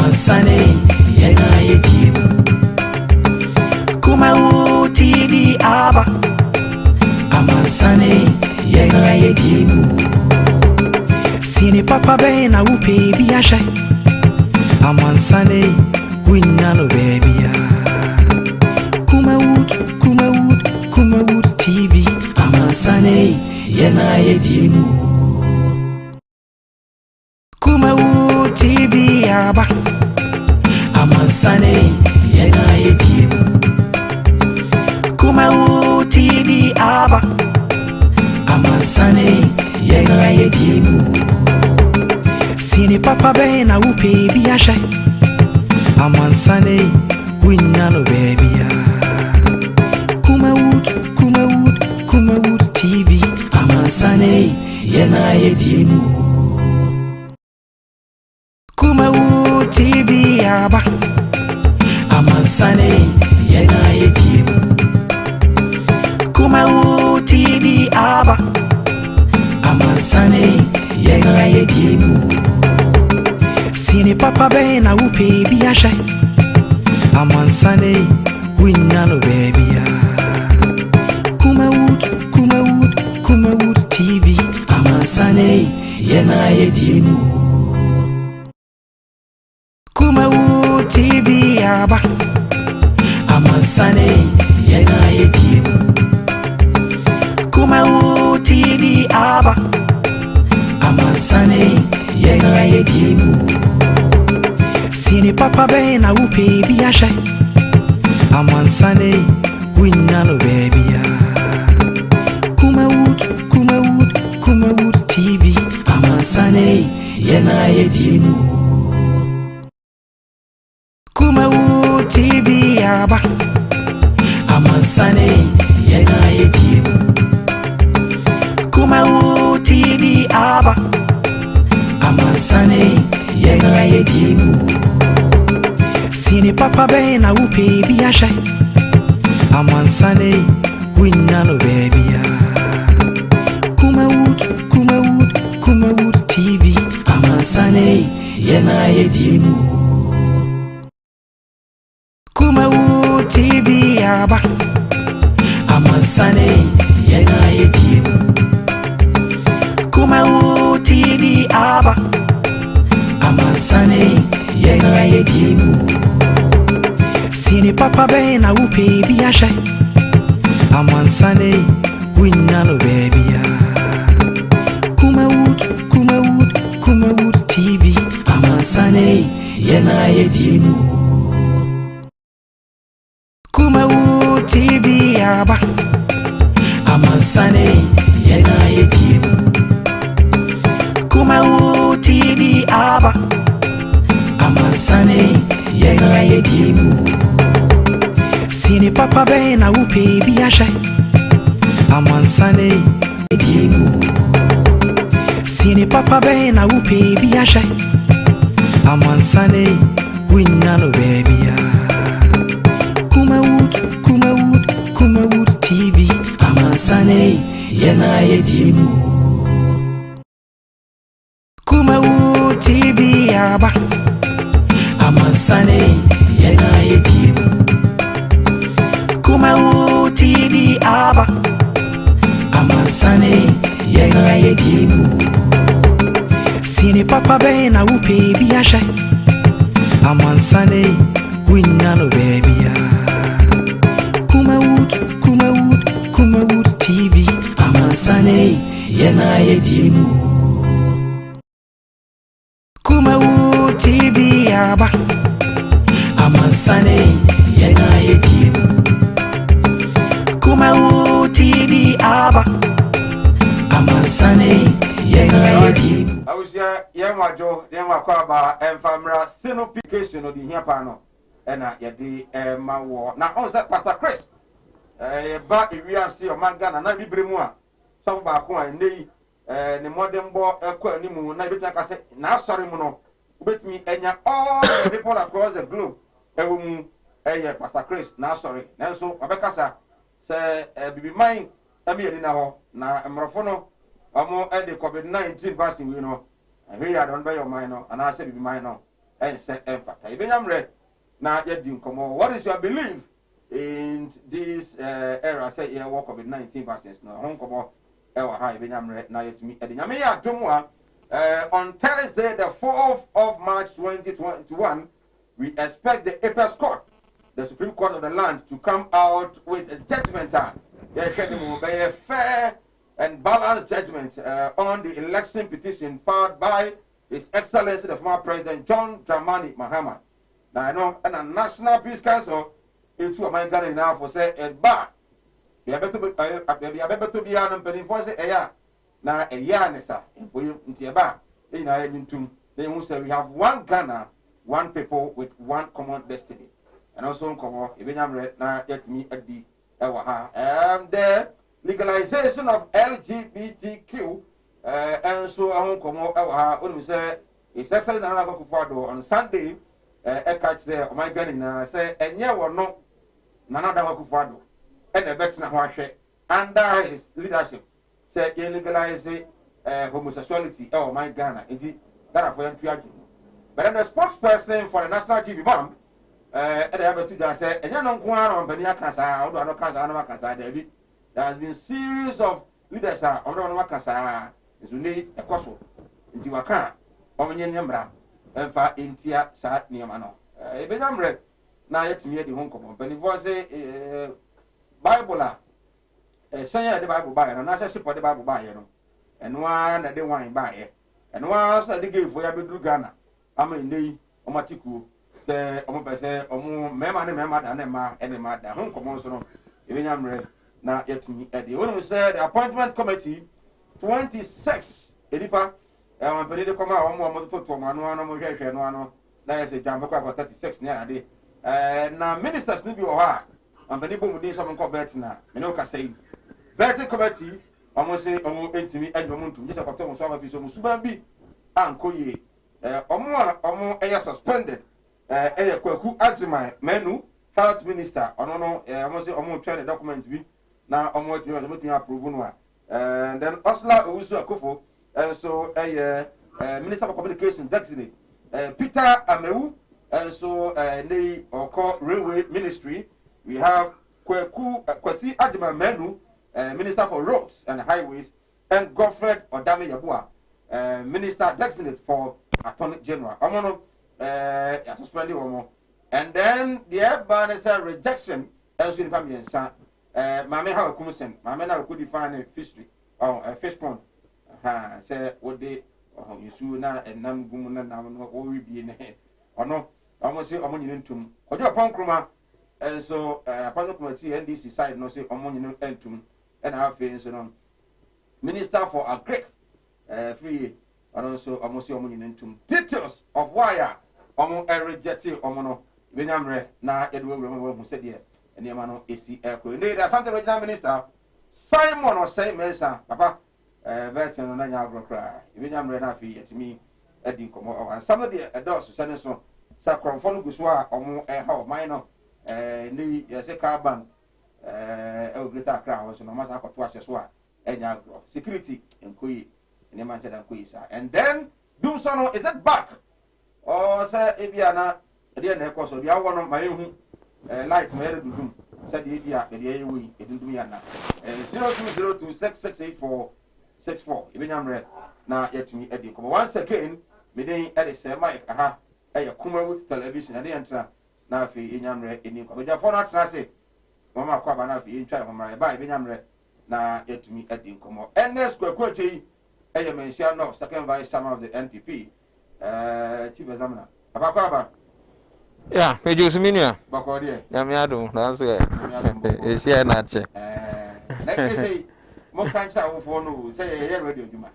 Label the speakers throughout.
Speaker 1: Amansane yena yedimu Kumawu TV aba Amansane yena yedimu Sini papa bena upe biyashe Amansane winnano baby Kumawu TV Amansane yena yedimu Kumawu TV aba Amansane yena yedimu Kumawu TV aba Amansane yena yedimu Sini papa bena upe biyashe Amansane winnano baby Kumawu TV Amansane yena yedimu Kumawu TV aba Amansane yena yedimu Kumawu TV aba Amansane yena yedimu Sini papa bena upe biyashe Amansane winnano baby Kumawu TV Amansane yena yedimu Kumawu TV aba Amansane yena yedimu Kumawu TV aba Amansane yena yedimu Sini papa bena upe biyashe Amansane winnano baby Kumawu TV Amansane yena yedimu Kumawu TV aba Amansane yena yedimu Kumawu TV aba Amansane yena yedimu Sini papa bena upe biyashe Amansane winnano baby Kumawu TV Amansane yena yedimu Kumawu TV aba Amansane yena yedimu Kumawu TV aba Amansane yena yedimu Sini papa bena upe biyashe Amansane winnano baby Kumawu TV Amansane yena yedimu Kumawu TV aba Amansane yena yedimu Kumawu TV aba Amansane yena yedimu Sini papa bena upe biyashe Amansane yedimu Sini papa bena upe biyashe Amansane winnano baby Kumawu TV Amansane yena yedimu Kumawu TV aba Amansane yena yedimu Kumawu TV aba Amansane yena yedimu Sini papa bena upe biyashe Amansane winnano baby Kumawu TV Amansane yena yedimu Kumawu TV aba Amansane yena yedimu Kumawu TV aba Amansane yena yedimu
Speaker 2: Awusia yemajo yemakwa ba enfamra sinopication odi hiapa no ena yede ma wo na on say Pastor Chris ba ewiase o manga na bibremu a so ba ko an nei ne modern bo ekwa animu na betuna ka say na asori mu no obetumi enya all the people across the globe ewo mu Pastor Chris na asori na so obekasa say bibi man emi yeni na ho na emrofo no omo the COVID-19 vaccine we know and we are done by your mind no and I say bibi man no and say emphata ebenyamre na yedi nkomo. What is your belief in this era say here work COVID-19 vaccines no ho nkomo ewa ha ebenyamre na yetumi edenyame ya adomwa on Thursday the 4th of March 2021 we expect the Apex Court, the Supreme Court of the land, to come out with a judgment a fair and balanced judgment on the election petition filed by His Excellency the former President John Dramani Mahama. Now I know and a National Peace Council into a man Ghana now for say a bar. You have to be an penny say a na a nessa for you into a bar. They will say we have one Ghana, one people with one common destiny. And also come even na yet me at the the legalization of LGBTQ and so on come we say it's actually on Sunday catch there my gun say and yeah or no nana Akufo-Addo and a bet na under his leadership say legalize homosexuality my Ghana indeed that for you. But then the spokesperson for the National TV Mom said, there has been series of leaders is we need a cost into a car on Yambra and for Intia Sat Niamano. Ebenamre now yet me the home common, but it was a Bible, a saying the Bible buyer, and I say for the Bible buyer, and one that they want buy, and once that they gave for Yabu Ghana. I'm in the Omatiku, say, say, Mema, and Emma, the home common, even I'm read now yet to me at the one who said the appointment committee 26 Edipa, and Benito come out one more to Manuano, there's a jump for 36 near a day. Now, ministers need be or and Benito would do something called Betina, Minoka say, Vetting committee, almost say, intimate and Momuntu, just a carton of Musubabi, and Koye. Omo suspended Kwaku Adzimai Menu Health Minister no almost omo try the document bi na omo to approve no and then Osla Owusu Akufo and so Minister for Communication Destiny Peter Amewu and so they call Railway Ministry we have Kwasi Adzimai Menu Minister for Roads and Highways and Godfred Odame Yabua Minister Designate for Attorney General. Omono suspended omo. And then the ban is a rejection as in family and son. Mame how kumsen. Mame now could define a fishery or a fish pond. Say what they you soon and nam gumuna now or we be in a or no. Almost say omonin tum. Or your pond kruma and so upon committee NDC side no say omonin entum and our feelings on Minister for Agric free. And also almost into details of why rejecting Omono Benyamre na Edward remember who said here and the man AC Airco. Indeed, as Santa Regional Minister Simon or Saint Mesa, Papa Vertin on Agro cry. Benyamre na fee at me Edding Como and some of the adults send us on Sacron Guswa or how minor ni Yaseka Bank Elgreta Crowns and Masaka Twasha and Agro security and Kui. And then Dumsono is it back? Or say if you are not the course of your one of my light married to doom. Said the idea the AOE, it didn't do me 0202668464. Even I'm red now yet to me at the once again, meaning at the mic, a Kuma with television and the answer now for in yam red in your phone. I say, Mama Quabana in try on my buy, Vinyam red now yet to me at the Como. And next quality. I mention no second vice chairman of the NPP, chief examiner. Abakaba.
Speaker 3: Yeah, Major Siminia.
Speaker 2: Bakodia.
Speaker 3: Yamiado, that's where. Is here not.
Speaker 2: Let me say, more cancer for no, say a radio, Juma.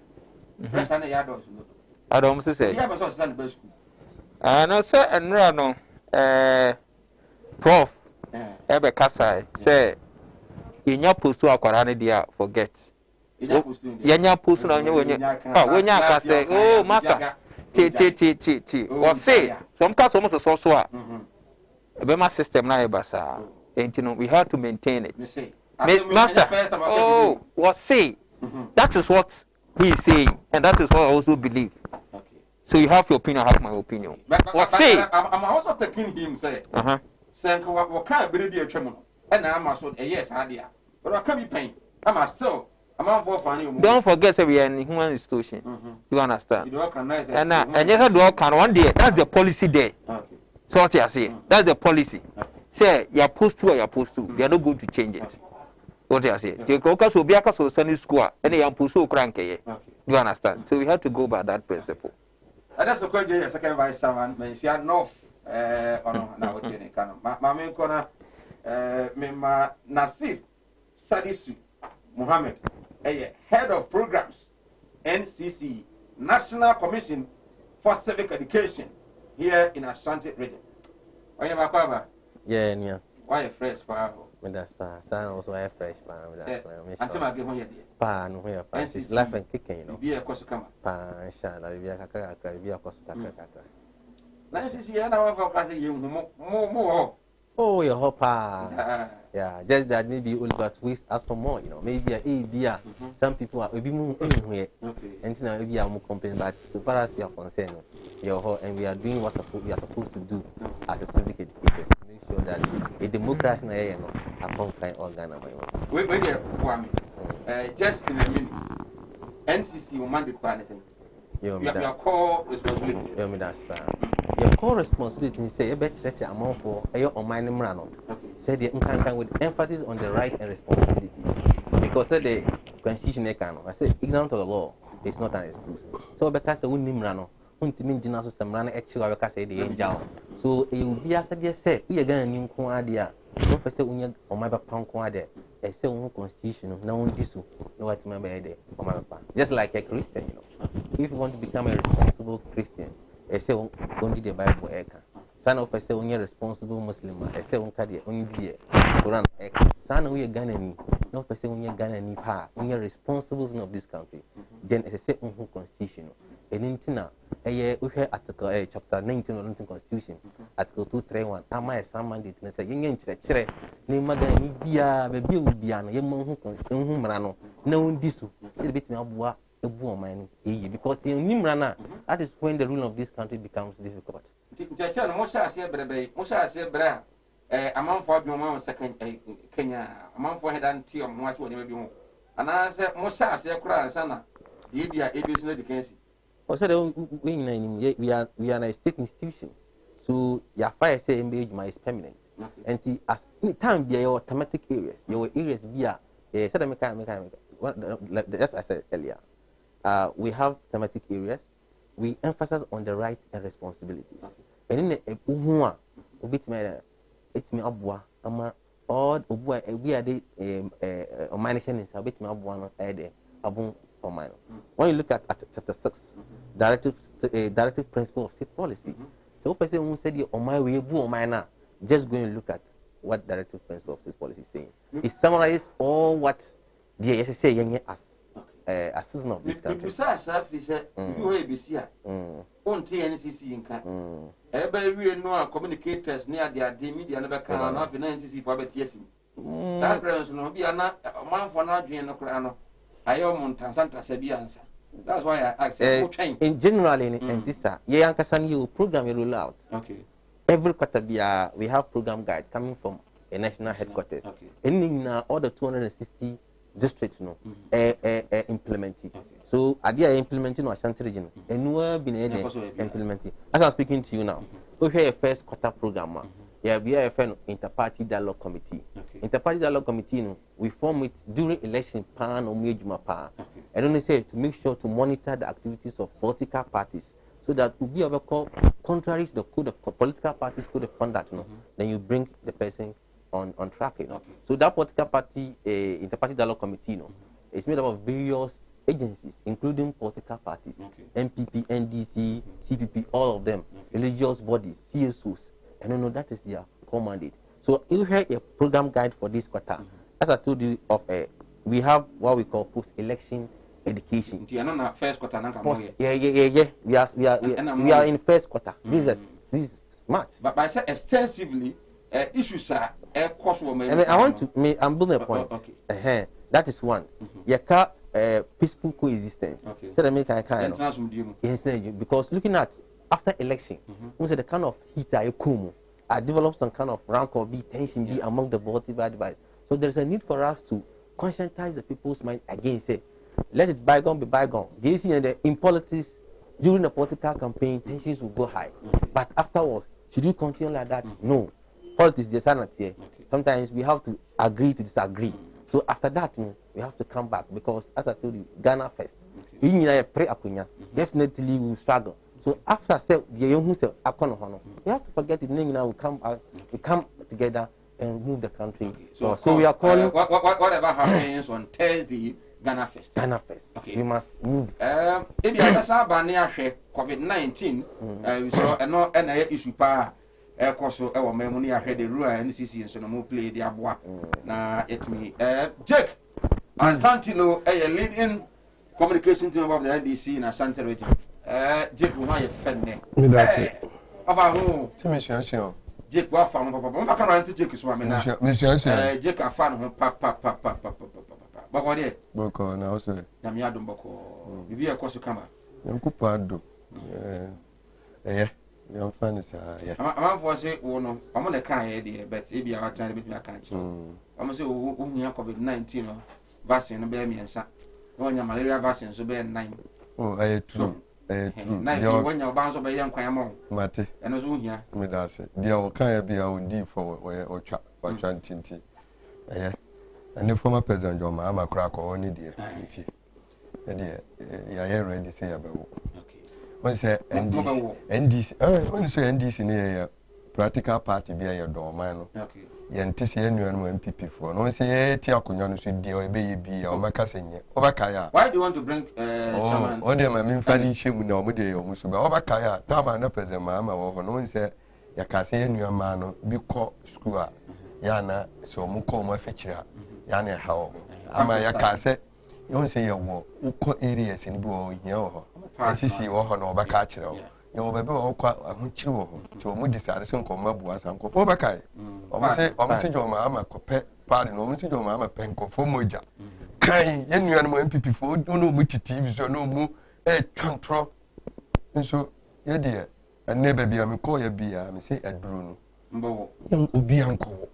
Speaker 2: Press and a yard also.
Speaker 3: I don't say.
Speaker 2: You have a social best.
Speaker 3: No, sir, and no, Prof. Ebe Kasai, say, in your post to a dia forget. Yanya post na when you say, oh, master, or say, some cats almost so so. A Bema system na ebasa. And we have to maintain it. Master, oh, what say? That is what he is saying, and that is what I also believe. So you have your opinion, I have my opinion.
Speaker 2: I'm also taking him say. Saying what can't be a criminal. And I'm also a yes idea. But I can't be paying. I'm still.
Speaker 3: Don't forget that we are in a human institution. You understand? And yes, I do can one day. That's the policy there. So what you say? That's the policy. Say you're supposed to or you're supposed to. They are not going to change it. What you say? The caucus will be a cause of Sunday school and you're supposed to crank. You understand? So we have to go by that principle.
Speaker 2: And that's the question. Second vice chairman, Monsieur No, on now, Mamma Kona, Mema Nasif Sadisu Muhammad, head of programs, NCC, National Commission for Civic Education here in Ashanti region. Why you back?
Speaker 4: Yeah.
Speaker 2: Why fresh power?
Speaker 4: That's pa. Son also a fresh pa. That's why.
Speaker 2: Until I get home yet.
Speaker 4: Pa, no here. Pa, it's laughing, kicking, you know.
Speaker 2: Be a cost come.
Speaker 4: Pa, inshallah, be a kakra, be a cost kakra.
Speaker 2: Let's see, I know how class you more.
Speaker 4: Oh, your hopper. Yeah, just that maybe all got waste as for more, you know. Maybe a some people are maybe more anywhere. And now we are more complaining, but so far as we are concerned, and we are doing what we are supposed to do as a civic educators to make sure that a democracy is a confined organ.
Speaker 2: Wait, Kwame. Just in a minute. NCC will mandate partners. Your core responsibility. Your
Speaker 4: core responsibility is say a better amount for your mind rano. Say the with emphasis on the right and responsibilities. Because the constitution I say ignorant of the law is not an excuse. So because the wind rano, untimin jinaso samrana actually because the angel. So it will be as I say, we are going to new idea. No person unya or my papa there. I say one constitution, no one this no what my bed or my papa. Just like a Christian, you know. If you want to become a responsible Christian, I say only the Bible eka. Son of I say only responsible Muslim, I say only the Quran eka. Son we Ghanaian, no person only Ghanaian pa, only responsible of this country. Then I say on constitution. And in we have article chapter 19 of the Constitution, article 231. Am I some mandate? And say, "Yen chere, ni magani bia, baby ubiano, yemo who marano, no disu." It bit me abua ebu mine, because in Nimrana, that is when the rule of this country becomes difficult.
Speaker 2: Mosha say brebe, Mosha say bra. Among for your second Kenya, among for head and tea or was what you may be home. And I said, Mosha say cry, sana. The ABC education.
Speaker 4: Also, we are a state institution, so your fire say engagement is permanent. And as time be your thematic areas, your areas via just as I said earlier, we have thematic areas. We emphasize on the rights and responsibilities. And in a bit it's me abwa ama all we are the managing is a bit me abwa abun. When you look at chapter 6, directive principle of state policy, so person who said on my way, just go and look at what directive principle of state policy is saying. It summarizes all what the SSA young as a citizen of this country.
Speaker 2: Besides, he said, you will be here. On TNCC in Cat. Everybody know communicators near the media never can not NCC for BTS. Sometimes no be a man for not doing no crano. I am Santa Sebiansa. That's why I asked
Speaker 4: in general in this you program you roll out.
Speaker 2: Okay.
Speaker 4: Every quarter we have program guide coming from a national headquarters. Okay. And in all the 260 districts implementing. Okay. So idea implementing Ashanti region and we have been implementing. As I'm speaking to you now, we have a first quarter program. Yeah, we have an inter-party dialogue committee. Okay. Inter-party dialogue committee, we form it during election pan or major pan. I don't say to make sure to monitor the activities of political parties so that we be able to call contrary to the code of political parties code of conduct. Then you bring the person on track. So that political party inter-party dialogue committee, is made up of various agencies, including political parties, MPP, NDC, CPP, all of them, religious bodies, CSOs. And that is their core mandate. So you have a program guide for this quarter. As I told you, we have what we call post-election education.
Speaker 2: First quarter.
Speaker 4: Yeah. We are in first quarter. This is March.
Speaker 2: But I said extensively, issues are cost.
Speaker 4: I'm building a point. Okay. That is one. peaceful coexistence.
Speaker 2: Okay.
Speaker 4: So that make kind of yes, because looking at after election, we say the kind of heat I developed some kind of rank or tension be among the both divide. So there's a need for us to conscientize the people's mind again. Say, let it bygone be bygone. In politics, during the political campaign, tensions will go high. But afterwards, should you continue like that? No. Politics is sanity. Sometimes we have to agree to disagree. So after that, we have to come back because, as I told you, Ghana first. Definitely we will struggle. So after the young who say we have to forget it. Now we come together and move the country.
Speaker 2: So,
Speaker 4: so we are calling
Speaker 2: whatever happens on Thursday, Ghana first.
Speaker 4: Ghana first. We must move.
Speaker 2: If you are COVID-19, we saw an issue pa. Koso e wo memuni ahwe the rule NCC so no mo play the aboa na it me Jake Asantino leading communication team of the NDC in Asante region. Jake who you fenne
Speaker 5: me that's it
Speaker 2: ava hu
Speaker 5: sure
Speaker 2: Jake wa fa mo papa kan ran Jake so me na Jake afa no pa bako de
Speaker 5: bako na also
Speaker 2: na me adom bako bibi e koso kama
Speaker 5: yankupa do I'm fine, sir.
Speaker 2: I'm for say, oh no, I'm on a car here, but if you are trying to make me a catch. I'm say, oh, you have COVID-19 vaccine, no bear me and sa. When your malaria vaccine, so bear 9.
Speaker 5: Oh, I true.
Speaker 2: 9 when your bounce of a young Quayamon.
Speaker 5: Mate,
Speaker 2: and as here.
Speaker 5: Me that's it. The old can be our deep for or chat or chanting. And the former president, your mamma crack or only dear. And dear, ready to say about. When say NDC, when say NDC near practical party be a dormano. Okay. Yantisi anyone MPP for. No say Tiakunyan should deal a baby or Macassin. Obakaya.
Speaker 2: Why do you want to bring Chairman?
Speaker 5: Oh, them I mean funny shame no mudi or Musuba. Obakaya, Taba no present mamma over no one say Yakasian your man be called school. Yana so muko my feature. Yana how. Ama Yakase. You don't say your war, uko areas in Bo here. Sisi wo ho na obaka kire o ye wo bebe wo kwa ahunchiri wo ho ti o mu disare so nko mabu asanko fo baka o mo se jo ma ama ko pe party no mo se jo ma ama pe nko fo moja kan ye nuan mo MPP fo no mu TV so no mu twontro nso ye de enne ba bia me ko ye bia me se aduru no
Speaker 2: mbo
Speaker 5: ye obi anko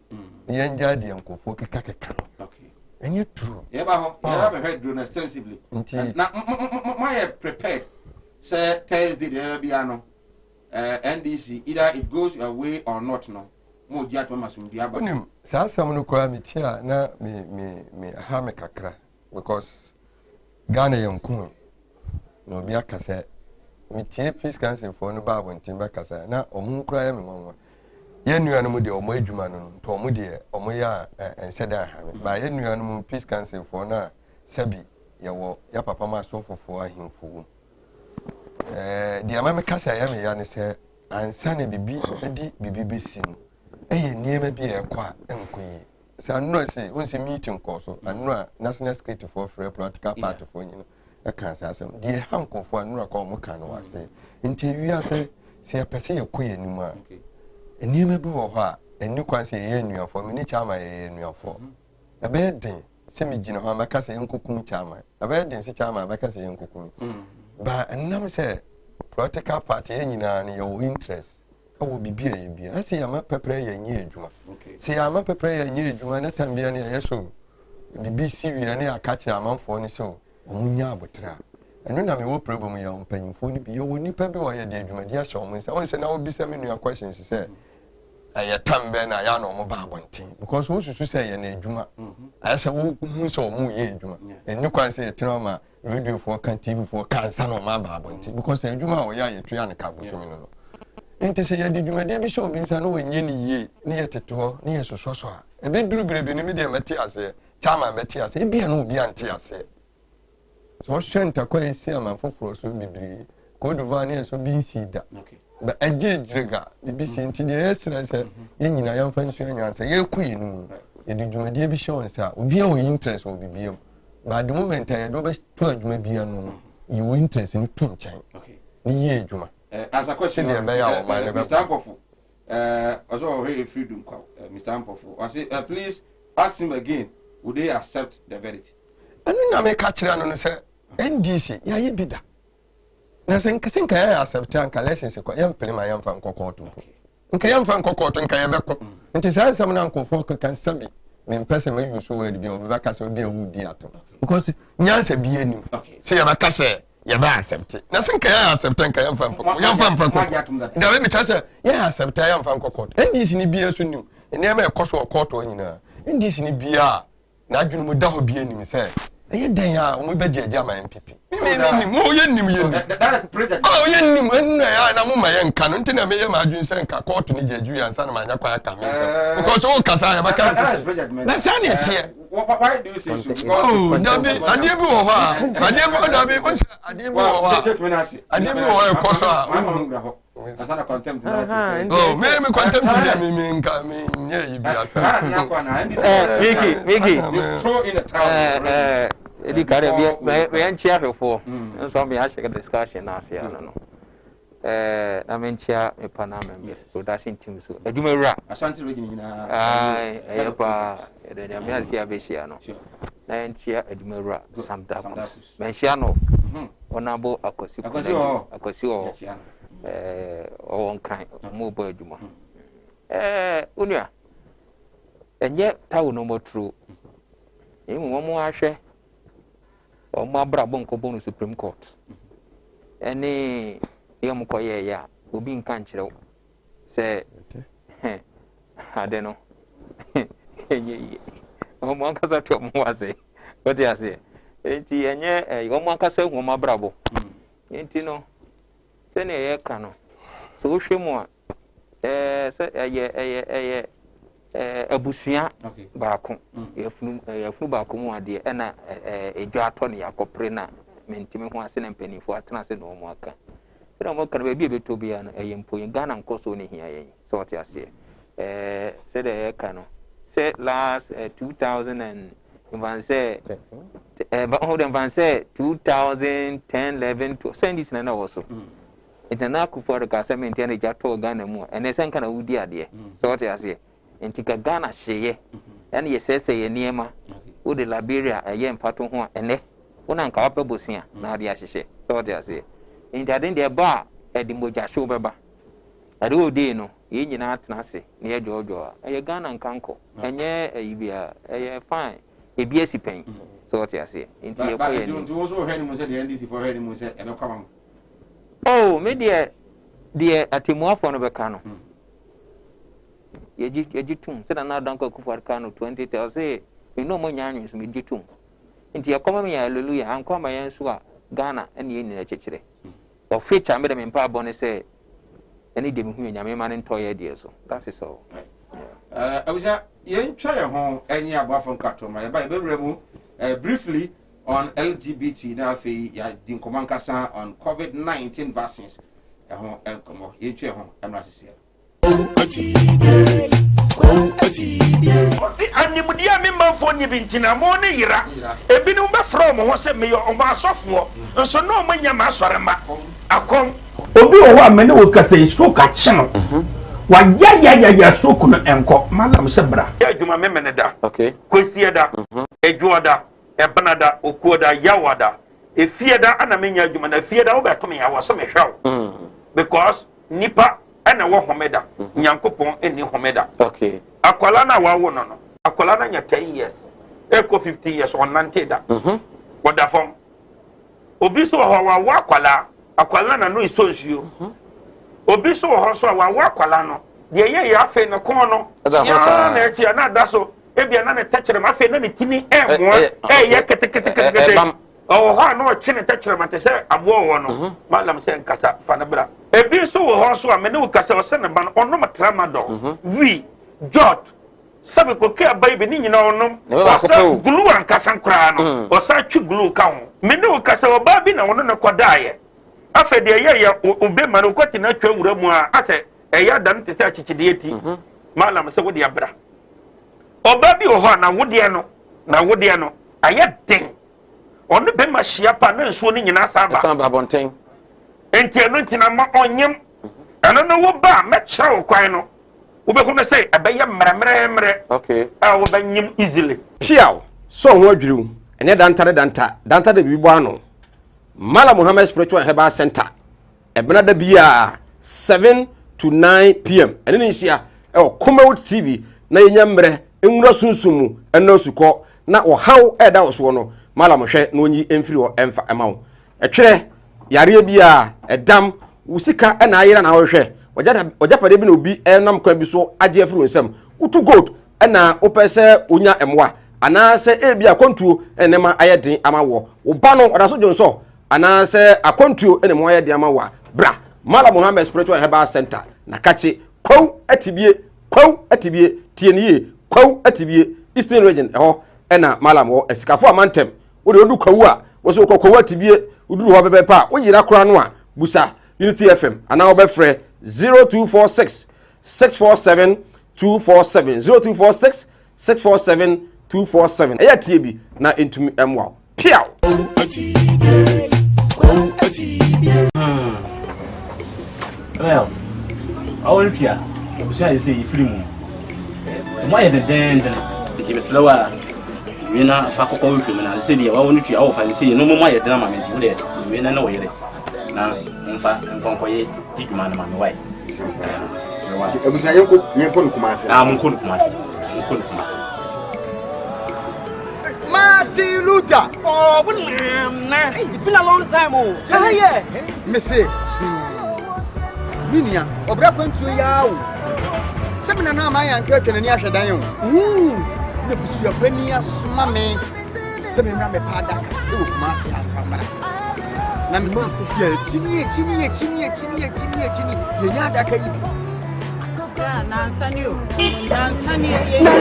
Speaker 5: ye nja de anko fo keka no okay enye true
Speaker 2: ye ba ho ye ba head drone extensively na my prepared say Thursday there be ano NDC either it goes away or not no mo ji atwa masum di aba
Speaker 5: onim sa asam no kwa me tia na me ha me kakra because Ghana yankun no bi akase me tie peace council for no ba abontin ba kasa na omu kura ya me nwanwa ye nuanom de omo adwuma no to omo de omo ya enseda ha me ba ye nuanom peace council for na sabi ye wo ya papa ma so fofo ahemfo de amame kasa ya me ya ne se ansa na bibi edi bibi besi no eye niema bi e kwa enkoyi se anno se won se meeting ko so anno national security for free political party for nyino e kan sa asem de hankofo anno ka omo kan no wase nti ase se apese ye koye nimu a niema bi wo ho a eni kwan se ye nuafo me ni chama ye nuafo abe den se me gina ho amaka se nkokun chama abe den se chama amaka se nkokun ba nnam se political party nyina ne your interest awo bibia ye bia ase ya ma pepre ye nyi adwuma se ya ma pepre ye nyi adwuma na tambia ne ye so bibi siwi ne akache amanfo ne so omunya abotra eno na me wo problem ya mpanyimfo ne bi ye woni pa bi wo ye de adwuma di asho mo nse won se na wo bisa me nua questions se aye tambe na ya no mo ba abontin because wo susu se ye na adwuma ayese wo hu se o mu ye adwuma eni kwan se ye tena radio for kan TV for kan sa no ma ba abontin because adwuma wo ya ye tuya ne ka boso mi no nti se ye de adwuma de bi show bi nsa no wenye ni ye ne ye teto ne ye sososo a ebe duru grebe ni me de meti ase chama meti ase e bia no obi ante ase so shenta kwa esi amanfoforo so bibiri ko duva ne so bi sida ba aje jirega bibi sinti de esra se ye nyina yamfa nsu anyansa ye kuyi nu ye de dwumade bi show nsa obi a wo interest wo bibiem ba the moment I do be to adwuma bia no you interest in to nchen ni ye adwuma
Speaker 2: as a question Mr. Ampofu also very freedom Mr. Ampofu I say please ask him again would they accept the verdict
Speaker 5: anu na me ka kire no se NDC ya ye bida na se nka ya accept anka license ko ya mpere ma ya mfa nkokoto nka ya mfa nkokoto nka ya beko nti sa nsam na nkofo kan sabi me mpese me yusu word bi obi baka se obi awudi ato because nyansa bi anim se ya baka se ya ba accept na se nka ya accept nka ya mfa nkokoto da we me tase ya accept ya mfa nkokoto NDC ni bi asu nim ene ma ekoso okoto nyina NDC ni bi a na adwunu mu da ho bi anim se eye dan ya mo beje dia ma MPP me mo ye nim
Speaker 2: that project
Speaker 5: oh ye nim na ya na mo ma ye nka no ntina me ye ma adwun se nka court ni jeju ya nsa na ma nya kwa ka me so because o kasa ya ba ka se na sa na tie
Speaker 2: why do you say so
Speaker 5: oh dabi ade bi wo ha ade bi dabi o se ade bi wo ha ade bi wo e koso a
Speaker 2: asana contempt na
Speaker 5: oh me contempt me nka me nye yi bi asa
Speaker 3: Miki
Speaker 2: throw in a towel
Speaker 3: Edi kare we enchia hwefo nso me ahye discussion na ase ana no na me enchia me pana members production team so adwumawura
Speaker 2: Ashanti region nyina
Speaker 3: epa edenya me ase abehia no na enchia adwumawura samda me enchia no onabo akosi o on kan mo bo adwuma onua enye tawo no motru emu mo ahwe o ma bra bon ko bonu Supreme Court eni yem ko ye ya obi nkan kirew se ade no enye o mo ankasa to mo wase o ti ase enti enye o mo ankasa hu ma bra bo enti no se ne ye ka no so hwemu a se eye abusuya baako yafunu baako mu ade na edwa ato ne yakopre na mentimi ho ase na mpanifo atena ase no mo aka na mo kan be beto bia no eyempo Ghana nkoso ne hia yen so what ase se de ka no se last 2000 and even say hold on van say 2010 11 to send this na also itana ku for ka se menti na jato Ghana mu ene sen kana wudi ade so what ase Entika Ghana sheye ene yesese ye niema wo de Liberia eye mfato ho ene wona nka wape bosia na ade ahyehye so de ase enti ade de ba edi moja show beba ade odi no ye nyina atena ase na ye jojo eye Ghana nkanko enye eyibia eye fine ebi esipen so de ase enti ye ko ye ni
Speaker 2: do so heni mo se de NDC for heni mo se e be kwam
Speaker 3: oh me de atimuafo no be ka no yejitum se na danko kufar kanu 20 say we no mo nyanyu so mejitum nti yakoma me hallelujah anko ma yensu a Ghana ene ye nyina chechire o feature me de me mpa bone say ene de me hu nyame ma ne ntoye de so that is all
Speaker 2: abusha yen twa ye ho enyi abafo nkato ma ye ba be wura mu briefly on LGBT na afi ya din komankasa on COVID-19 vaccines ho enkomo yen twa ho emra sese
Speaker 6: Oti animudia me manfo nyi bintina mo ne yira ebinu be from ho se me yo omo asofo nso no mo nya ma asorema akom obi o ho amene wo kasa stroke a chino wa ya stroke no enko malam se bra ya adwuma me me ne da
Speaker 3: okay
Speaker 6: kwesi da edwoda ebanada okuoda yawada efieda ana me nya adwuma na fieda wo beto me ya wo so me hwaw because nipa ana wo homeda nyankopon eni homeda
Speaker 3: okay
Speaker 6: akwala na wawo no akwala na nya 10 years eko 50 years on 90 da woda fom obi so ho wa akwala na no isonsuo obi so ho so wa akwala no de ye ya fe no kon no ya na echi na da so ebia na ne techere ma fe na ne tini mo ye kete oh ha no chine techere ma te se abo wo no malam se nkasa fa na bra ebi so ho so a me ne wo kasa o se ne ba no ono matramadol wi jot sabe ko ke baby ni nyina onom wasa gulu ankasa nkra no wasa twi gulu ka ho me ne wo kasa o ba bi na wono ne kodaaye afa de ye obe ma no kwati na twa wura mu a ase eya dan te se achichide eti malam se wo de abra oba bi o ho na wo de no aye den onu be ma hia pa na nsuo ni nyina saba
Speaker 3: bonten
Speaker 6: enti eno ntina ma onyem eno no wo ba me kire wo kwan no wo be hu say abeye mremre
Speaker 3: okay
Speaker 6: a wo ba nyim easily
Speaker 7: piaw so ho adwiriw ene danta de bibo ano Mala Muhammad Spiritual Herbal Center ebena da bia 7 to 9 p.m. ene ni hia Kumawood TV na yenya mre enwura sunsumu ena osuko na ohaw eda oso no Mala mohwe na onyi emfiri o emfa emawo etwere yare bia edam usika ena ayira na wohwe ojapade bi na obi enam kwa bi so age afiri onsam utu gold ena opese onya emwa anase ebi akontuo enema ayedin amawo oba no odaso jonso anase akontuo enema ayedin amawa bra Mala Muhammad Spiritual Herbal Center na kache kwaw atibie tieniye kwaw atibie Eastern Region ho ena Mala mo esikafo amantem wo de odu kwaw a wo so kwaw atibie uduru ho bebe pa wo yira kora no a busa Unity FM ana wo be frɛ 0246 647 247 0246 647 247 eya tie bi na entumi emwa piaw
Speaker 8: well awon pia obusia say film mo ye de den nti be slowa we na fa kokko we film na say dia wa woni tua awo fa say no mo ye den ma menti we de we na wo yere na mfa nkonko ye diguma na ma me wai slowa
Speaker 2: obusia yenko nkumase
Speaker 8: munko nkumase
Speaker 2: Martin Luther.
Speaker 9: Oh, it's been a long time. Oh, yeah.
Speaker 2: Missy. Minia, Obra went to Yao. 7 and a half and curtain and Yasha Dion. The Penny, Mammy, 7 and a half Padak, Massy Alphamara. Namasa, Chini, Yadaka.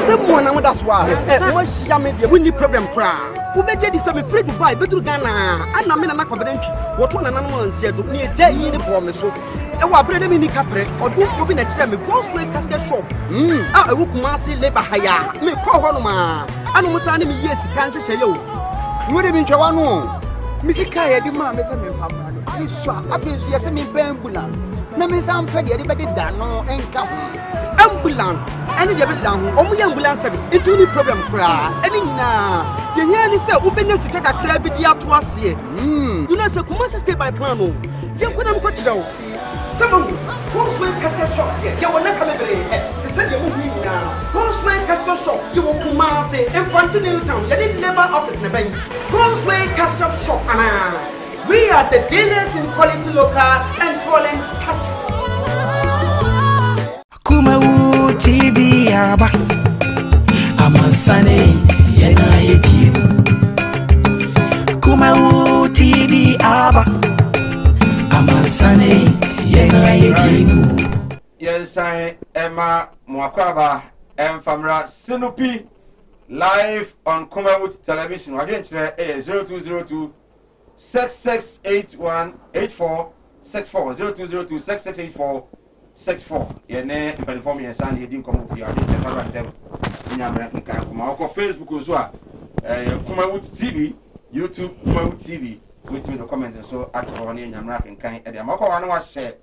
Speaker 9: Someone that's why. What's Yammy? We need problem cry. Who made this? I'm afraid to buy better Ghana. And I'm in a confidential. What one and one said to me, tell you the problem. So, I will bring them in the capre or do open a chair with Wall Street casket shop. I will massy labor hire. Me call one man. I know what's enemy. Yes, you can't just say you.
Speaker 2: You would have been Jawano. Missy Kaya, the man is a man. He's shot. I feel she has a ambulance. Na me sam pedi everybody dano enka
Speaker 9: ambulance any dey down omo ambulance service it any problem kra any na ye here ni say ubenya sika kakra bi dia to ase you know say kuma stay by plan o ye kodam ko kira o some Horseman casket shop here ye wona kamebere they say dey move me na Horseman casket shop you will kuma say in continental town ye dey labor office na ben Horseman casket shop ana we are the dealers in quality local and foreign caskets.
Speaker 1: Kumawood TV aba Amansane yena yedim Kumawood TV aba Amansane yena yedim
Speaker 2: Yensan Emma Mwakwaba Famra Sinupi live on Kumawood television. Again, 0202 66818464 0202 668464 yene inform yensan yedin komo fi ade chekara tem nyamra nka kuma ko Facebook so a Kumawood TV YouTube Kumawood TV with me the comment so at on nyamra nkan e de amako wan wa share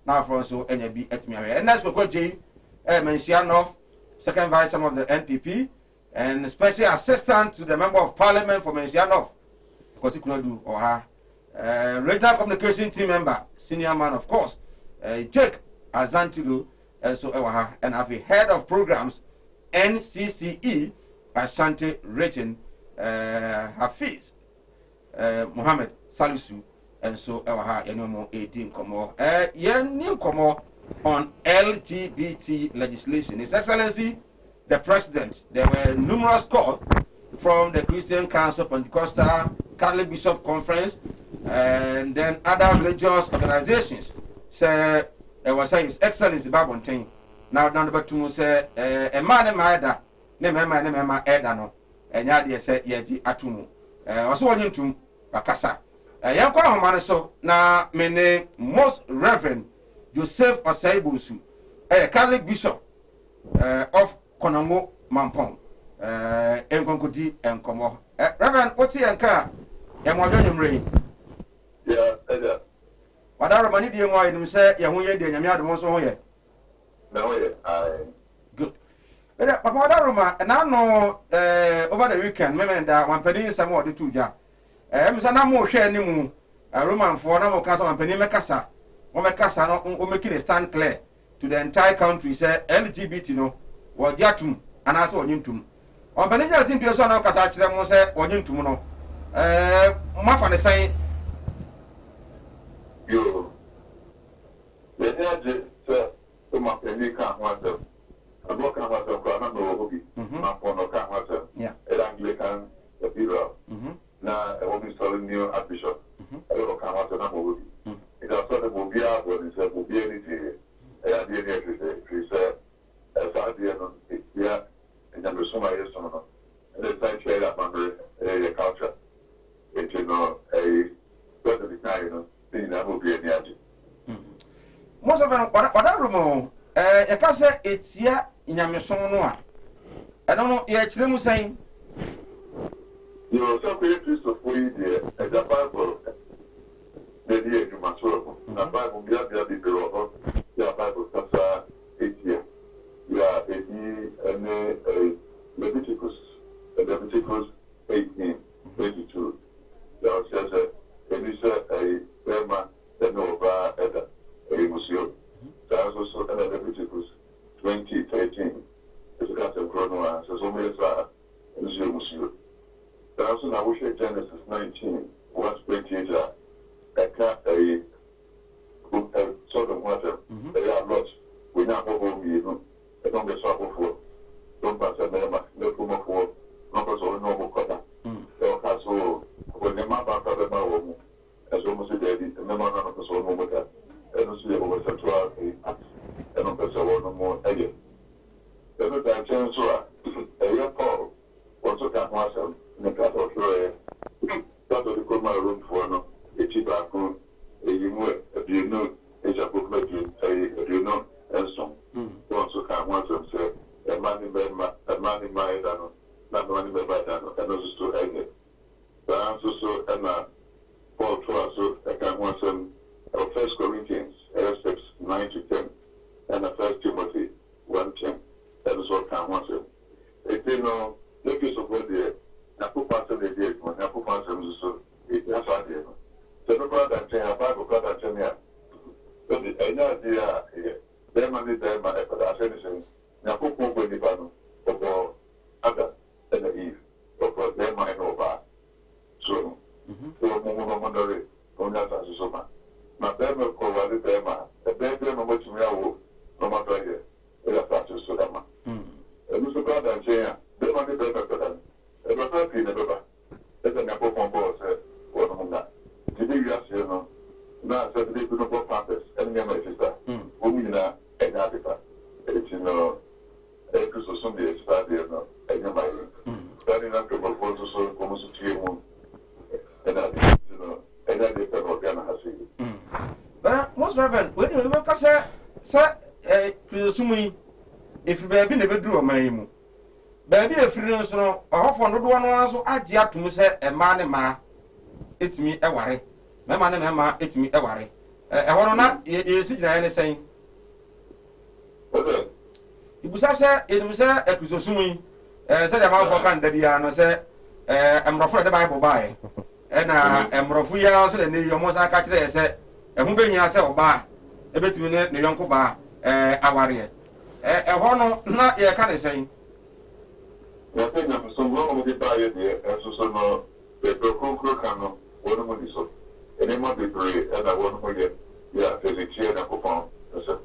Speaker 2: na for so enya bi etmi awe next we ko J Mensianov second vice chairman of the NPP and special assistant to the member of parliament for Mensianov because he could do or her regional communication team member, senior man, of course, Jake Azantilu, so and have a head of programs, NCCE, Ashanti region, Hafiz Muhammad Salisu, and so more 18 Komo, new Komo on LGBT legislation. His Excellency, the President, there were numerous calls from the Christian Council Pentecostal Catholic Bishop Conference and then other religious organizations. Say it was His Excellency Babontain. Now number 2 say a man maida nema eda no enya de say yedi atumu also wonyin tum bakasa yankwa homane so na mene Most Reverend Joseph Osaibusu Catholic Bishop of Konongo Mampong enkonkodi enkomo Reverend oti enka yamwadwo nyumre
Speaker 10: eda
Speaker 2: wadaro mani die mwa nim se ye ho ye de nyame adom so ho ye
Speaker 10: na ho ye
Speaker 2: good Papa Wadaroma, and I know over the weekend, that one penny some more the two ja. Msana mo share ni mu Roman for na mo kasa one penny mekasa. O mekasa no o making a stand clear to the entire country say LGBT no wo jatum anase onyintum. On penny just in person na kasa kire mo say onyintum no. Mafa ne san
Speaker 10: yo. Le nyaje se to ma penny kan ho I'm not going to go to the I'm going to go to the Anglican Cathedral. Now, I want to install a new Archbishop. I don't come out of the movie. It has sort of will be out when it's a mobility. I did everything. She said, as I did, yeah, and then there's so many years on and then I trade up under a culture. It's, you know, a certain kind of thing that will be in the engine.
Speaker 2: Most of them, what room, a casa, it's here. Inyameson no a ɛno no yɛ kyerɛ mu sɛn
Speaker 10: you know some creators of we there as a Bible the day you must work na Bible bia be below ya Bible kasa etia ya edi ene Leviticus 18:22 ya says Elisa a Bema Tenova Eda a museo that's also Leviticus 2013 is a cat of Chronoa, so many are Museo. That's when I wish Genesis 19, 1:28, a cat, a sort of water, they are lots. We now go home, you know, I don't get trouble for. Don't pass a member, no room for, numbers or normal cutter. They'll cast all when the map after the Mawo, as almost a daddy, and the man of the soul moment, and the city over central, and on the soul no more again. The other time, Chancellor, a year Paul, also can't watch them, and the cat of Troy. That's what you call my room for no, a cheap raccoon, a you know, a jacob, a you know, and so also can't watch them, say, a man in my dano, not money by dano, and also to end it. But I'm so, and Paul Troy, so I can't watch them, 1 Corinthians, 6:9-10. And the 1 Timothy 1:10. That is what can want to. If you know, the case of what they are, put part of the day, when I put part of the it was idea. So, no matter that, I have Bible got that in here. But the idea, them and them, I said, now put more when the panel of Adam and Eve, of them I know about. So, Momo Mondare, on that as a summer. Now, them will call the Bema, the baby, no much me. No matter here, we are practicing so that man. And Mr. God and Jaya, they want to be better. And we're not in the river. Let them go from board, said, one of them. Did you ask you know? Now, said they could not go practice, and me and my sister, women are in Africa. It's, you know, a Christmas Sunday, it's bad here now, and you're my room. Standing up to my photos, so almost to your moon. And I, you know, and I did that organ has seen.
Speaker 2: But most reverend, when you look at sir, presumably, if you be never drew a man, baby, a free so, a half on the one also, I jab to say a man, ma, it's me a worry. My man and mamma, it's me a worry. I want not, you see, anything. It was a presumably, said a man for Candabiano, say, I'm afraid the Bible by. And I'm Rafuya also, and you almost I catch there, said, and who bring yourself by. A bit minute, the young Kuba, a warrior. A honor, not yet, can I say?
Speaker 10: I think I'm so wrong with the diet here, as so the Procure Cano, one of the so. And they might be brave, and I want to get, yeah, there's a chair and a coupon. I said,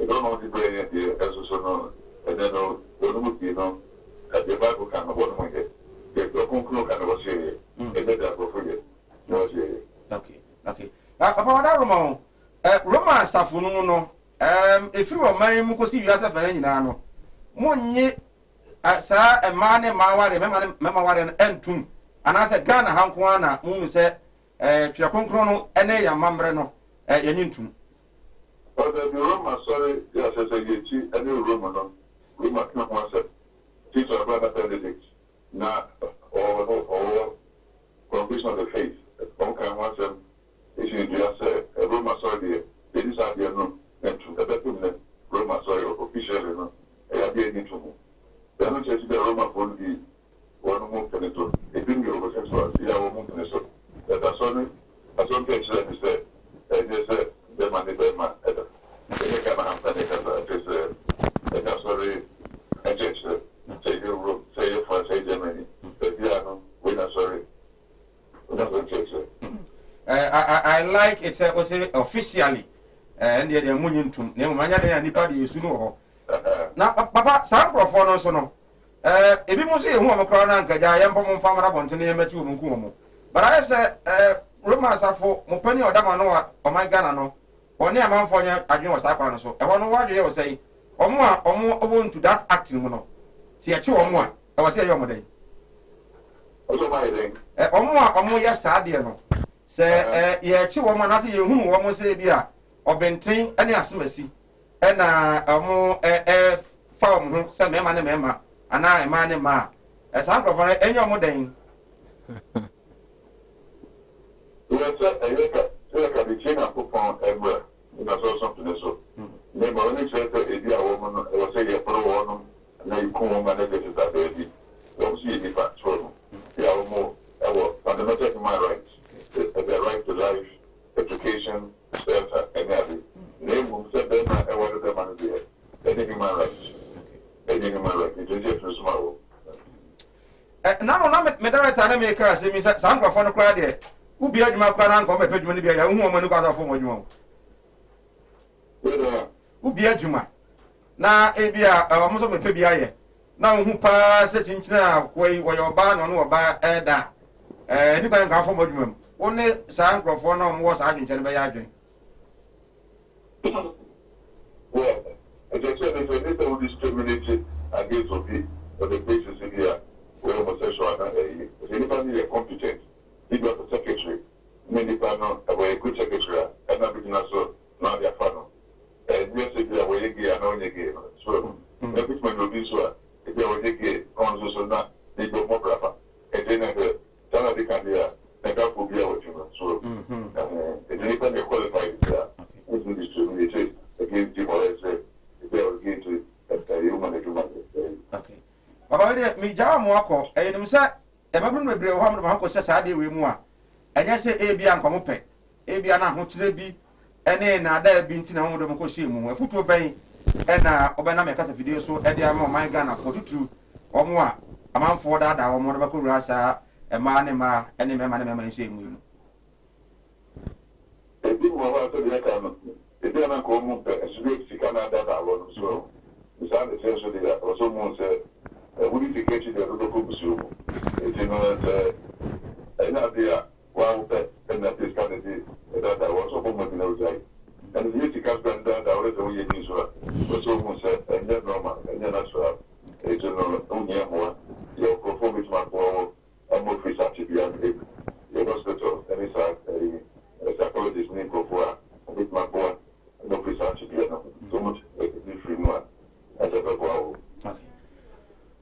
Speaker 10: I don't know the brain here, as so, and then one would be known at the Bible can of one of the Procure Cano was here, and then I will forget.
Speaker 2: Okay. Papa Romo. Roma Safuno, if you were my Mukosi, yourself and Nano, Munye, sir, a man, Mawari, Mamawari, and Tum, and as a Ghana, Hankwana, Moon said, Chiraconcrono, and a Mambreno, a Yanintum.
Speaker 10: But the Roma, sorry, yes, as a Yeti, a new Roman, Roma, not one said, teacher of Brother Benedict, not or conviction of the faith, one can once issue just a Roma, sorry, they decide no, and to the better Roma, sorry, officially, no, I have been into don't just the Roma for the one more penetrator. It didn't go over sexual. Yeah, one more penetrator. That's only as one catch that is said. They said the money by my other. They can have that. That's sorry. I just say you say for say Germany. We're not sorry.
Speaker 2: I like it officially. And the Munion to Nemanja anybody is no. Now, Papa, some profound so no. If you must say, who am a crown and I am from Farmer Bonton met you Mukumo. But I said, Romans are for Mopeni or Damano or my Ganano, or near Mount Fonia, I know Sapan so. I wonder what you say, or more own to that acting mono. See a 2 or more. I was saying your day. Or more, yes, I dear no. Say, yeah, 2 woman, I see you whom one say, beer, or Bentin, any asmessy. And more farm, some member, and I man ma. As I provide any more day.
Speaker 10: Yes, I became a coupon everywhere. That's all something so. Maybe only said a woman, I was saying a pro one, and then you come and get it that baby. Don't see any facts for them. They are more fundamental human rights. The right to life, education, shelter, and everything. Name will set them and what them and there. Any human rights. Any human rights. It is just small.
Speaker 2: Now, not Mediterranean makers, they miss some of the crowd there. Who be at my current comment when you be a young woman who got off for you. Who be at Juma? Now, Abia, almost a baby. Now, who pass it in now, where your barn or by Edda. Anybody can for you. Only some of one was Argentine by Argentine.
Speaker 10: Well, I just said if anything will discriminate against on the basis here where homosexual if anybody is competent, he got a secretary, many panel, a good secretary, and everything also, now they are panel. And yes, if they are way gay and only gay. So, everything will be so. If they are gay, also not, they go more proper. And then the Canada can be a couple be out. So, if anybody qualified, would be discriminated against him or else they are against human.
Speaker 2: Okay. Papa, me jam wako, and him said, a member of the Hammer Uncle says I did with more. And yes, A B and Comope, A B and Huntly be, and then there been to know the Mokoshimu, a foot obey, and Obana make us a video so Eddie Amo, my gun, 42 or more. A man for that, our Monaco Rasa, a man, any member saying,
Speaker 10: I think what if they are come to Canada, I was so. The sound essentially was almost a unification of the local. It's an idea, one pet, and that is kind of that I was almost outside. And the music has been done, I was only in Israel, was almost and then normal, and then natural. It's only more. Your performance, my poor, and more free such to be able. Your hospital, and it's a psychologist named Kofua, with my boy. No research together. So much free one as a wow.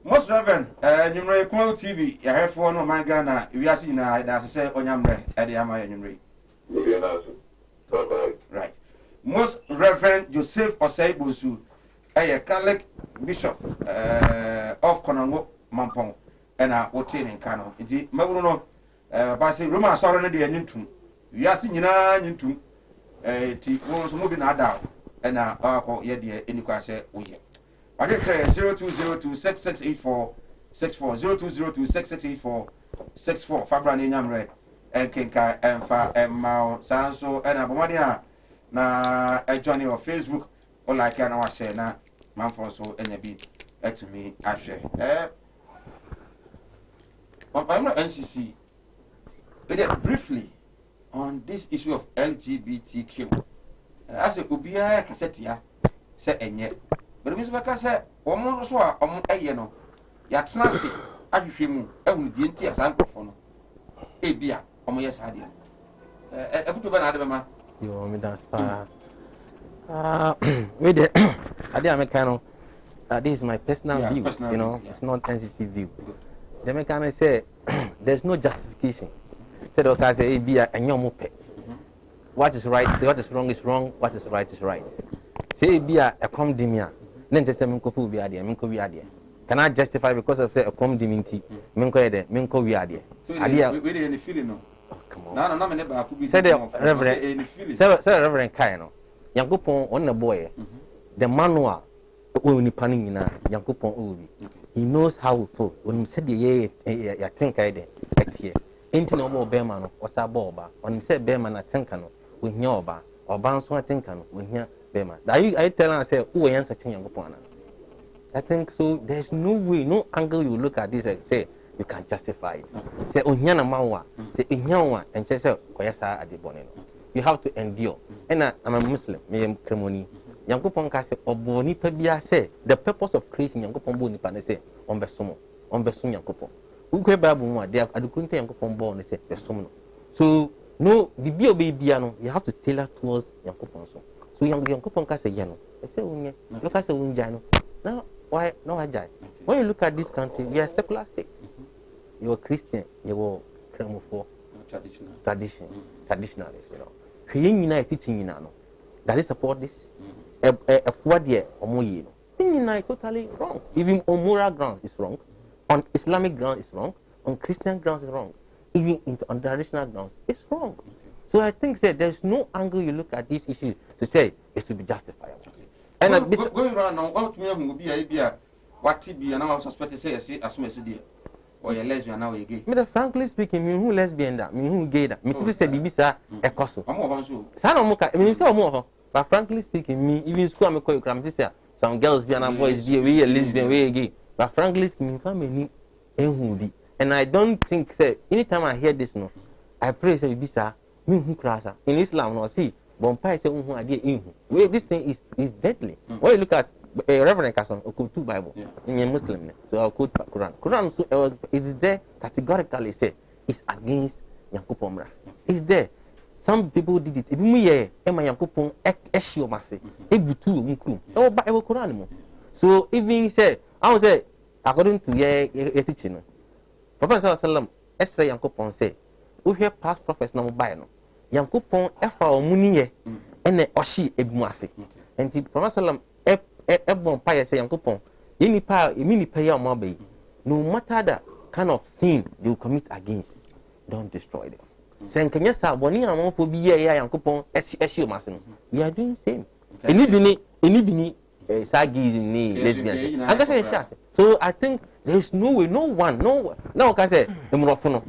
Speaker 2: Most Reverend, Numeric TV, your head for no my Ghana, we are seeing as I say on Yamre, Eddie Amaya Numeri. Right. Most Reverend Joseph Osei Busu, a Catholic Bishop of Konongo, Mampong, and a Otin in Kano. Indeed, Mabuno, Bassi Roma Sorana de Nintum. We are seeing Nintum. Ti was moving down and our year in the say we here. I get 0202668464 0202668464 Fabra Nyamre and Kenka and Fa and Mao Sanso and Abumadia na Johnny on Facebook or like I know I say na Manfonso and a bit to me I share. I'm not NCC. Briefly on this issue of LGBTQ. As a Ubia Cassetia said, and yet, but Miss Baka said, almost so among a yeno, Yatrasi, Abimu, and the NT as Uncle A beer, or my yes idea. A foot of an Adama.
Speaker 4: You want me to spa? With the idea, Mecano, this is my personal view, you know, it's not NCC view. The mechanic say, there's no justification. Said okay, say be a nyomope. What is right, what is wrong, what is right is right. Say be a comdemia. Then just minko be idea, minko be idea. cannot justify because of say a com divinity. Minko ede, minko we ade.
Speaker 2: Adia we dey any feeling no.
Speaker 4: Come on.
Speaker 2: Na me ne ba ku bi.
Speaker 4: Say the reverend. Say reverend kai no. Yankopon on the boy. The manual when panina Yankopon obi. He knows how to feel. When he said yeah think I dey. Enti no mo be man no osa boba. When he said be man I think no we nya oba. Oba nso I think no we nya be man. Are you telling us say who answer Yankopon? I think so. There's no way, no angle you look at this and say you can justify it. Say onyana mawa, say inyawa, and say koyasa adibone. You have to endure. And I'm a Muslim, me am kremoni. Yankopon ka say oboni pebia say the purpose of creation Yankopon bo nipa ne say onbesum Yankopon. We go Bible mu ade adukunte Yankopon bo ne say besum no. So no the bia no you have to tailor towards Yankopon so Yankopon ka say no. I say unye, look at say unja no. Now why no ajay? When you look at this country, we are secular states. You are Christian, you are Kremofo, traditionalist, you know. Creating unite teaching you know. Does it support this? A 4 year or more year. Unite totally wrong. Even on moral grounds is wrong. On Islamic grounds is wrong. On Christian grounds is wrong. Even on traditional grounds it's wrong. So I think that there's no angle you look at these issues to say it should be justifiable.
Speaker 2: And going around now, what me will be a what be and I suspect to say as much as dear or a lesbian now a gay.
Speaker 4: But frankly speaking, me who lesbian that, me who gay that, me to say Bibisa a cosso. I'm more Sanomoka, I mean, so more. But frankly speaking, me even school I'm a choreographer this year. Some girls be and boys be a lesbian, way gay. But frankly speaking, family ain't and I don't think say anytime I hear this no, I pray say Bibisa, me who crasa in Islam no see. Bompai say who idea in where this thing is deadly. When you look at Reverend Kasson, I quote 2 Bible in a Muslim, so I quote Quran. Quran so it is there categorically say it's against Yankopon. It's there. Some people did it. Even me, Emma Yankopon eshio mase. Ebutu unkrum. Oh, but I will Quran mo. So even say, I would say according to your teaching, Prophet Sallallahu Esra Yankopon say, we hear past prophets no buy no. Yankopon efa omuni ye ene oshi ebuase enti Prophet sallam bon pa say Yankopon yeni pa emini pa ya omo abai no matter the kind of sin they will commit against don't destroy them say nkanya sa boni amon bi ye ya Yankopon eshi omase no we are doing same eni bini sagis ni lesbians anga say shase so I think there is no way no one now ka say emrofo no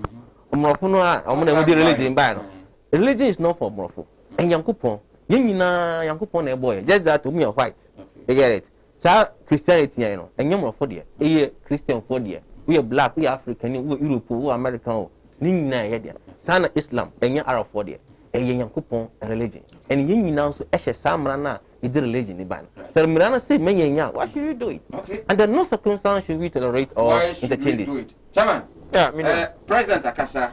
Speaker 4: omo na we religion ba no. Religion is not for Morofo. And Yankopon, Yankopon a boy, just that we are white. You get it? So Christianity, you know, and Morofo dear, a Christian for dear. We are black, we are African, we are Europe, we are American, Nina Yadia. Sana Islam, and you Arab for dear, and Yankopon a religion. And you now so Esha Samrana, you do religion in ban. So Mirana say, Manya, why should you do it? Okay. Under no circumstance should we tolerate or entertain this.
Speaker 2: Chairman, President Akasa.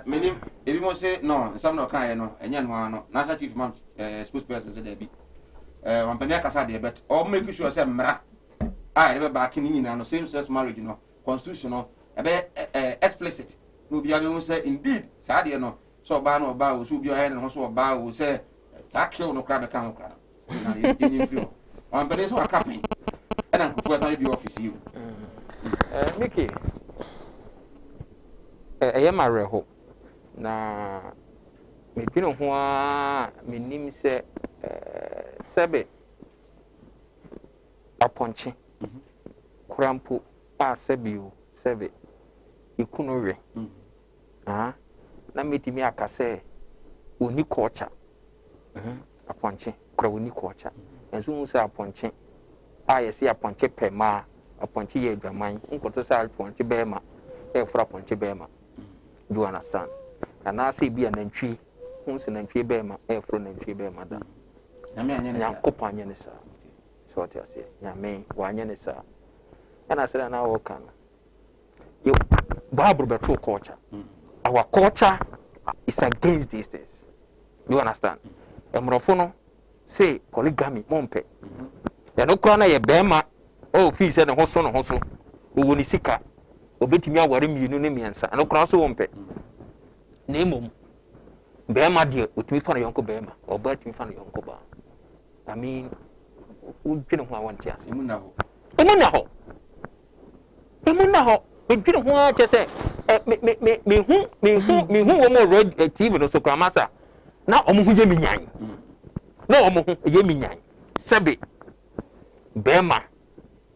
Speaker 2: Meaning, if you say no, some no kind no, and yan one no, Nasa chief man, spokesperson said there be. One penaka said but all make sure say mra. I never back in no same sex marriage, no, constitutional, a bit explicit. No be able to say indeed, Sadia no, so ban or bow, so be your head and also a bow will say, Sakio no crab account crab. In you. One penny a company, and I'm first be office you.
Speaker 3: Mickey. I am a reho. Na me pino ho a me nim se sebe aponche kurampo a sebio sebe ikuno we na metimi akase oni culture aponche kura oni culture enso mu se aponche a yesi aponche pema aponche ye dwaman nkoto se aponche bema e fra aponche bema. Do you understand? And I say be an entry, who's an entry bema, air from entry bema. Yankopon Yanisa. So what I say, Yame, one Yanisa. And I said, an hour can. You Bible betrayal culture. Our culture is against these things. You understand? Emrofono say polygamy, mompe. Ya no krana ye bema, oh, fee said a hoso no hoso, unisika. Obetimi aware mienu ne miensa no kra so wompe na emom be ma de otimi fa na yonko be ma oba timi fa na yonko ba I mean u dwene ho awon tias emu na ho emu na ho me dwene ho a che se me hu wo mo road TV no so kwa masa na omo hu ye minyan na omo hu ye minyan sebe bema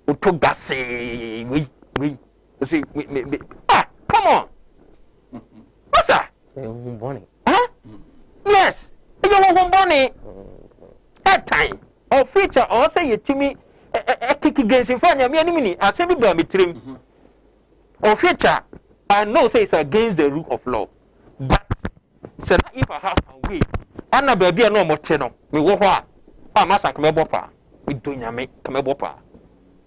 Speaker 3: oto gase we see come on masa
Speaker 4: Bonnie.
Speaker 3: Huh? Yes. You want Bonnie? That time. Or feature or say it to me a kick against in front of me any I say me trim. Or feature I know say it's against the rule of law. But say if I have a way Anna baby no more channel. Me wo ho a masa come bopa. We do nyame come bopa.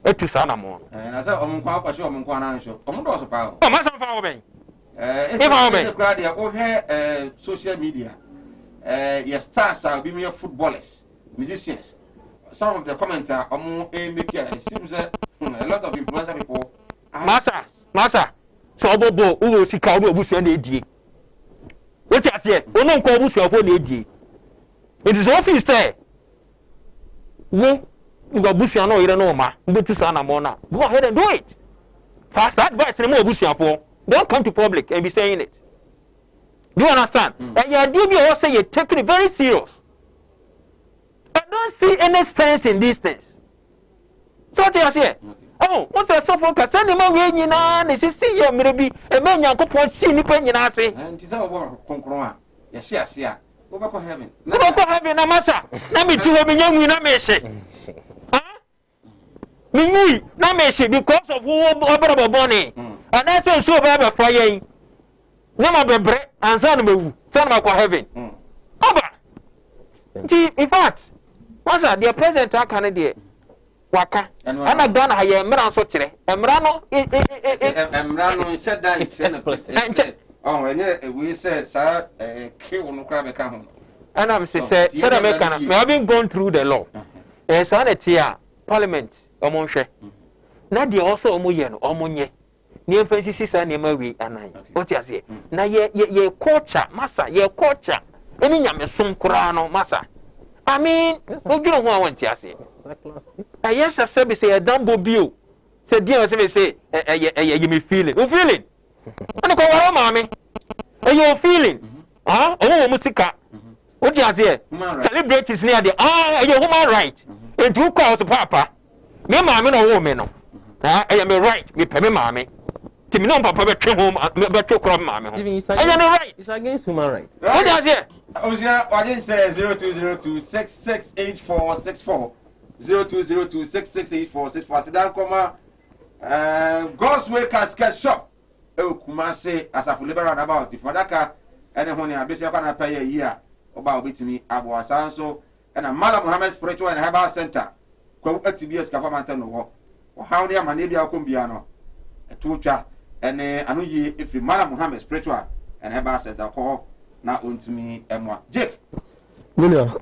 Speaker 3: Etu sana mo.
Speaker 2: Na say omunkwa akwashi omunkwa na ansho. Omundo so pa.
Speaker 3: O masa fa wo ben.
Speaker 2: It's crowd here over social media. Your stars are being footballers, musicians. Some of the commenters are more make it seems that a lot of influencer people.
Speaker 3: Massa. So Bobo, who will see Cowboy Bush and AD. What I said, we don't call Bush of AD. It is office say. You got Bush and no, you don't know, ma. But to Sana Mona. Go ahead and do it. Fast advice, remove Bush for. Don't come to public and be saying it. Do you understand? And your duty also you taking it very serious. I don't see any sense in these things. So what you say? Oh, what's the so focus? Send him away, you know, and see you maybe a man you could see any penny. I say,
Speaker 2: and it's our concurrent. Yes, yeah. Go back to heaven.
Speaker 3: Go back to heaven, Amasa. Let me do a young winner. Me, na me because of who Obrabo Bonnie. And I say so bad for ye. Never be bread and son me, son of heaven. Oba. In fact, what's that? The president I can do. Waka. And I done a year, Mran Sotre. Emrano said that.
Speaker 2: Oh, and we said, sir, kill no crab account.
Speaker 3: And I'm said, American, we have been going through the law. There's one at here, Parliament. Omonhwe na de also omoye no omonye ne emphasize sisa ne mawi anan what you say na ye culture masa ye culture eni nyame som kura no masa I mean ogiro ho awon ti ase yes say say dambo bio say dia say you me feeling o feeling ana ko waro mama you feeling omo musika what you say celebrities near the you human right and you call us papa me maame no wo me no I am right me pe me maame ti me no papa be twe home be twe kro maame ho I am right
Speaker 4: it's against human right
Speaker 3: what does here
Speaker 2: Osia waje say 0202668464 0202668464 sidan koma God's Way Casket Shop e Kumase Asafo Liberal about Fadaka ene ho ne abesi akwa na pay yi a oba obetimi abo asanso na Mala Muhammad Spiritual and Herbal Center kwa atibia skafa manta no ho o hawde amane bia kombia no etotwa ene anu yi efri Mala Muhammad Spiritual and Herbal Center ko na ontumi emwa Jake
Speaker 5: Munya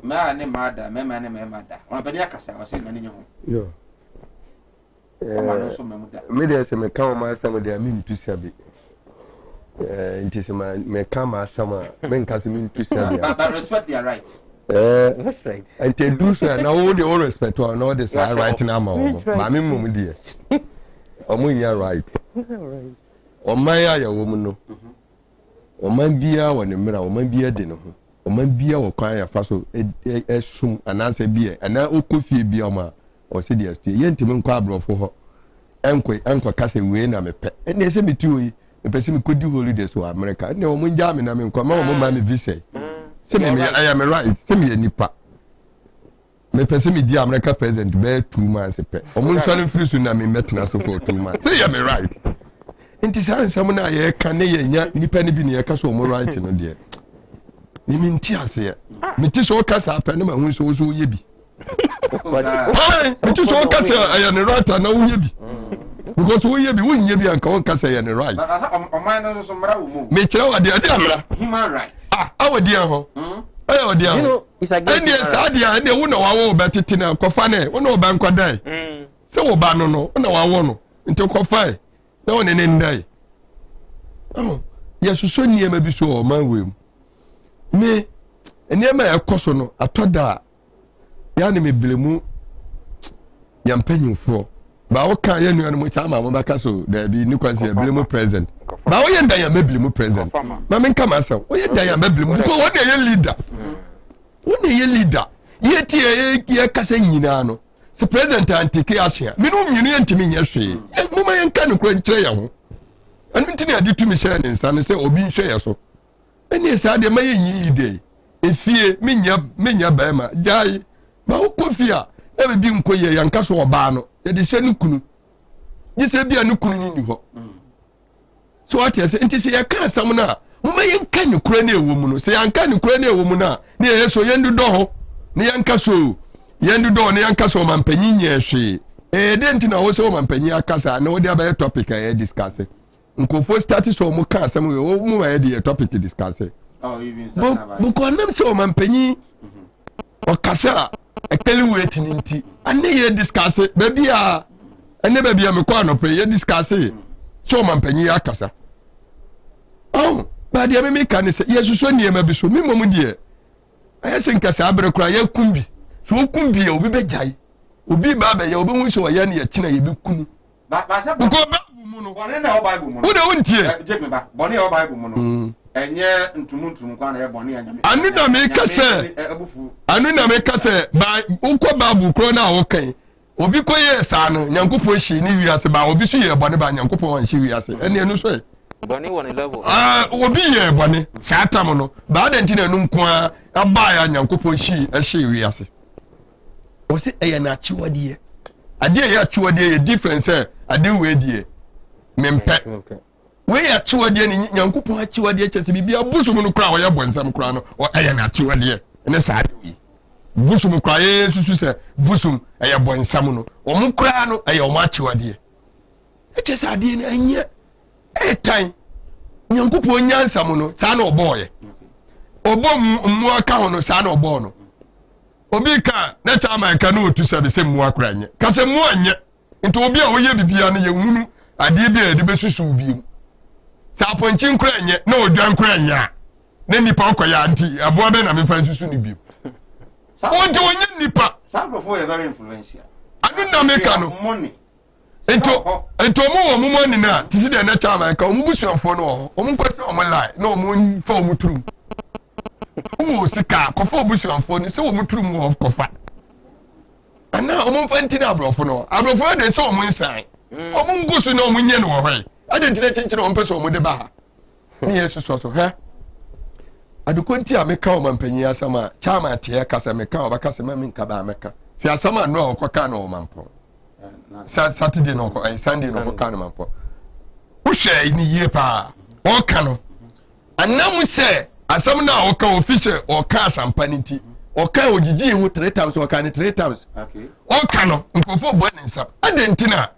Speaker 2: ma ne mada me mada on bani akasa o se mani nyo
Speaker 5: yo
Speaker 2: no so memuda
Speaker 5: me dey say me kan ma asam dey me ntusa bi nti se me kan ma asam me nka se me ntusa bi
Speaker 2: but respect their rights.
Speaker 4: That's right.
Speaker 5: And to do so, now all the all respect to all this right now, mammy, mum, dear. Omunya right. Right. O my woman, no. O man be our mirror, o man be a dinner. O man be our choir faso, a shum, and answer beer, and now Okufi Bioma, or Sidias, the Yentiman Quabro for her. Uncle Cassie Wayne, I'm a pet, and they send me to a person could do holidays to America. And no one jamming, I mean, come on, mammy, visit. I am right. Send me a nipa. Me person me dear America president be 2 months pe. Omun swallow free tsunami metina so for 2 months. Say am right. Enti say some na ye kan ye nya nipa ne bi ne ye ka so omun right no de. Ni mi nti ase. Me ti so ka sa pe ne ma hu so ye bi. Me ti so ka say I am right na hu ye bi. Because we ye bi won ye bi anka won ka say you right.
Speaker 2: O man no so mra wo mu.
Speaker 5: Me kire wa de amra.
Speaker 2: Human rights.
Speaker 5: Awo dia ho. Oh dear. You know, it's against. And yes, idea, and they won't know our better tina, Kofane, one no bank or die. So, Banono, no, I won't until Kofi. No one in day. Oh, yes, you so near maybe so, my will. Me, and near my cosono, I told that. Yanni me blemu, Yampenyu for. ba wo kan ye nua no mu cha ma mo baka so da bi ni kwanse ya bile mu present ba wo ye ndan ya mebile mu present ma men kama sa wo ye ndan ya mebile mu ko wo na ye leader wo na ye leader ye tie ye kasa nyina no se president antike asia me no nyinu ye ntimi nye hwe mo ma ye nka no kro nkyere ya ho anu ntini ade tumi share ne nsa ne se obi nhwe ya so eni esa de ma ye nyi de efie menya ba ma jai ba wo kofia e be bi nkoye yanka so oba no ye de hye no kunu ye se bia no kunu ni ho so what you say nti se ye ka asam na mo ma ye nka ne kura na ewo mu no se yanka ne kura na ewo mu na ne ye so ye ndu do ho ne yanka so ye ndu do ne yanka so mampanyi nye hwe de nti na wo se o mampanyi akasa na wo de aba topic e discuss nkofo start so mo ka asam we wo mo ma ye de topic discuss
Speaker 2: oh you been saying about
Speaker 5: buko nam se o mampanyi o kasa ekeli wait ninti ane ye discuss baby a ane baby a me kwa no pe ye discuss so mampanyi akasa oh ba de me ka ne se yesu so nie ma bi so mi mom de aye se nkasa abre kura ye kumbi so kumbi e obi bejai obi ba ba ye obi hu so ye ne ye kina ye bi kunu
Speaker 2: ba sa
Speaker 5: buko ba mu no
Speaker 2: bone na o bible mu no
Speaker 5: wo de wontie
Speaker 2: je me ba bone o bible mu no enye ntumuntum kwa na ye bone ya nyame
Speaker 5: anu na me kase anu na me kase ba unko babu kro na wo kan obi ko ye sa no nyankopon hyi ni wiase ba obi so ye bone ba nyankopon wan hyi wiase ene enu so
Speaker 3: bone won level
Speaker 5: obi ye bone shatam no ba da ntina nu nko aba ya nyankopon hyi wiase o se eye na chiwade ade ye chiwade ye difference ade we die mempe we ya chiwade ni nyankopon chiwade chese bibia busum no kra wo ye bonsam kra no o eye na chiwade ene sa ade busum kra ye susu se busum eye bonsam no o mu kra no eye o ma chiwade chese ade ni anye etan nyankopon nyansam no sa na oboye obom mu aka ho no sa na obo no obi ka na chama ka no otu se be se mu akra anye ka se mu anye nti obi a wo ye bibia no ye hunu ade bi a de besusu bi sa ponchi nkra anye na odwan nkra anya na nipa okoya anti aboa be na me fan susu ni bi o de onye nipa
Speaker 2: sankrofo ye very influential
Speaker 5: anu na me ka no
Speaker 2: money
Speaker 5: ento mo wo mo money na tisi de na chama ka o mu busuafo no o mu kwese o mo lie na o mu fa o mu turum o mu sika ko fa o busuafo ni se o mu turum o kofa ana o mu fa ntina abrofo no abrofo de se o mu nsan o mu ngusu na o mu nye no wo hwe ade ntina chinchire o mpese o mu de ba ha ni yesu so he adukonti a meka o mampanyi asama chama tie kasa meka o baka se ma minka ba meka fi asama no o kwaka na o mampo Saturday no ko Sunday no ko kan mampo wo hwe ni ye pa o ka no anam se asam na o ka official o ka asampa nti o ka ogigi hu 3 times o ka ni 3 times
Speaker 2: okay
Speaker 5: o ka no nkofo bo ne nsam adentina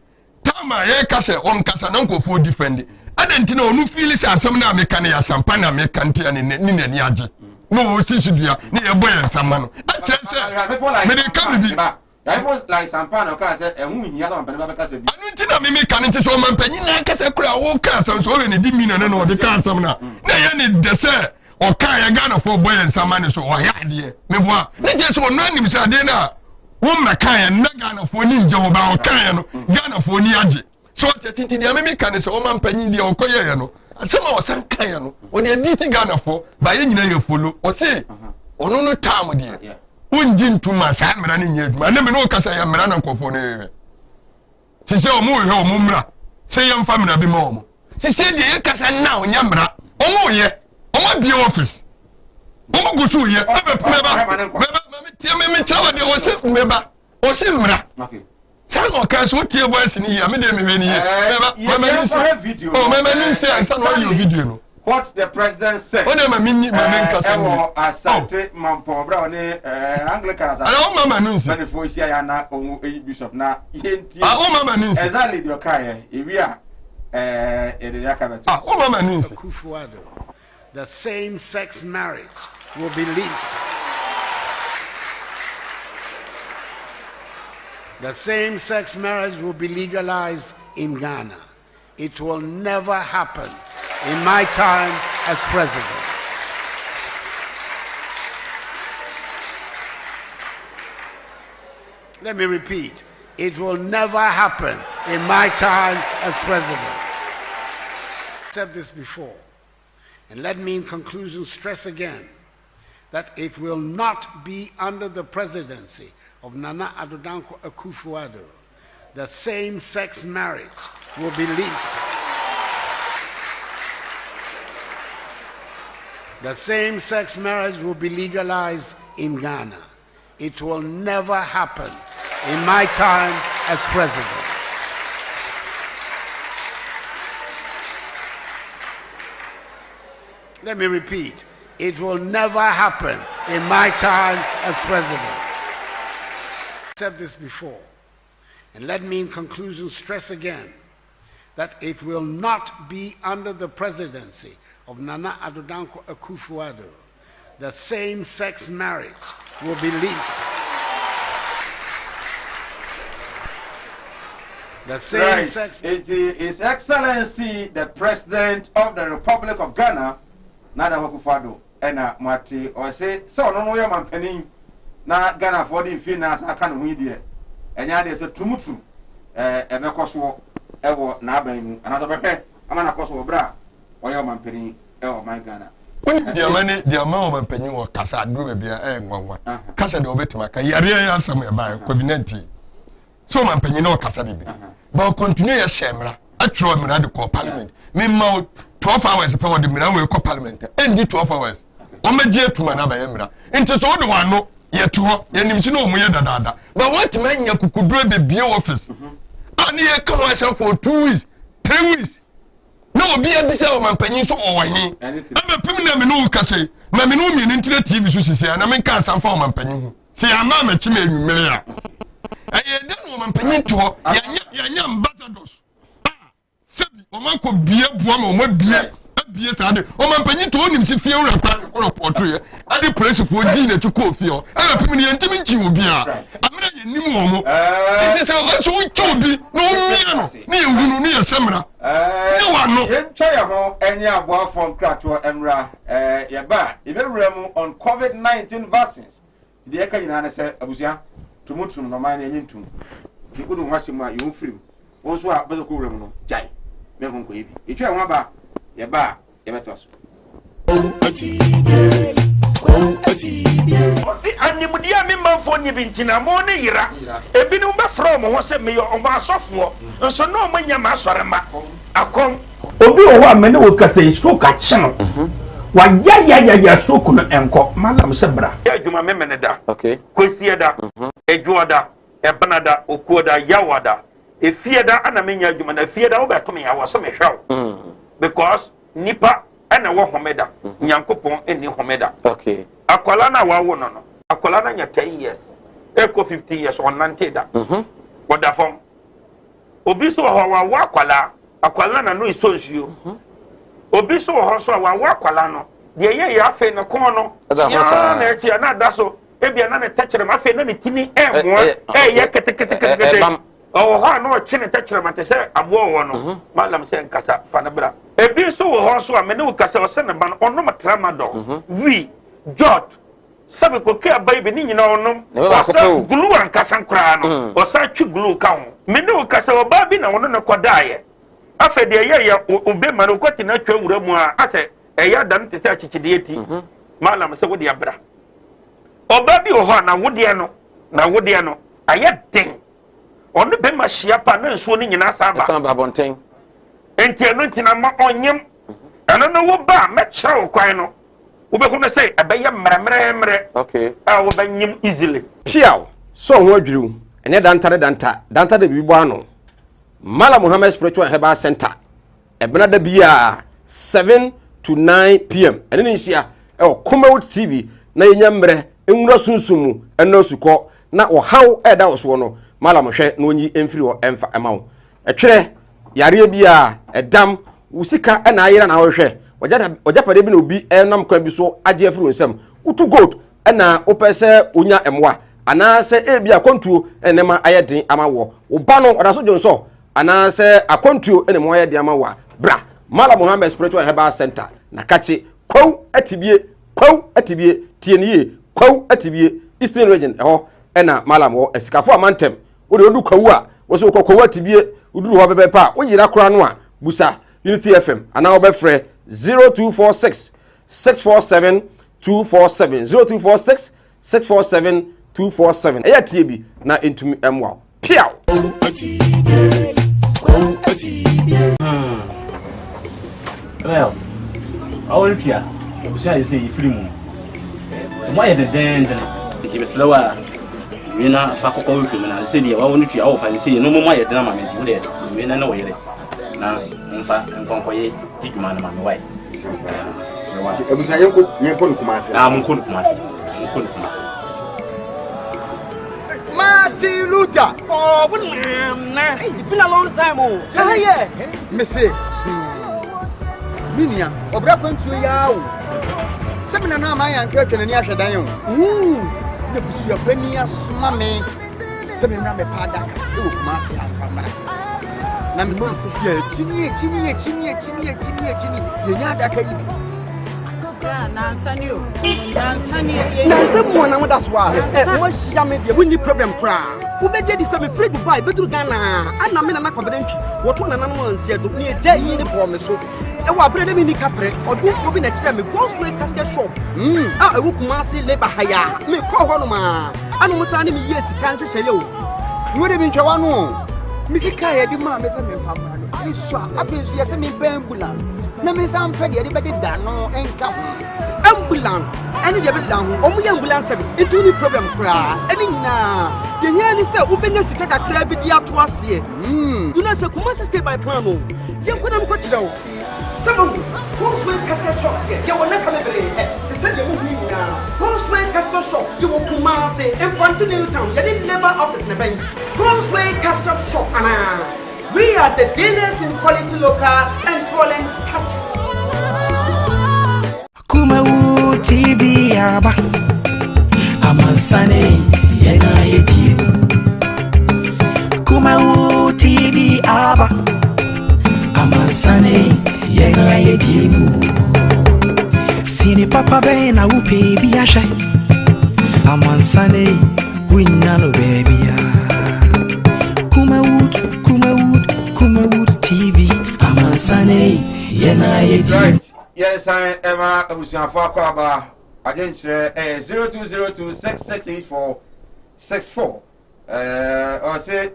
Speaker 5: tama ye ka se on kasa na nkofo defend adentina onu feel se asam na me ka ne asampa na me ka ntia ni ni age no o si dua ni ye boy nsam no a che se me de ka bi
Speaker 2: I was like Sampano ka say ehun hia la mpani ba ka say bi
Speaker 5: anu ntina me ka ne che so mampanyi na ka se kura wo ka asam so we ne di mina na o de ka asam na ye ne de se o ka ya Ghana for boy nsam ne so o ya de me boa ne je so no anim se ade na wo mmeka ya na Ghana for ni nje ho ba o ka ya no Ghana for ni age so tintin de me ka ne se o mampanyi de o koye ya no asama o san ka ya no o de bi ti Ghana for ba ye nyina ye follow o se ono no time de unji ntuma sa mra ne nya aduma na me no kasa ya mra na nkofo ne se se o mu hwe o mu mra se ye mfa mra bi ma o mu se se de ye kasa na o nya mra o mu ye o ma bi office o mu gusu ye e be me tie me chawa de o se mra
Speaker 2: okay
Speaker 5: sa no ka so tie voice ni ya me de me ni ye
Speaker 2: video
Speaker 5: oh me ni se ansa no your video no
Speaker 2: what the president said.
Speaker 5: O de ma minni ma men kasa
Speaker 2: ni. Asante mampo bra oni Anglican asante.
Speaker 5: O mama nunsi.
Speaker 2: Benefo isia ya na onu bishop na yenti.
Speaker 5: O mama nunsi.
Speaker 2: Exactly the kai ewi a ya ka beto.
Speaker 5: O mama nunsi.
Speaker 11: Kufuado. The same-sex marriage will be legal. The same-sex marriage will be legalized in Ghana. It will never happen in my time as president. Let me repeat. It will never happen in my time as president. I've said this before, and let me in conclusion stress again that it will not be under the presidency of Nana Addo Dankwa Akufo-Addo that same-sex marriage will be legal. That same-sex marriage will be legalized in Ghana. It will never happen in my time as president. Let me repeat. It will never happen in my time as president. I've said this before, and let me in conclusion stress again that it will not be under the presidency of Nana Addo Dankwa Akufo-Addo that same-sex marriage will be legal. The same-sex...
Speaker 2: It is His Excellency, the President of the Republic of Ghana, Nana Akufo-Addo, and Marty, or say, so no way, man, penny, na Ghana for the finance, I can't read it. And yet there's a tumutu, a Mekoswo, Evo, Nabem, another pair, a man of Kosovo bra, or your man penny, oh my Ghana.
Speaker 5: The amount of penny or Casa do be a one. Casa do Betamaka, Yaria, somewhere by Covenanti. So man penny no Casa be. But continue your shamra. I throw me at the parliament. Me 12 hours upon the Milan call parliament. And 12 hours. On my dear to another emra. Into so the one no yet to her, and you know more than that. But what man you could do the BO office? And here come myself for 2 weeks, 3 weeks. No, be a busy man penny so over here. I'm a permanent no case. My minimum in internet TV sushi, and I make cars and form and penny. See, I'm a chimney million. I don't know man penny to her, young ambassadors. Oman ko bie buam o ma bie sade o man panyi to onim se fie wura kwa report ye ade police for di na tuko fie o e pim ne ntimi nchi obi a amena ye nim wo mo it se o so nchi obi no mia no ne ehunu ne ye semra ne wa no
Speaker 2: ye ntwa ye ho enye aboa fon krato emra ye ba e be wura mu on COVID-19 vaccines di e ka nyina na se abusia tumutum no man enye ntum ti kudu hwasem a ye mfiri wo so a bezo ko wura mu no jai me hon ko yibi etwa ho ba ye ba ye beto so
Speaker 6: Oti animdia me manfo nyi bintina mo ne yira ebinu be from ho se me yo on asofo nso no manya ma asore ma akom obi o ho amene wo kasa isko ka chino wa ya stroke no enko malam se bra ya djuma me mene da okay kwesi da ejuoda ebanada okuoda yawada efieda ana menya adwuma na efieda wo beto me yawo so me hwaw because nipa ana wo homeda nyankopon eni homeda okay akwala na wawo no akwala na nya 10 years eko 15 years on nanteda woda fom obi so ho wa akwala na no isonsuo obi so ho so wa akwala no de ye ya afi no kon no ya na echi na da so ebia na ne techere ma afi na ne tini enwo ye kete oh ha no chine techere ma te se abo wo no malam se nkasa fa na bra ebi so wo ho so a me ne wo kasa o se ne ba no ono matrama do wi jot sabe ko ke abai ni nyina onom o sa glue an kasa nkra no o sa twi glue ka ho me ne wo kasa o ba bi na wono ne kodaye afa de ye obe ma no kwati na twa wura mu a ase eya dan te se achichide eti malam se wo de abra oba bi o ho na wo de no aye den onu be ma hia pa na nsuo ni nyina saba
Speaker 7: bonten
Speaker 6: enti eno ntina ma onyem eno no wo ba me kyerɛ kwan no wo be kono say ebeye mremremre
Speaker 7: okay
Speaker 6: a wo ba nyem easily
Speaker 7: piaw so ho adwiriw ene danta de bibo ano Mala Muhammad Spiritual Herbal Center ebena da bia 7 to 9 p.m. ene ni hia e Komewood TV na yenya mre enwura sunsumu eno sukọ na ohaw eda oso no Mala mohwe na onyi emfiri ho emfa emawo etwere yare bia edam usika ena ayira na wohwe ojapade bi na obi enam kwa bi so age afiri nsam utu gold ena opese onya emwa anase ebia kontuo enema ayeden amawo oba no odaso jonso anase akontuo enema ayeden amawa bra Mala Muhammad Spiritual Herbal Center na kache kwaw atibie tieniye kwaw atibie Eastern region eho ena Mala mo esikafo amantem de odu kwawu a wo so kwawu atibie uduru ho bebe pa wo yira kora no a busa Unity FM ana obefre 0246 647 247 0246 647 247 eya tie bi na entumi emwa piao
Speaker 8: well all pia obusia you say free mu mo ye den nti be slowa we na fa kokko we film na say dia wa wonu tua wo fa say no mo ye den ama me nti we na wo yere na mfa nkonko ye diguma na ma me wai slowa
Speaker 2: obusia yenko nkumase
Speaker 8: munko nkumase
Speaker 9: Martin Luther. Oh, it's been a long time. Oh, yeah. Missy. Minia, or Brabant to Yao. Seven and my uncle and Yasha Dayon. Your penny as mammy. Seven ram a padak. Oh, Marcy and Famara. Nammy, Chini, someone that's why. We need problem cry. Who made this some free to buy better Ghana? And I'm in a confidential. What one and one said to me a day in the promise. So I will bring them in the capre or do you be next time a ghost way casket shop. I will massy labor higher. Me call one man. I know what's me yes, you can't say you. You would have been Chawano. Missy Kaya, the man is a family. I've been yes, me ambulance. Na me sam fed everybody done no enka ambulance any dey be down omo ambulance service into any problem kra any na dey hear ni say ubenya sika kakra bi dia to ase you know say Kumasi stay by plan o ye kodam ko kire o some Horseman casket shop here you will not come every they said you move me na Horseman casket shop you will Kumasi in Continental town you dey labor office na ben Horseman casket shop ana we are the dealers in quality local and foreign caskets.
Speaker 1: Kumawu TV aba Amansane yena yedimu. Kumawu TV aba Amansane yena yedimu. Sini papa be na upe biasha Amansane winnano baby ya. Kumawood TV Amansane yena yedi.
Speaker 2: Right. Yes, I am Abusian Fakwaba. Again, 0202-6684-64. Or say,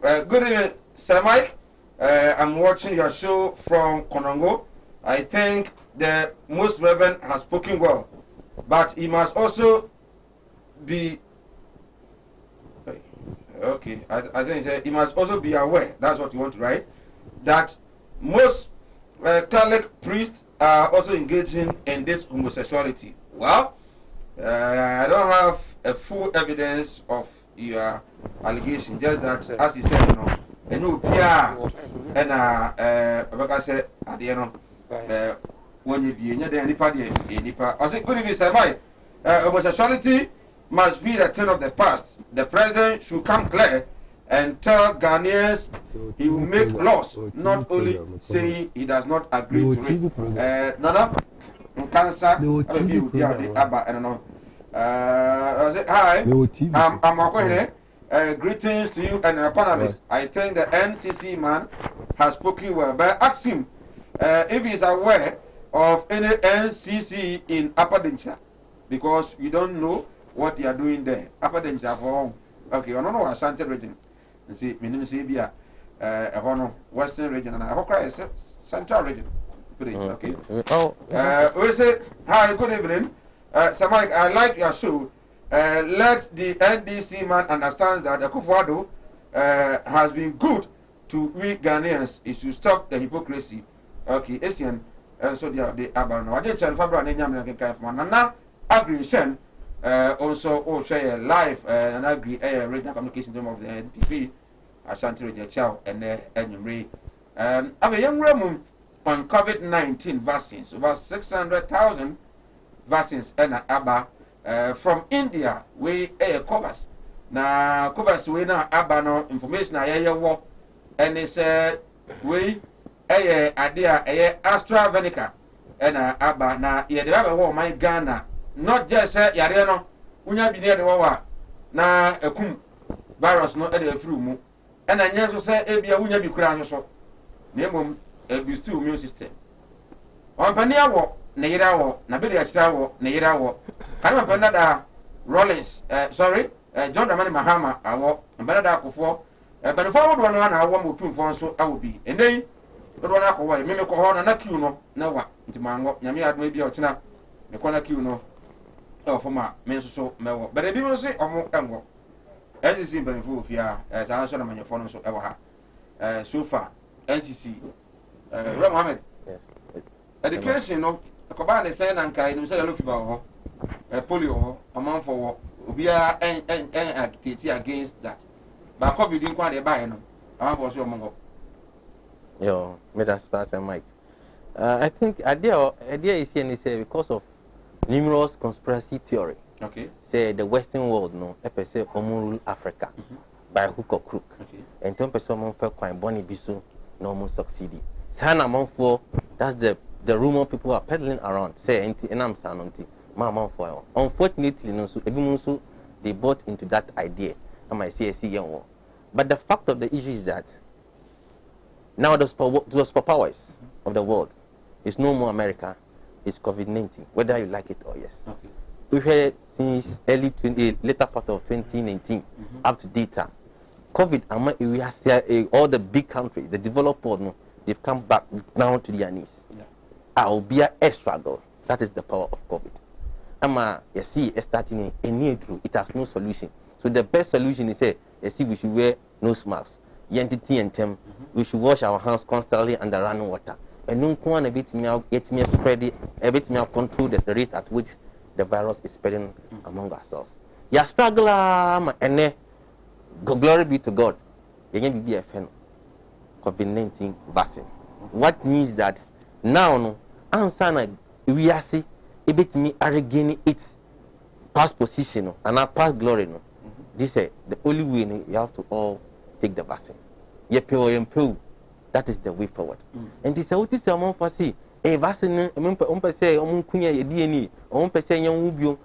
Speaker 2: good evening, Sir Mike. I'm watching your show from Konongo. I think the most reverend has spoken well, but he must also be. Okay, I think he must also be aware. That's what you want to write. That most Catholic priests are also engaging in this homosexuality. Well, I don't have a full evidence of your allegation. Just that, as he said, you know, Pierre and like I said, at the end, when you be in the party, I say, good evening, sir. My homosexuality must be the thing of the past. The president should come clear and tell Ghanaians he will make laws, not only saying he does not agree to it. Nana, cancer, I don't know. Hi, I'm Akohene. Greetings to you and our panelists. I think the NCC man has spoken well, but ask him if he's aware of any NCC in Upper Dencha, because we don't know what they are doing there. Upper Dencha for okay, I don't know Ashanti region. See, my name is Abia, Western region, and I have Central region. Okay. We say, hi, good evening. Sir Mike, I like your show. Let the NDC man understand that Akufo-Addo has been good to we Ghanaians. It should stop the hypocrisy. Okay, Asian, and so they are now. I didn't tell Fabra and Yam can from Nana agree. Also, share live and agree radio communication team of the NPP, Ashanti Radio Chow and Ray. I have a young woman on COVID-19 vaccines, over 600,000 vaccines and Abba from India. We covers now covers we now Abba no information I war and they said we idea AstraZeneca and Abba now yeah they have a war my Ghana. Not just Yareno, Unya be near the Wawa, na a kum, virus no e dey free mu e na nya so say e bia wunya bi kura so na emom e boost immune system ompani awo na yira wo na be dey achira wo na yira wo kan ompani da Rollins John Dramani Mahama awo ompani da akofo benefo wo do no na awo motumfo so awo bi enei do na akọwa me ko ho na kiu no na wa nti mango nyame adoma bi a ochina me ko na kiu no e foma me nso so mewo bere bi mo so omo enwo NCC benefo ofia sa so na manyefo no so e wo ha so far NCC Ray Mohammed
Speaker 4: yes
Speaker 2: education no ko ba ne say na nkai no say no fiba ho polio ho amanfo wo obia en activity against that ba covid in kwa de ba no amanfo so omo.
Speaker 4: Yo, Medas Pastor Mike. I think idea is here say because of numerous conspiracy theory.
Speaker 2: Okay.
Speaker 4: Say the Western world no, say rule Africa by hook or crook.
Speaker 2: Okay.
Speaker 4: And 10% for quite bonny bisu no more succeed. Sana month for that's the rumor people are peddling around. Say and I'm sanonti. Ma for unfortunately no so ebi they bought into that idea. I might say young. But the fact of the issue is that now the superpowers of the world is no more America, it's COVID-19, whether you like it or yes.
Speaker 2: Okay.
Speaker 4: We've heard since later part of 2019 up to data. COVID, we have all the big countries, the developed world, no, they've come back down to their knees. I'll be a struggle. That is the power of COVID. You see, starting a new through, it has no solution. So the best solution is say, you see, we should wear nose masks. Entity and them, we should wash our hands constantly under running water. And no one a bit me spread it, a bit me control the rate at which the virus is spreading among ourselves. Ya struggle and glory be to God. You can be a fan COVID-19 vaccine. What means that now no answer we are see a bit me are regaining its past position and our past glory no. This is the only way you have to all take the vaccine. That is the way forward. And this is what is among for see a vaccine. Say kunya DNA,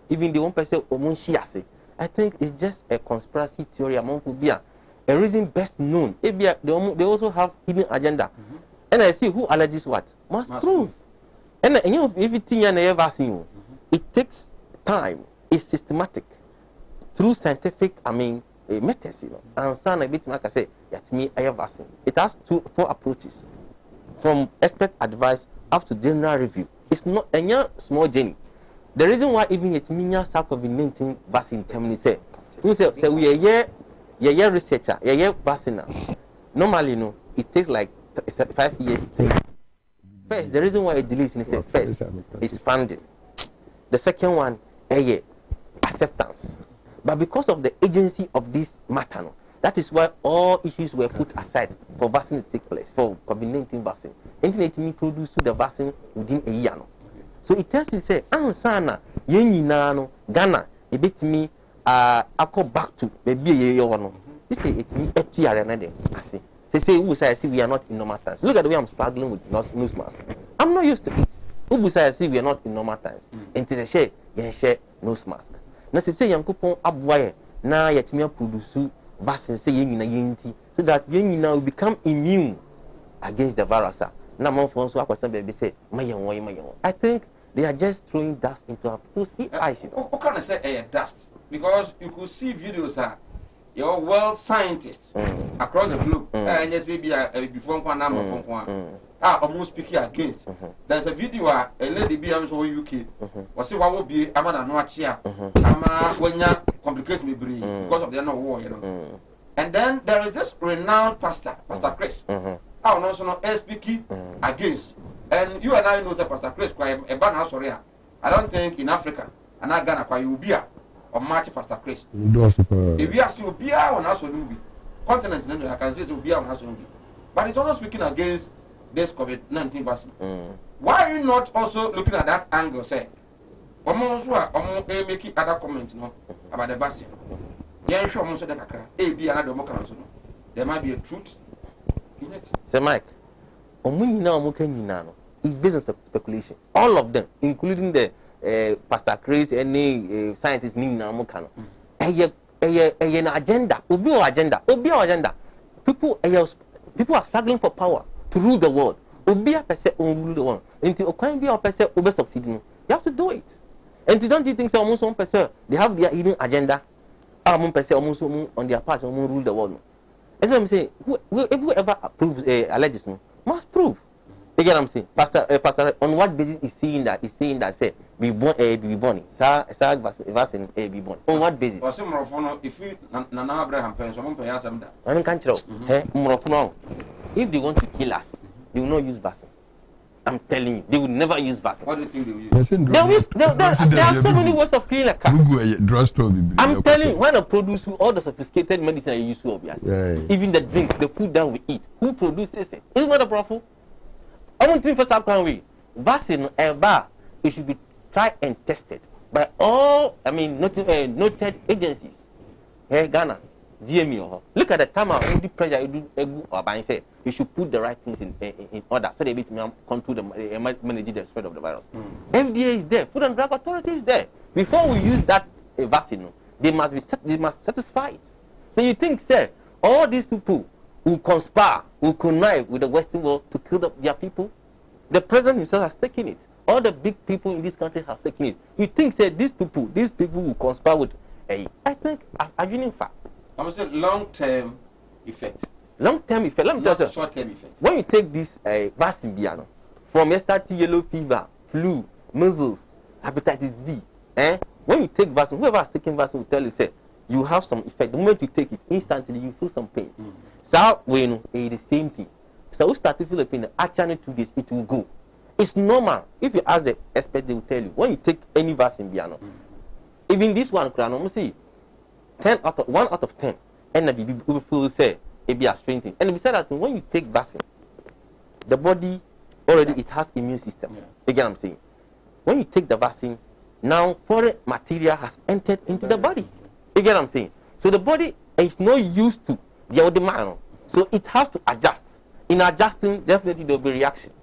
Speaker 4: even the 1% I think it's just a conspiracy theory among phobia. A reason best known. They also have hidden agenda. And I see who alleges what must prove. And you know everything and vaccine. It takes time. It's systematic through scientific. Methods, and son a bit like I say, at me I have vaccine. It has 4 approaches, from expert advice up to general review. It's not a small journey. The reason why even at me COVID-19 vaccine terminally say we are here researcher, vaccine. Normally, no, it takes like 5 years. First, the reason why it delays is first, it's funding. The second one, acceptance. But because of the agency of this matter, that is why all issues were put aside for vaccine to take place, for COVID-19 vaccine. Internet produce the vaccine within a year. So it tells you, say, Ansana, Yenina, Ghana, a bit me, I go back to maybe a year or no. You say it me a year another. I see. They say, I see we are not in normal times. Look at the way I'm struggling with nose mask. I'm not used to it. I see we are not in normal times. Until they share nose mask. Na se yankopon aboye na yetime produce vaccine say yengina yenti so that yengina will become immune against the virus. Na mon fon so akwatan be say mayen. I think they are just throwing dust into our people's eyes.
Speaker 2: What can I say dust? Because you could see videos you're world scientists across the globe. And you see before almost speaking against. There's a video a lady be UK was say what will be amana no achia ama wenya complications me bring because of the no war, you know. And then there is this renowned pastor Chris. I also know speaking against. And you and I know that Pastor Chris quite a ban sorry. I don't think in Africa and I Ghana quite you be or match Pastor Chris. If we are still be on us on continent, I can say it will be on us on. But it's also speaking against this COVID-19 vaccine. Why are you not also looking at that angle? Say, making other comments about the vaccine. Yeah, sure, most of the be another more. There might be a truth in it.
Speaker 4: Say, Mike, it's based on speculation. All of them, including the Pastor Chris, any scientist, an agenda. Agenda. People are struggling for power to rule the world. Obia person rule the world. Until Okwan be a person over succeeding. You have to do it. And don't you think so? Almost one person they have their hidden agenda. Almost on their part rule the world. That's what I'm saying. Whoever approves alleges must prove. You get what I'm saying? Pastor, on what basis is saying that? Is saying that say be born vaccine be born. On what basis?
Speaker 2: If we Nana Abraham pay someone pay us that.
Speaker 4: I can't tell. If they want to kill us, they will not use vaccine. I'm telling you, they will never use vaccine.
Speaker 2: What do you think they will use?
Speaker 4: There are so many ways of killing a cat. I'm telling you, when I produce all the sophisticated medicine I use to even the drink, the food that we eat, who produces it? It's not a problem. I don't think for some kind of way, vaccine it should be tried and tested by all, noted agencies. Hey, Ghana, GME. Look at the time of the pressure you say you should put the right things in order so they can control manage the spread of the virus. FDA is there, Food and Drug Authority is there. Before we use that vaccine, they must satisfy it. So you think, sir, all these people who conspire, who connive with the Western world to kill their people? The president himself has taken it. All the big people in this country have taken it. You think, say, these people who conspire with, I think, are union fact.
Speaker 2: I would say long-term effect.
Speaker 4: Long-term effect. Let me tell you.
Speaker 2: Short-term effect.
Speaker 4: When you take this vaccine, from STD, yellow fever, flu, measles, hepatitis B, when you take vaccine, whoever has taken vaccine will tell you, say, you have some effect. The moment you take it, instantly you feel some pain. So, it's the same thing. So, we start to feel the pain. Actually, 2 days, it will go. It's normal. If you ask the expert, they will tell you. When you take any vaccine, even this one, see, 1 out of 10, and the people feel say it be a strange thing. And besides that, when you take vaccine, the body already it has immune system. You get what I'm saying? When you take the vaccine, now foreign material has entered into the body. You get what I'm saying? So the body is not used to the other man. So it has to adjust. In adjusting, definitely there will be reaction.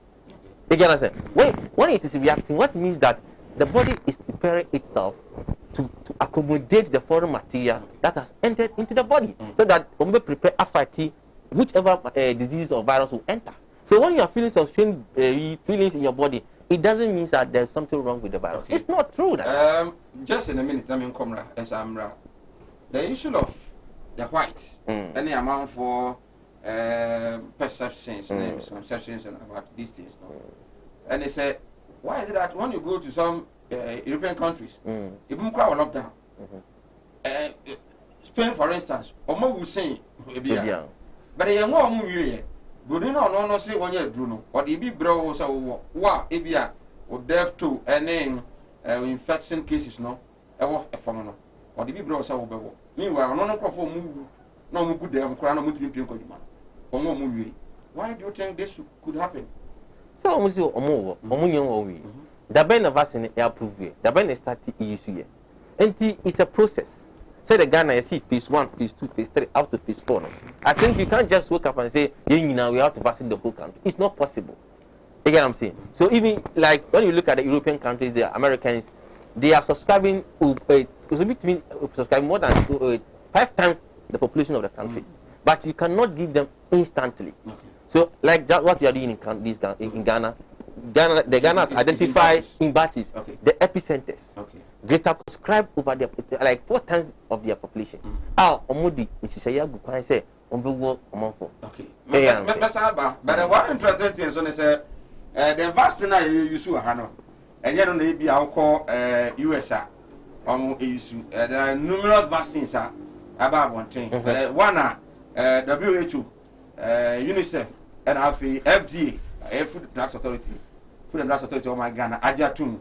Speaker 4: You get what I'm saying? When it is reacting, what it means that the body is preparing itself to accommodate the foreign material that has entered into the body, so that when we prepare a fight, whichever disease or virus will enter. So when you are feeling some strange feelings in your body, it doesn't mean that there's something wrong with the virus. Okay. It's not true.
Speaker 2: Just in a minute, Komra and Samra, the issue of the whites, any amount for perceptions and misconceptions about these things. And they say, why is it that when you go to some European countries, even crowd lockdown, Spain, for instance, Omo will say, but they are more movie. But you know, no, say 1 year, Bruno, or the big bro, so what, Ebia, or death to any infection cases, no, a phenomenon, or the big bro, so meanwhile, no for move, no good damn crown of Muslim people, or more movie. Why do you think this could happen?
Speaker 4: So, almost more, the Ben of us in the air prove the Ben is starting issue. And it's a process. Say the Ghana, you see phase 1, phase 2, phase 3, up to phase 4. I think you can't just wake up and say, now we have to vaccinate the whole country. It's not possible. You get what I'm saying? So even like when you look at the European countries, the Americans, they are subscribing more than 5 times the population of the country. But you cannot give them instantly. Okay. So like that's what we are doing in Ghana. The Ghana has identified in batches the epicenters. Okay. Greater subscribe over their like 4 times of their population. Omodi, say
Speaker 2: okay. But one interesting thing is the vaccine you use and you don't be call USA there are numerous vaccines about one thing. One WHO, UNICEF, and FDA, Food and Drugs Authority, oh my Ghana, Ajatum,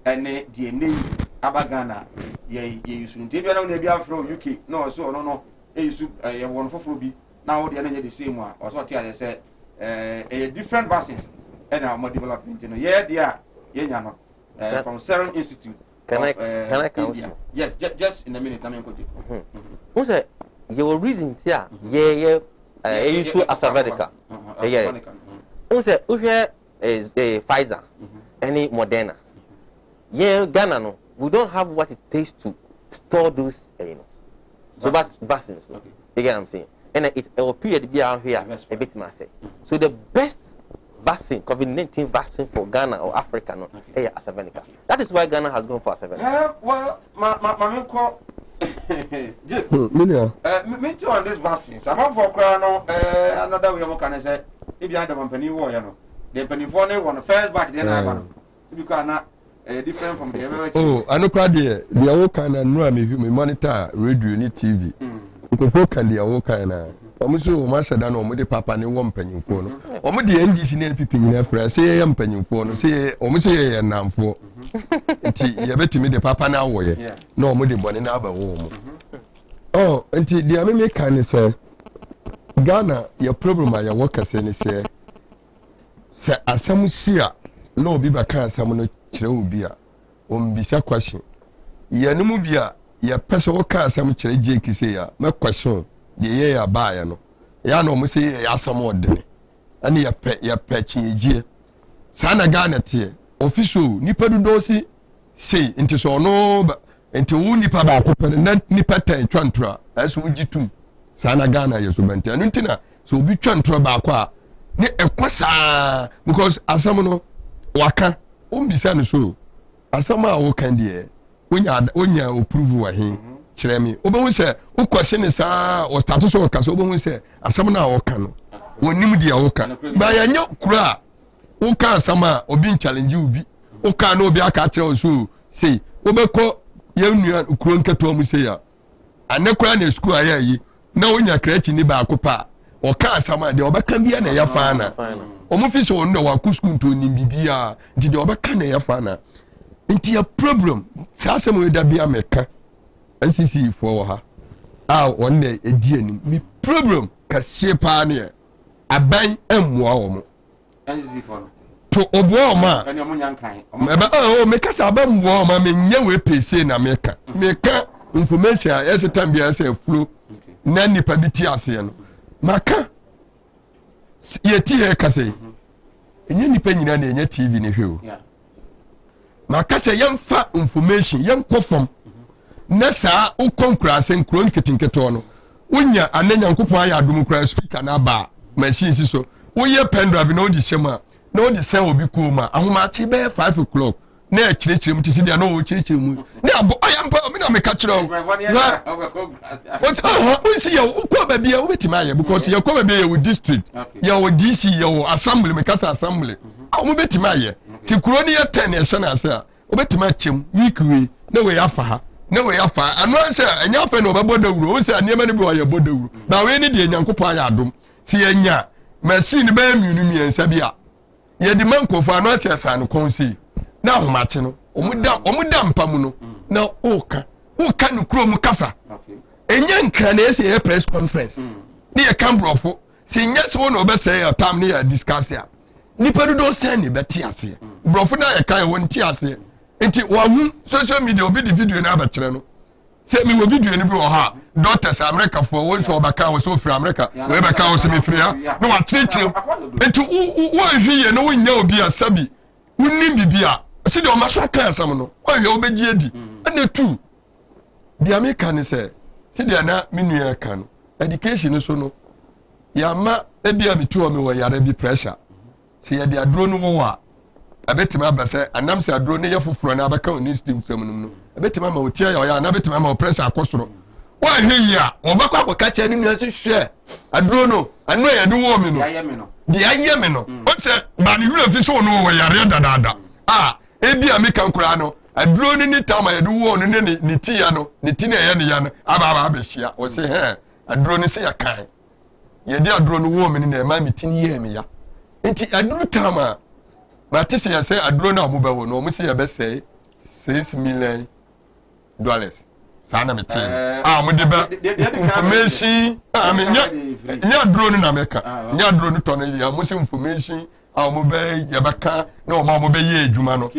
Speaker 2: and DNA, Abagana, you soon. Maybe I don't know from UK, no, so no, one for Fruby. Now the energy the same one, or what I said, a different vaccines, and now more development. From Serum Institute.
Speaker 4: Can I counsel?
Speaker 2: Yes, just in a minute.
Speaker 4: Who's that? Your reason here, issue AstraZeneca. Who's that? Here is Pfizer, any Moderna. Ghana, no, we don't have what it takes to store those, So but vaccines. Okay. You get what I'm saying? And it will period be out here a bit myself. So the best vaccine, COVID-19 vaccine for Ghana or Africa, no, AstraZeneca. That is why Ghana has gone for AstraZeneca.
Speaker 2: Well, my call. Me too on this vaccines. I'm up for crown. Another way I'm can say. If you had the company war, you know, the penny for one the first batch, then I want because not different from the other.
Speaker 5: Oh, I know crowd there. The old kind of know me monitor radio ni TV. Because folk can the old kind of. Omuso omasa da no omode papa ne wo mpanyimfo no omode NDC na pipi nyina fra say ye mpanyimfo no say omuso ye namfo nti ye betimi de papa na awoye na omode bone na aba wo mu oh nti dia me kan say Ghana your problem ya work say ni say asam sia na obi ba kan asam no kire obi a ombisa question ye no mu bia ye pese wo kan asam kire jeki say ya me question the year buy no ya no mo say ya asam odene ani ya pe chiejie sana Ghana tie official nipa do si say nti so no nti wu nipa ba ko pe na nipa tan twantra aso wugitum sana Ghana yeso bente anu ntina so obi twantra ba ko a ne ekosa because asam no waka ombisa no so asam a wo kan de onya approve wa hin kiremi obehu se ukose ne saa o status o kase obehu se asam na wo kan no wonim dia wo kan ba ya nya kura wo kan asam a obi challenge ubi wo kan no obi aka kire o so sei obekọ ye nua kuro nketo mu sei ya anekura na school aya yi na wonya krechi ni ba akopa o kan asam a de obeka bia na ya fa na omo fi so no wa ku school nto ni bibia nti de obeka na ya fa na nti ya problem sa asam we da bia meka NCC for ha one day ediani mi problem ka shepa ne aban emwa wo
Speaker 2: NCC for
Speaker 5: to obo ma
Speaker 2: ene mo nyankan
Speaker 5: me ka sa aban mwa ma me nya we pese na meka information yes time bia say flow na nipa bi ti ase no maka yeti he ka say enye nipa nyina na enye TV ne hwe o maka say yemfa information yem kofom na saa ukonkrase nkro nketinketo no unya ananyankopon aya adum kra speaker na ba machine si so uye pendrive na odi shema na odi sen obi kuma ahoma chi be 5 o'clock na akirikire mu tisi dia na o kirikire mu na abo ayampa me na me ka kire o o si ya ko ba bia o betima ya because ya ko ba bia ya district ya o DC ya o assembly me kasa assembly a o betima ya si kuro ni ya 10 ya shana asa o betima chem week we na we afa ha na we afa anu anse anya afa na obabo dawuro o se aniema ne bi o ya bodawuro na we ni de nyankopon ya adom si enya machine ba miunu miensa bia ye di mankofo anu anse asa no konsi na ahomache no omuda mpamu no na oka no krom kasa enya nkra na ese ye press conference ni ye kambrofo si nya so no obese ya tam ni ya discuss ya nipa do sen ni beti ase brofo na ye kan won ti ase enti wahu social media obi di video na abakire no se mi wo video ni bi wo ha doctors America for won so obaka wo so free America we baka wo se mi free ha no wa chire enti wo hwiye no wonya obi asabi wonni bibia si de o maso aka asam no wo hwe obeji edi ene tu di America ni se si de na minua ka no education so no ya ma ebia mitu o me wo yare bi pressure si ye de adro no wo a abetima abase anam se adro ne ye foforo na abaka oni steam sam no abetima ma otia ya na abetima ma pressure akosoro wa hwe ya obakwa akoka che ni nua se hwe adro no anu ya de wo mi no di aye me no o che ba ni wura fi so no wo yare dadada ebia me kan kura no adro ni tama ya de wo no ne ni ti ya no ni ti na ya ne ya no aba abehia o se adro ni se ya kan ye de adro no wo mi ni na ma mi ti ni ye me ya enti adro tama but this year say adro na omo bewo no omo say be say $6 million. Sana me tin. Omo de be information. Nya adro na America. Nya adro no ton ya omo say information. Omo be ya baka na omo be ye adwuma no.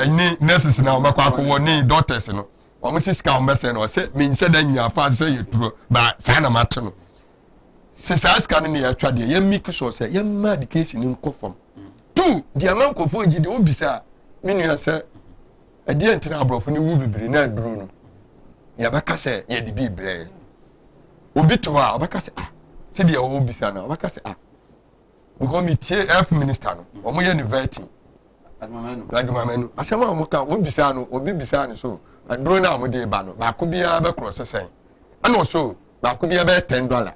Speaker 5: Ni nurses na omo kwa akwo ni doctors no. Omo say ska omo say no say me nse da nya fa say ye duro ba sana mate no. Se sa ska no ya twa de ya make sure say ya ma education ni nkofom. Tu di amankofo ngide obisa menua se ade entina abrofo ni wu bibiri na aduro no ya baka se ye di bibre obi to a obaka say see the obi say na obaka say because me tie health minister no omo ye university adumamenu asema omo ka obi say no obi bisa no so aduro na omo de ba no ba ko bia be cross sen ana so ba ko bia be $10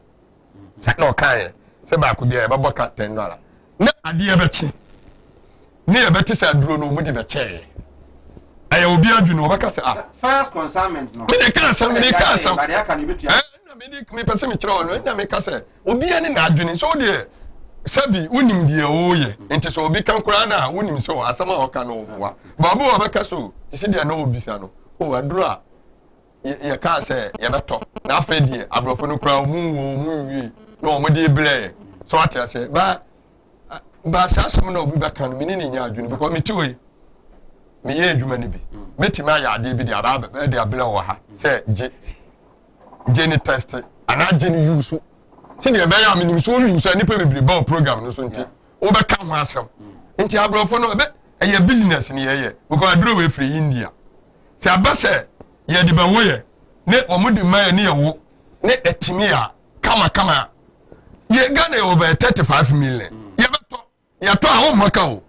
Speaker 5: say no kan say ba ko bia be boka $10 na ade e be chi ne e be ti say aduro no omo de be che aye obi adwunu obaka say
Speaker 2: first consignment no
Speaker 5: me de kan sam me kan sam ba de aka ne betua na me de me pese me kire ono na me ka say obi ani na adwunu so de sabi unim de oye enti so obi kan kura na unim so asama oka no oboa babu obaka so isi de na obi sa no o aduro a ye ka say ye beto na afa die abrofo no kura mu wi na o mo de ble so atia say ba sasam na obi baka no me ni nya adwunu because me ti oyi me ye adwuma ni bi metima ya ade bi de aba de abela wo ha say je ni test ana je ni use see the be ya me ni so use ni pe bebre ba program no so nti wo be ka ho asem nti abrofo no be eye business ni ye because aduro we free India ti abase ye de ba wo ye ne omudi man ni ye wo ne etimi a kama ye Ghana over 35 million ye beto ye to a wo maka o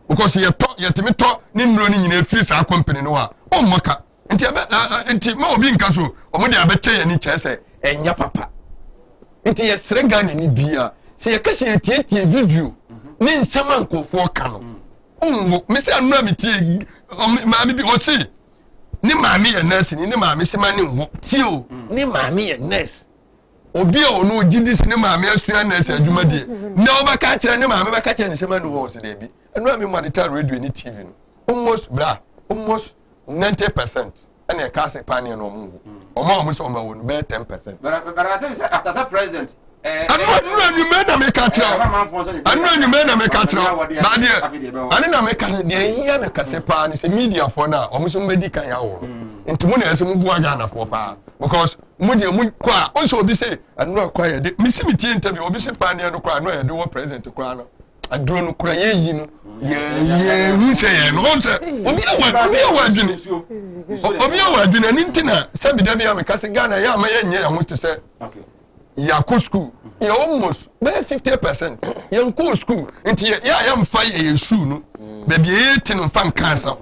Speaker 5: because ye timi to ni nro ni nyina free sa company no a o moka nti ma obi nka so omo de abeche ye ni chese enya papa nti ye sre Ghana ni bia se ye kase ye tie video ni nsama nkofo ka no me se anu mi tie ma mi bi o si ni maami ye nurse ni maami se ma ni wo ti o ni maami ye nurse obi o no gidis ni maami asua nurse adwuma die na obaka kire ni maami baka kire ni se ma ni wo se de bi anu mi monitor radio ni TV no almost 90% and a cast pan no mu omo so omo no be 10%.
Speaker 2: But I think after the president
Speaker 5: anu you men na make catch anu you men na make catch ba de ani na make catch de yin na kase pa ni se media for na omo so medi kan ya wo ntumu na ese mu bu aga na for pa because mu de mu kwa on so obi say anu akwa ye de mi si mi tie interview obi se pa ne no kwa no ye de wo president kwa no aduro no kura ye yi no ye hu se ye no on se obi awadwene ni ntina sabi da bia me kase Ghana ya ma ye nye ya ho te se ya ko school ya almost be 50% ya ko school nti ya mfa ye shoe no be bia ye ti no fan cancer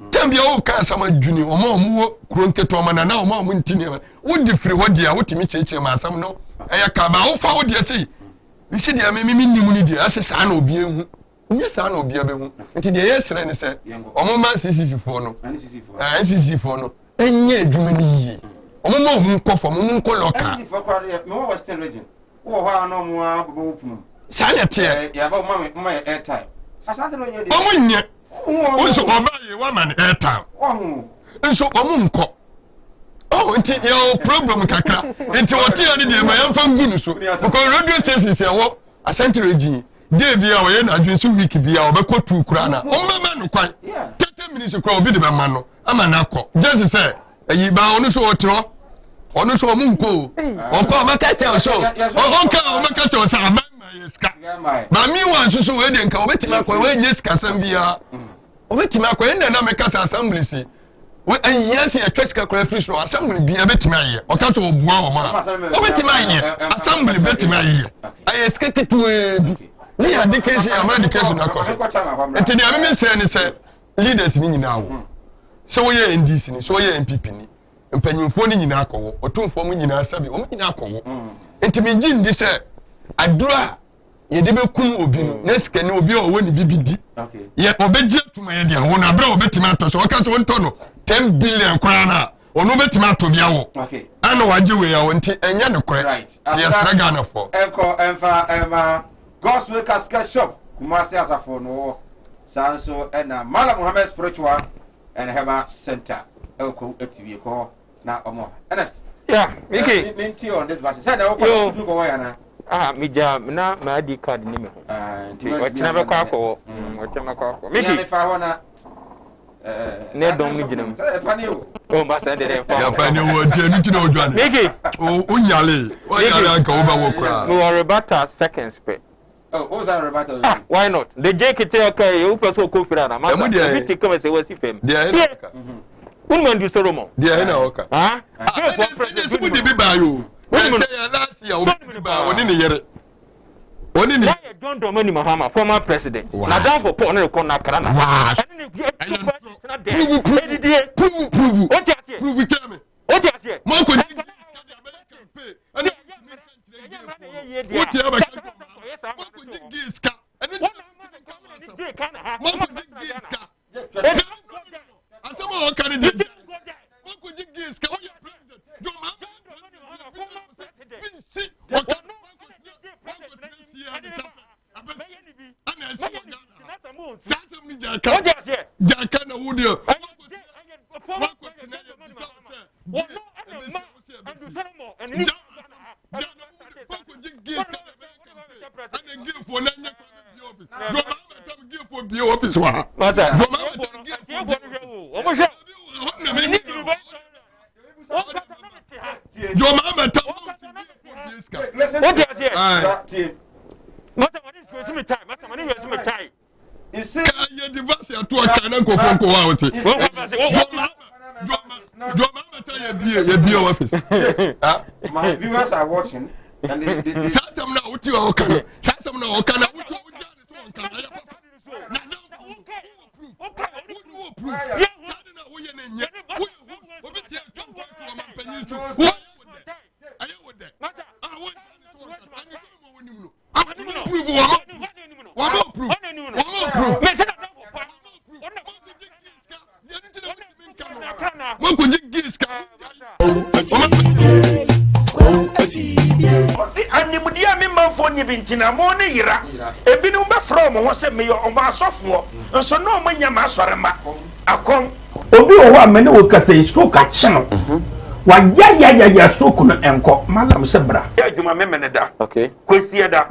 Speaker 5: tambia o cancer ma dwuni o ma wo kuro nketo ma na o ma ntini wo di free ho dia wo timi cheche ma asam no eya ka ba wo fa wo dia sei we see dia me nimu ni dia asesa na obi ehu nye sa na obi abehu nti dia yesre ne se omo man CCC4 no CCC4 no enye adwuma ni yi omo ma omu nkofo omo nko loka
Speaker 2: CCC4 kwa me wo Western region wo ho ano mu abobo opunu
Speaker 5: sa na tie
Speaker 2: ya ba ma airtime asante no nye dia
Speaker 5: omo nye onso oba ye wa man airtime nso omo nko nti your problem kakra nti woti ani de ma yamfa ngunu so because radio stations e wo asante region dey bia wo ye na adwen so week bia wo be kotu kura na o ma no kwan 30 minutes kura obi de be ma no ama na akọ just say ayi ba onu so otro onu so mu nko o ko ma ka che so o ka o ma ka che so ama ma yeska ba mi wan so we de nka obeti ma kwa we yeska sam bia obeti ma kwa enda na me ka assembly si we yes ya tweska kwa free show assembly bia beti ma ye o ka che obua o ma obeti ma ye assembly beti ma ye ayeska ketu ni education am education na koso enti ni ameme se ni se leaders ni nyina wo so we ye NDC ni so we ye MPP ni mpanyimfo ni nyina akọwo otumfo mu nyina sabi o mu nyina akọwo enti mi gi ndi se adura ye de bekum obi no na sika ni obi o woni bibidi ye obeji atuma ye dia wo na bra obetima to so o ka so wonto no 10 billion kwa na ono betima to bia wo ana waje we ya wo enti enya ne kore ye sra Ghana for
Speaker 2: emfa Gospel Casket Shop Kumasi Asafo no sanso na Mala Muhammad Spiritual and Hema Center elko etiwie ko na omo Ernest
Speaker 3: Miki
Speaker 2: minti on this verse say na wo ko go ya na
Speaker 3: mija na ma ID card ni me nti otina be kwa akọ otima kwa akọ Miki
Speaker 2: ya fa ho na
Speaker 3: ne dom ni ginam o ba sa de fa
Speaker 5: ya fa ni wo je ni tina odwane
Speaker 3: Miki
Speaker 5: o nyale anka wo ba wo kra
Speaker 3: no worry about seconds pe.
Speaker 2: Oh, what's that rebuttal?
Speaker 3: Why not? The JKT okay, you first so confident. I'm not going to come and say what's if him. Woman do Solomon.
Speaker 5: Dia na oka.
Speaker 3: Ah?
Speaker 5: President would be by you. When say last see ya ba oni ne yere. Oni ni.
Speaker 3: John Dramani Mahama, former president. Na down for Paul ne ko na kra na. Prove. What you say?
Speaker 5: Prove it tell me.
Speaker 3: What you say?
Speaker 5: Man ko dig campaign. Ani what you ever can. Man ko dig giska. Ani man ko dig giska. Asama o kan dig. Man ko dig giska. O ya president. Jo ma. Binsi. O kan Jaka na wudio. You divorce your two China go from Kowati. Your office.
Speaker 2: My viewers are watching and they
Speaker 5: Satam now with your Okana. Satam now Okana.
Speaker 6: Bintina mone yira ebinu be from ho se me yo oma asofo nso no manya ma asorema akom obi o ho amene wo kasa stroke a chino wa ya stroke no enko malam se bra ya adwuma memene da
Speaker 3: okay
Speaker 6: kwesi da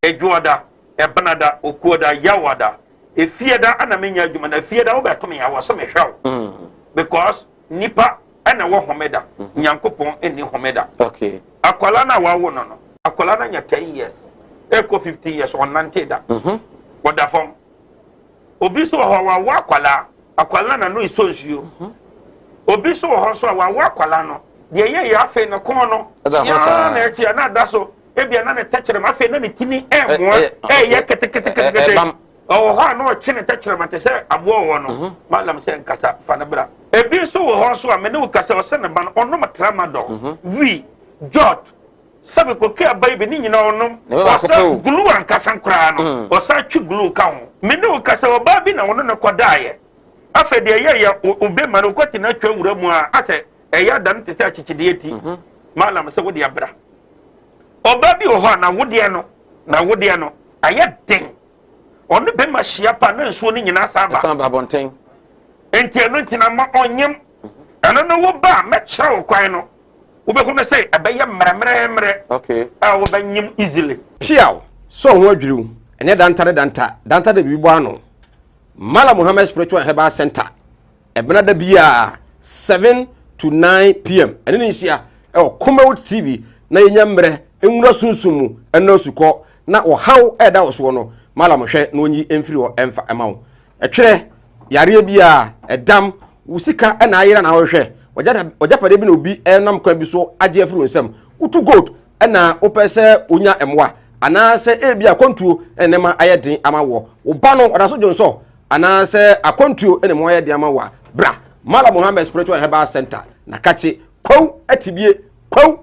Speaker 6: edwoda ebanada okuoda yawada efieda ana menya adwuma na efieda wo beto me ya wo so me hwew because nipa ana wo homeda nyankopon eni homeda
Speaker 3: okay
Speaker 6: akwala na wa wo no akwala na nya 10 years Eko 50 years on Nanteda. What the form? Obiso wa akwala na no isonjio. Obiso ho wa wakwala de ye ya fe no kon no. Ya na echi na daso. Ebia na ne tachere ma fe na ne tini mo. Ye kete. O ho na o chine tachere ma te se abo wo no. Malam se nkasa fa na bra. Ebiso ho so a me ne wo kasa o se ne ba no ono matrama we George sabe ko ke abai ni nyina onom wasa gulu ankasa nkra no wasa twi gulu ka ho me ne o kasa oba bi na wono ne kodaaye afa de ye obe ma no kwati na twa wura mu a ase eya dan te se achichide eti malam se wodi abra oba bi o ho na wode no aye den onu be ma hia pa na nsuo ni nyina saba
Speaker 3: bonten
Speaker 6: enti eno ntina ma onyem eno no wo ba me kyerɛ wo kwan no Ubekuna say abaya mre
Speaker 3: okay
Speaker 6: wo banyim easily
Speaker 7: piao so ho adwiriw ene danta de bibo ano Mala Muhammad Spiritual Herbal Center ebena da bia 7 to 9 pm ene ni hia Kumawood TV na yenya mre enwura sunsumu ena sukọ na ohaw eda oso no Mala mohwe na onyi emfiri o emfa emawo etwere yare bia edam usika ena ayira na wohwe Ojapade bi no bi enam kwa bi so age afiri nsam utu gold na opese onya emwa ana se ebi akontuo enema ayeden ama wo oba no odaso jonso ana se akontuo enema ayeden ama wa bra Mala Muhammad Spiritual Herbal Center na kache kwaw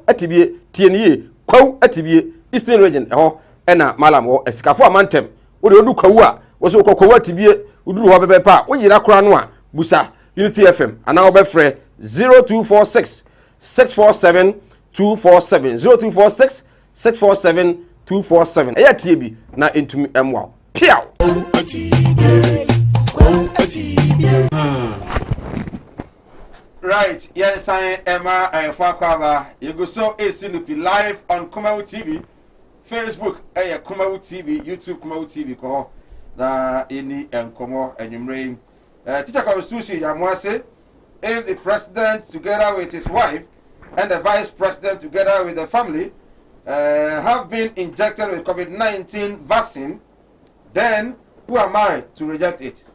Speaker 7: atibie tieniye kwaw atibie Eastern Region ho na Mala mo esikafo amantem wo de odu kwaw a wo so kwaw atibie uduru ho bebepa wo yira kora no a busa Unity FM ana obefre 0246 647 247 0246 647 247 eya tie bi na entumi emwa piao
Speaker 2: right yes I Emma and Fakwaba you go so Sinupi live on Kumawood TV Facebook Kumawood TV YouTube Kumawood TV ko na any enkomo enyumre teacher constitution yamwase if the president together with his wife and the vice president together with the family have been injected with COVID-19 vaccine, then who am I to reject it?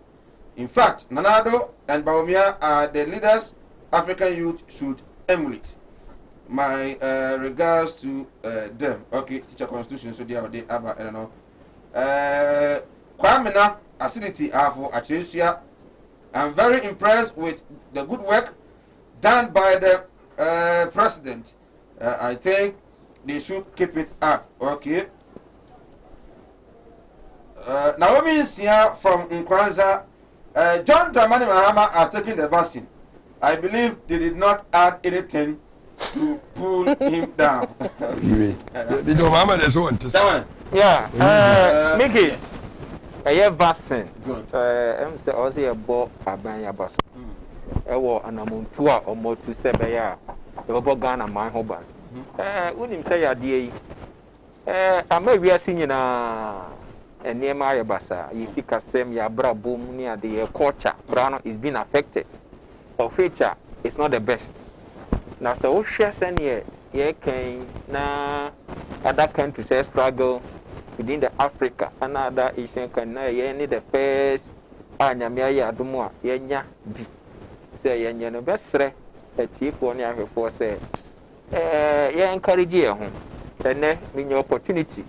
Speaker 2: In fact, Nanado and Bawumia are the leaders African youth should emulate. my regards to them. Okay, teacher constitution so they are aba I don't know. Kwamina acidity for Achesia. I'm very impressed with the good work done by the president. I think they should keep it up. Okay. Naomi Sia from Nkranza. John Dramani Mahama has taken the vaccine. I believe they did not add anything to pull him down. Okay.
Speaker 3: Yeah. Make it. A vaccine. Good. I'm say also a bo abanya baso. Ewo anamontua omo to sebe ya. E bo Ghana man hoban. Unim say ade yi. Ama wiase nyina enema ya basa. Yisi kasem ya bra bom ni ade ye culture. Brano is being affected. Of feature is not the best. Na so o hwe sene ye kan na other countries struggle within the Africa and other Asian countries. You need the first anyamia ya adumu a yenya bi say yenya no besre etiefo ne ahwefo say ye encourage ye ho ene me opportunity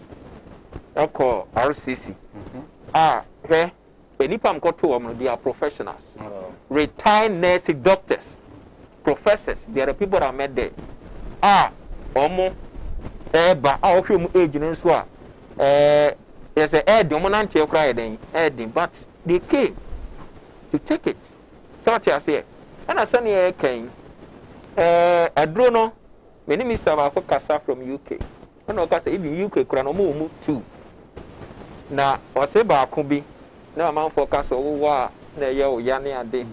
Speaker 3: eko RCC hwe enipa mkoto wo no they are professionals, retired nurse doctors, professors. There are people that are met there omo eba ohwe mu age no so a yes, a dominant your cry then, but they came to take it. So what I say, and I send you came. I don't know. Many Mr. Kasa from UK. I know Kasa even UK Kranomu too. Now, or say Bakubi. No man for Kasa wa na yo yani ade.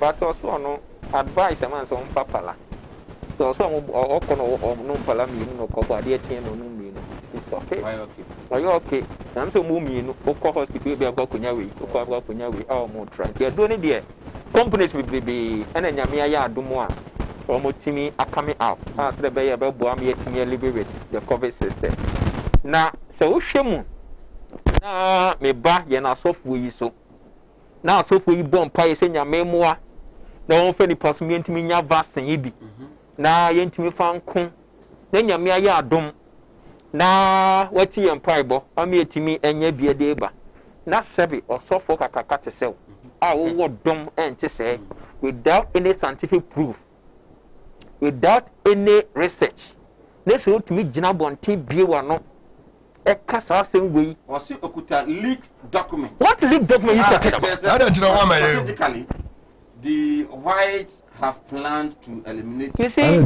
Speaker 3: But also no advice a man on papala. So some or no palami no cover the no me. It's okay. Are you okay? I'm so moving. Oko hospital be about kunyawe. Oko about kunyawe. Our more try. They are doing there. Companies will be and then Yamia Dumoa. Almost Timmy are coming out. As the bay about Boamia Timmy liberate the COVID system. Now, so Shemu. Now, me ba yena software so. Now, software bomb pie saying your memoir. No one for the possibility me ya vaccine yibi. Now, yentimi fan kun. Then Yamia Dum. Na wati empaibo ami etimi enye biede ba na sebe osofo kakaka tesel wo dom ente say without any scientific proof, without any research, na so timi gina bonte biewa no e kasa asengwe o si okuta leak document. What leak document you talking about? Strategically the whites have planned to eliminate. You see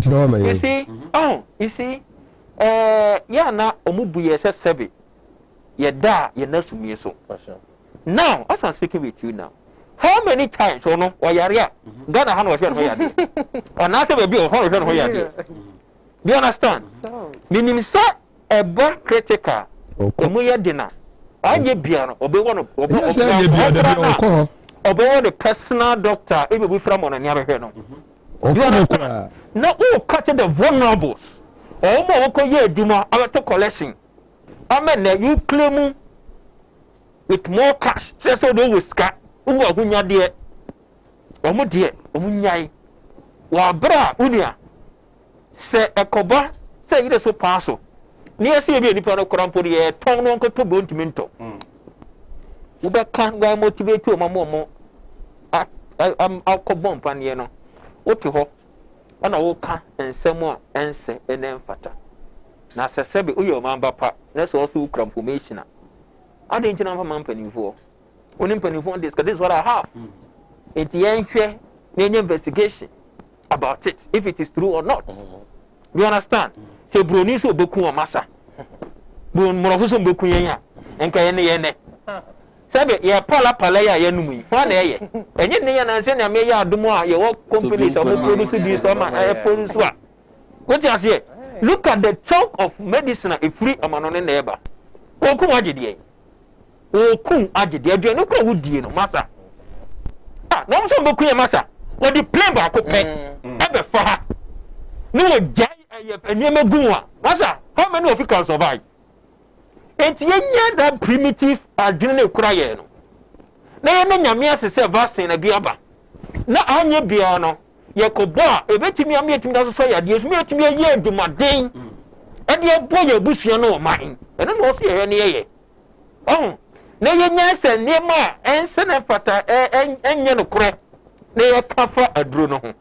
Speaker 3: you see yeah, now Omubu yes sebe. Ye da ye nesu me so. Now, as I'm speaking with you now, how many times or no or yaria Ghana han was here? Or not be or ho here. Do you understand? Meaning say a bar critical omuya dinner. Anye biano obe one obe the personal doctor e be from on anya be no. Do you understand? Now who catch the vulnerables? Omo woko ye duma abato collection. Amen na you claim with more cash. Just so do with ska. Umu agunya de. Omo de, omu nyai. Wa bra unia. Se ekoba se yire so paso. Ni esi ebi enipa no krampo de ton no nko to bontimi nto. Ube kan wa motivate o mamo am akobon panie no. Oti ho ana wo ka ensem a ense enemfata na sesebe uyo mamba pa na so also information a ade ntina mfa mampanifo oni mpanifo this is what I have it yenhwe na investigation about it if it is true or not. You understand? So broni so beku o masa bon morofo so beku yen a enka yene sebe ye pala ya yenum yi fa na eye enye ne ya na nse na me ya adumo a ye wo companies of produce this for my produce wa what you say look at the chunk of medicine a free amanone na eba okun agide aduane ko wudie no masa na so beku ye masa wo di plan ba ko pe ebe fa ha no wo jai enye megun wa masa how many of you can survive? And yenya that primitive adrenaline kura ye no na ye na nyame asese vaccine na biaba na anye bia no yɛkɔbɔ a ɛbɛtumi ama yɛtumi da so sɛ yadeɛ so yɛtumi ayɛ adwumaden ɛde ɛbɔ yɛ abusua no wɔ man ɛno na ɔsɛ yɛhwɛ ne yɛyɛ ɔho na yɛnya sɛ nneɛma a ɛnsɛ ne mfata ɛnyɛ no korɛ na yɛka fa aduro no ho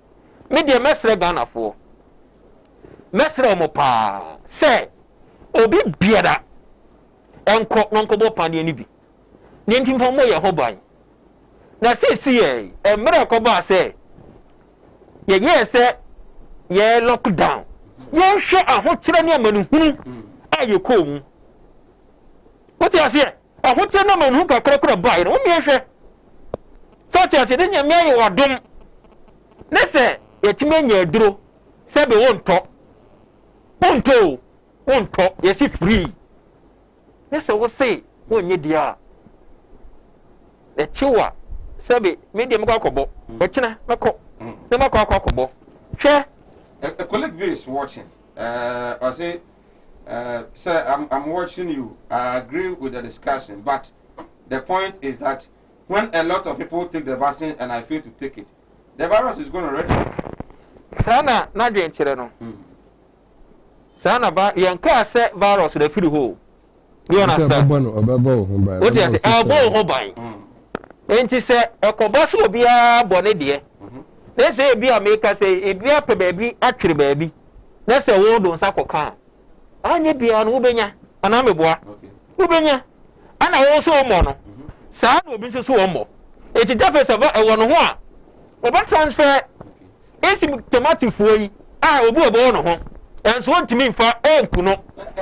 Speaker 3: me deɛ mɛsrɛ ghanafoɔ mɛsrɛ ɔmo paa sɛ obi biara ɛnkɔ na nkɔbɔ paneɛ no bi ne nti mfa mmɔ yɛ ho ban na seesi yɛ mmerɛ kɔbaa sɛ yɛyɛ sɛ yɛ lockdown yɛnhwɛ ahokyerɛ ne amanehunu a yɛkɔɔ mu wote aseɛ ahokyerɛ ne amanehunu kakrakora baeɛ no womiɛhwɛ sɛ wote aseɛ de nyame ayɛ w'adom ne sɛ yɛtumi anya aduro sɛ be wontɔ yɛsi free ne sɛ wo se wonyɛ deɛ a ɛkyew a sɛ be me deɛ mekɔ akɔbɔ ɔkyena mɛkɔ ne mɛkɔ akɔbɔ hwɛ.
Speaker 2: A colleague B is watching. I say, sir, I'm watching you. I agree with the discussion, but the point is that when a lot of people take the vaccine and I fail to take it, the virus is going to already.
Speaker 3: Sana na dwen kyerɛ no. Sana ba yɛnka sɛ virus da firi hɔ. You understand? What you say? Abo ho ban. Enti sɛ ɛkɔbɔ so obiara bɔ ne deɛ. Na sɛ ebi a meka sɛ ebi apɛ baabi atwere baabi. Na sɛ wo do nsa kɔka. Anya bia no wobenya. Ana meboa. Wobenya. Ana wo so mo no. Saa na obi nso so wo mo. Enti dafe sɛ ɛwɔ no ho a. Oba transfer esim tomato fuoi a obi obo no ho. Enso ntimi mfa enku no.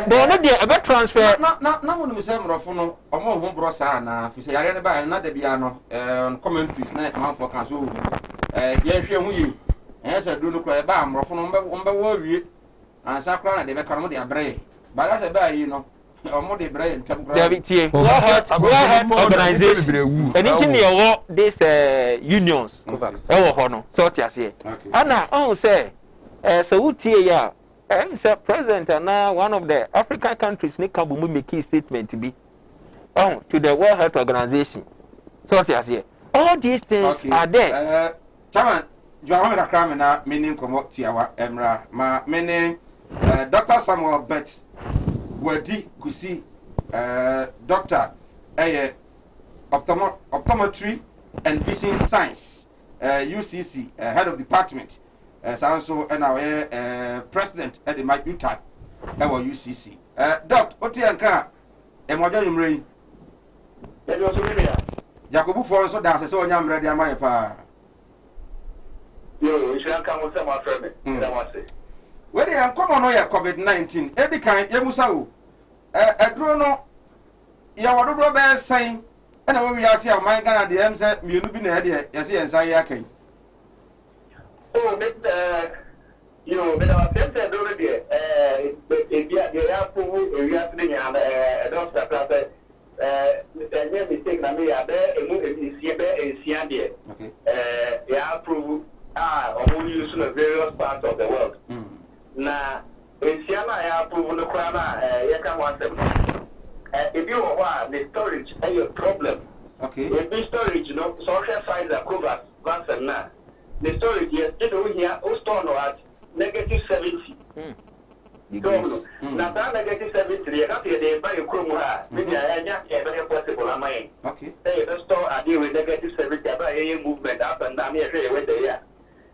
Speaker 3: Bo no de ebe transfer
Speaker 2: na mo no se mrofo no omo ho bro saa na fi se yare ne ba na da bia no commentaries na manfo kan so ye hwe ho yi se do no kra ba mrofo no mbe wo awie ansa kra na de be kan mo de abre ba da se ba yi no omo de bre ntam kra
Speaker 3: David tie World Organization anything near what this unions e wo ho no so ti ase ana on say so wutie ya Mr. President and one of the African countries Nikabumu make a statement to be to the World Health Organization. So all these things are there.
Speaker 2: Chairman, you are a crime now, meaning Komo Tiawa Emra, ma meaning Dr. Samuel Bet Wadi Kusi, Doctor Optometry and Vision Science, UCC, head of department. So and our president at the Mike Utah, our UCC. Doc, Otianka, and what you mean? Jacobu for so dance, so I'm ready. Am I pa?
Speaker 10: You should come with some friend.
Speaker 2: Where they are common on your COVID-19, every kind, Yamusau. A drono, Yawaru bear saying, and when we are seeing my gun at the end, you be the idea, as he and Sayaki.
Speaker 10: Oh, you know, but our friends are already they are full, we are sitting and a doctor, Mr. Mistake, I may have a move in Siambia. They are proof, or use in various parts of the world. Now, in Siama, I have proven the crime, Yakan wants them. If you are the storage, your problem.
Speaker 2: Okay.
Speaker 10: If the storage, you know, social size are covered, once and now. The storage here, here, store at negative 70. Now, that negative 70, you're not here, they buy a chroma. Maybe I am not very possible. Am I?
Speaker 2: Okay.
Speaker 10: They don't store a deal with negative 70, buy a movement up and down here, where they are.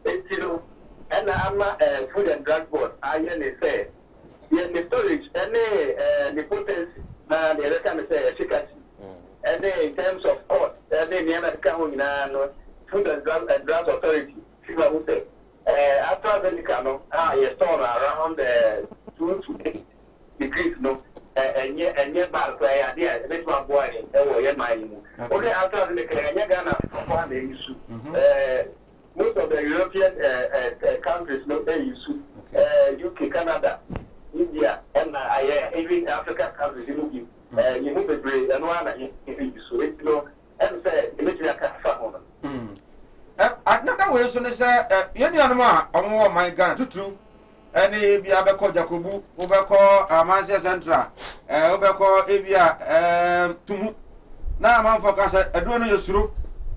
Speaker 10: It's, you know, and I'm food and drug board. I say, the storage, and the potency, the other time say efficacy. And in terms of cost, and then the American Food and Drugs Authority, after AstraZeneca, you store around 2 to 8 degrees, no, and yet bad play idea, this one boy, and mining. Only AstraZeneca, and you're gonna find the issue. Most of the European countries, no, they use UK, Canada, India, and even African countries, you move a break, and one in so it's no, and say, immediately I can't find
Speaker 2: another way, so say, Yanama, or my gun to true. Any Biabeco Jacobu, Ubeco, Amasia Centra, Ubeco, Avia, Tumu. Now, I'm for Casa, I don't know your through.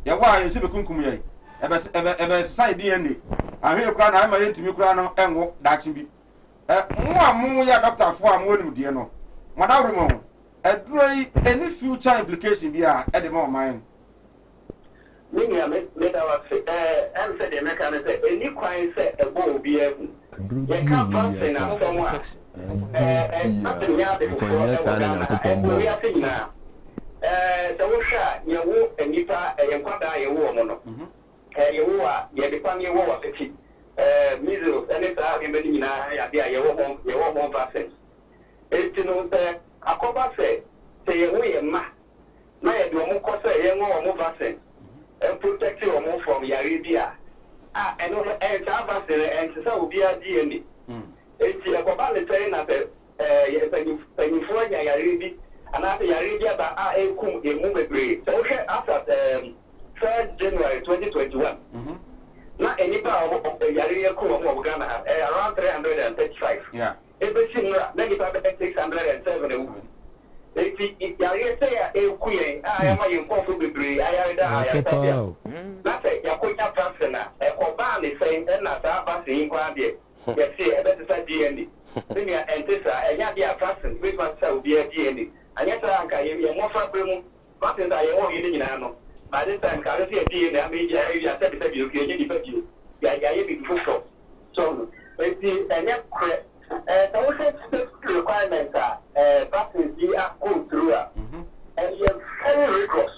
Speaker 2: Your why you see the Kunkum. ebe side DNA ahwe kura na ama yentimi kura no enwo dachi bi mo amu ya doctor fo amu onim de no madawru mo eduro yi any future implication bi a e de mo man
Speaker 12: Mimi me da wa se em se de meka ne se eni kwan se ebo obi ehu ye ka fancy na so mo a nya de ko ya se nyina se wo sha ye wo enipa ye kwada ye wo mo no ye wo a ye de kwan ye wo wa fiti measles ene ta be be nyina ya de ye wo mo vaccine etino se akoba se ye wo ye ma na ye de mo ko se ye wo mo vaccine and protect you from Yaribia. And that vaccine and so be a DNA. It's a cobalt train at Pennyfonia Yaribi, and after Yaribia, but I come a movie grade. So after 3rd January 2021. Not any power of the Yaribia of Ghana, around 335. Yeah. Every single 607. If you say a queen, I am a comfortably, I am that's a Yakuta Francena, a Obama saying, and not a in Quandia. Yes, I better say DNA. Then you enter a Yadia Francis, which must sell be a DNA. And yet I can more fabric, but I owe you in Ano. By this time, I see a DNA, I mean, I said that you can defend you. I be full. So, it's the net the requirements are vaccines are go through and you're very rigorous.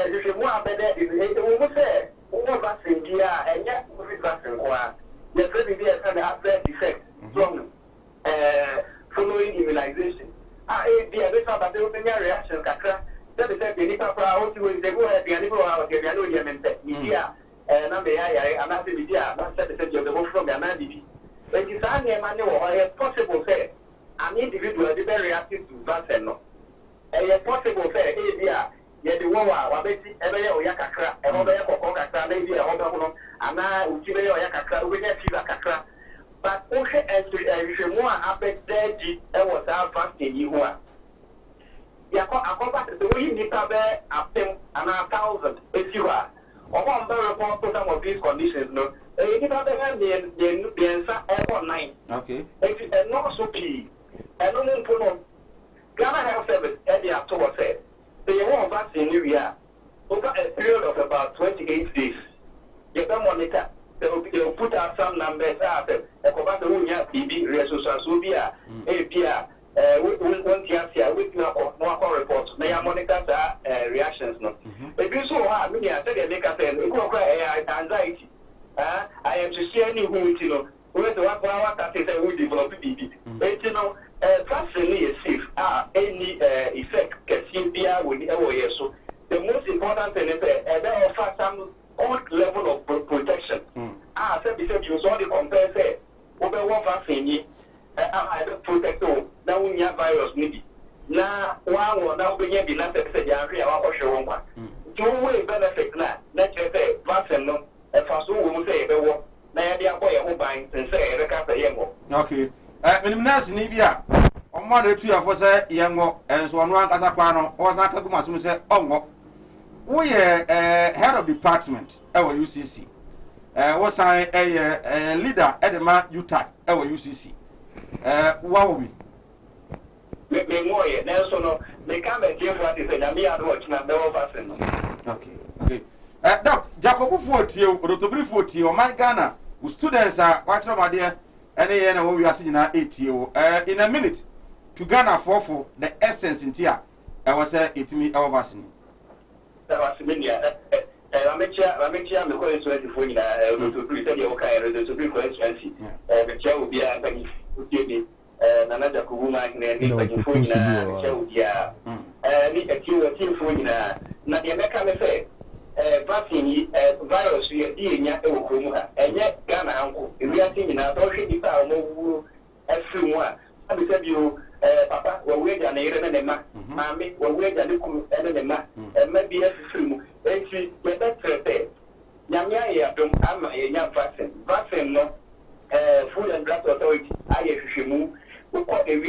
Speaker 12: You should want better if you say, what vaccine here and yet vaccine or the president has after effect from following immunization. They open your reaction. That is the Nipa Proud to the go at the animal out of the Yanuia media and I'm not the media, not said the whole from the man. When you sign a manual, or possible say, an individual is very reactive to vaccine. A possible say, yeah, the Wawa, Wabeti, Ebea or Yakakra, and Obea Coca, maybe a Hobo, and now Uchibe or Yakakra, we get Fiva Kakra. But Osha and Rishamua happened there, and was our fasting you are. Yakoba, the way Nikabe, up them, and 1,000, if you are. Or one very report to some of these conditions, no. The answer airport 9. Okay. And not so key. And no one put on Ghana Health Service at the October said they won't vaccine New Year over a period of about 28 days. You can monitor. They will put out some numbers after a commander who has TB, Resusasubia, APR, one TRC, with more reports. They are monitor reactions. No. If you so hard, I said they make us anxiety. I am to see any who you know, where the one that is a will develop BB. But you know, vaccine is safe. Any effect can see beer with the air. So the most important thing is that they offer some good level of protection. Said you saw the compare say, over one vaccine, I don't protect all. Now we have virus maybe. Now, one will now be able to say, I show one. Two way benefit now. Let's say vaccine.
Speaker 2: Okay. Minimum Nibia. On one or two of us, young and so on one as a quano, or Nakagumas say, oh, we are head of department, our UCC. Was I a leader at the man Utah, our UCC? What will be? Nelson, they come and give what is a mere watch number of us. Okay. Okay. Doc, Jacob 40, or to 40, or my Ghana, whose students are quite my dear, and we are seeing 80 in a minute to Ghana for the essence in Tia. I was it me our vaccine. That was Minia. I make sure I'm going to 24 to pretend you're okay, to Supreme Court expensive. The chair will be a penny, give me another woman, and need a team for you. Not the American say. Vaccine virus we are dealing with, and yet Ghana uncle. We are seeing now, don't you know, everyone. I will tell you, Papa, we're waiting on the Mammy, we're waiting on the and maybe a film. And she get that say, Yamia, don't am a young vaccine. Vaccine, no, Food and Drug Authority, I should move. We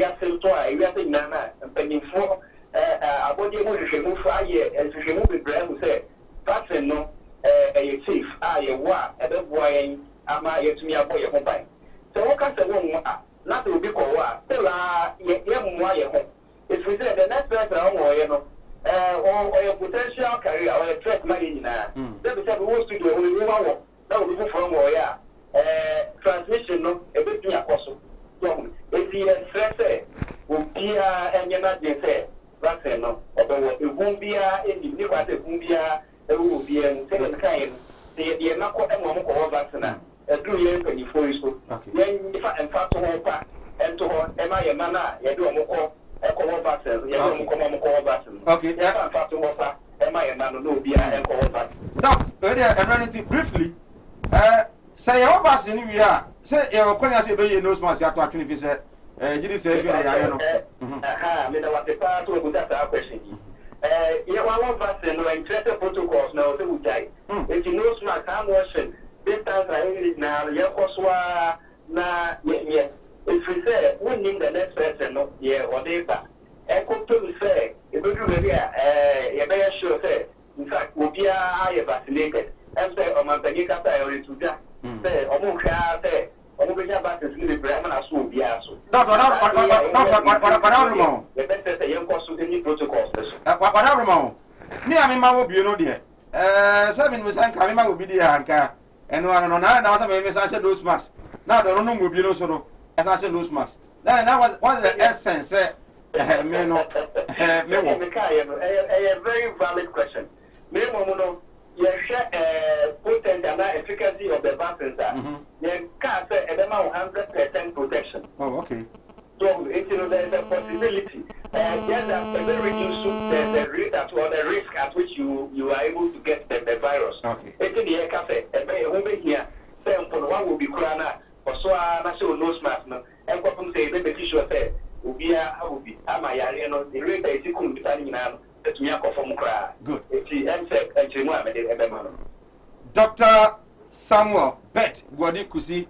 Speaker 2: are still trying, we are saying Nana, and penny for a body emotion move 5 years, and she move with Graham say. Vaccine no,
Speaker 12: yen ama yetumi abo ye ho ban so wo ka se wo mu a na to bi ko wa te la ye mu aye ho if we say the next person on wo ye no or your potential career or your threat money na that be say we studio we wo na we go from wo ya transmission no e be tun akoso so e ti stress obia enye na de say vaccine no obo ehun bia eni ni kwa te ehun bia ewu obia no se ke kan ye na ko emo mo ko vaccine edru ye mpani foi so ye nfa enfa to ho pa ento ho e ma ye mana ye do mo ko e ko vaccine ye do mo ko vaccine
Speaker 2: okay
Speaker 12: yeah enfa to ho pa e ma ye mana no obia e ko vaccine
Speaker 2: doc we dey emergency briefly say your vaccine we are say your kwanya say be ye nose mask ato atwene fi say jidi say fi dey yare no
Speaker 12: me na what the part to that question yeah one vaccine no and protocols now say we die if you know smart hand washing distance I now yeah koswa na yeah if we say we need the next person no yeah or data e ko to say e be do really yeah be sure say in fact we are vaccinated and say o man pagi ka ta yori to da say o mo kra say o mo be ja vaccine ni be na so bia so
Speaker 2: doctor
Speaker 12: the best say yen ko so any protocols
Speaker 2: whatever mo me am ma wo bi no de seven we san ka me ma wo bi di anka eno ano no na say me say nose mask na do no mo bi no so no say nose mask then that was the essence me no me wo
Speaker 12: a very valid question me mo no you share potent and efficacy of the vaccine you can say a 100% protection
Speaker 2: okay
Speaker 12: so there is a possibility yes that they reduce the risk at which you are able to get the virus
Speaker 2: okay
Speaker 12: it's in the cafe over here one will be crana or so na so nose mask no and come say they make sure say ubia abubi ama yare no the rate is kun bitani na to me akofom kra
Speaker 2: good Dr. Samuel Bet Gwadi Kusi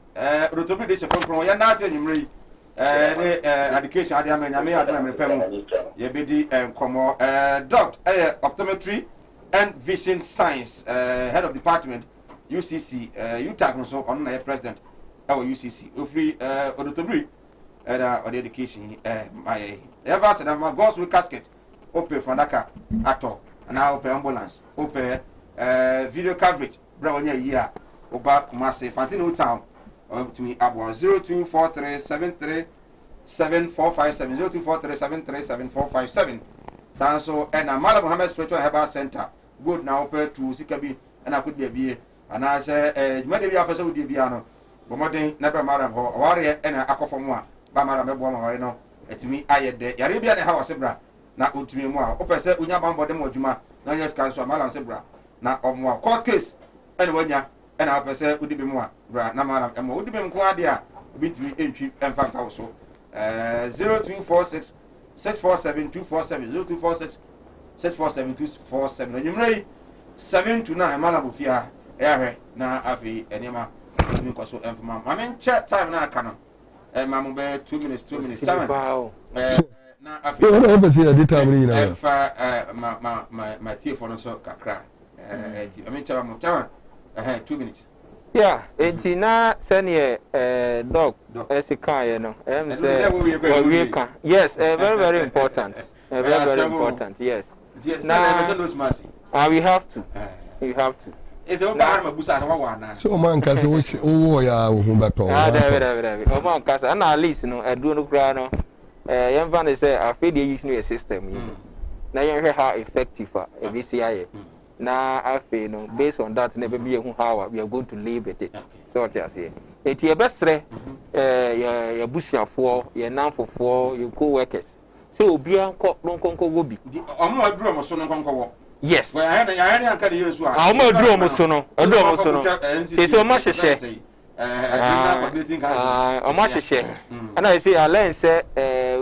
Speaker 2: rotobi de chefon ya na se nyimre education ade amanya me adana me pem ye bedi enkomo doc optometry and vision science head of department UCC UTAG so on na president UCC ofri odotobri or education my ever said my goes with casket open Fandaka actor and now open ambulance open video coverage bra onya year oba Kumasi Fantino town to me abo 0243737457 0243737457 sanso and Mala Muhammad Spiritual Herbal Center good now open to Sikabi and I could be and I say many be after so di bia no bomodin na be madam ho ware and akofomwa ba madam be bo ma ho no etimi ayede yare bia ne ha wasebra na otumi mu a opese unya bambo dem adwuma na yes kan so amala sebra na omo court case ene wanya ene apese udi bi mu a bra na malam emo udi bi mu ko ade a obitumi entwi emfa mfa so 0246 647247 0246 647247 onyumrei 7 to 9 malam ofia ehwe na afi enema otumi ko so emfa ma men check time na aka no mamu be 2 minutes time na afi
Speaker 5: o be say the time ni na
Speaker 2: fa my tea for no so kakra I mean tell 2 minutes
Speaker 3: yeah enti na senior dog esikan no say we can yes very important very important yes now we have to
Speaker 2: it's all about mabusa so wa na
Speaker 5: so man ka se wo ya wo hu beto
Speaker 3: David o man ka se na at least no edu no kra no yem van dey say after dey use new system you na yen how effective a BCI na afi no based on that na be how we are going to live with it so what you say eti e besre ya busuafo ya nanfofo ya co-workers so obi anko nkonko wo bi
Speaker 2: omo aduro mo so nkonko wo
Speaker 3: yes
Speaker 2: well I had anka dey yesu a
Speaker 3: omo aduro mo so no e so omo hwehwe omo hwehwe and I say I say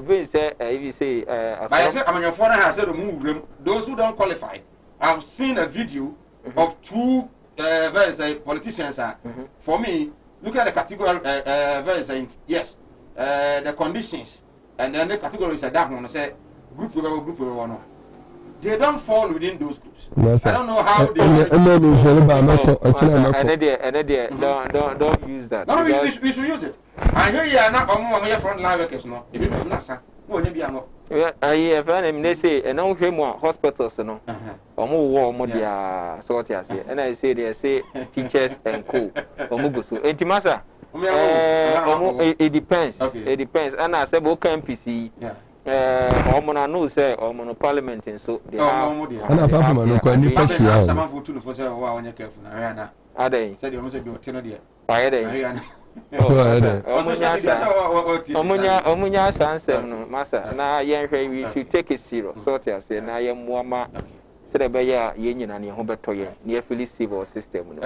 Speaker 3: we say if you say
Speaker 2: I say amanyafo na ha say do mu wurem those who don't qualify. I've seen a video of two politicians. For me, look at the category. Yes, the conditions, and then the categories are that one. Say group we no. they don't fall within those groups.
Speaker 5: Yes,
Speaker 2: I don't know how they.
Speaker 3: Don't use that.
Speaker 2: No, we should use it. I hear you are not on front line workers. No, if you not,
Speaker 3: they say, and now him hospitals, no, or more, sort as and I say they say teachers and co or mugusu. Intimasa, it depends. It depends. And I said, okay, MPC. Omona no say Omono Parliament and so they have.
Speaker 5: And apart from
Speaker 2: someone for 2 for say wow on your careful.
Speaker 3: Are they?
Speaker 2: Said you almost be 10 dear.
Speaker 3: Why are they? Omunya Sansem, no, Massa. Now, we should take it serious. Sort of say, now I am Wama. Said a bear, Yen and your Humbertoy, near Philly civil system.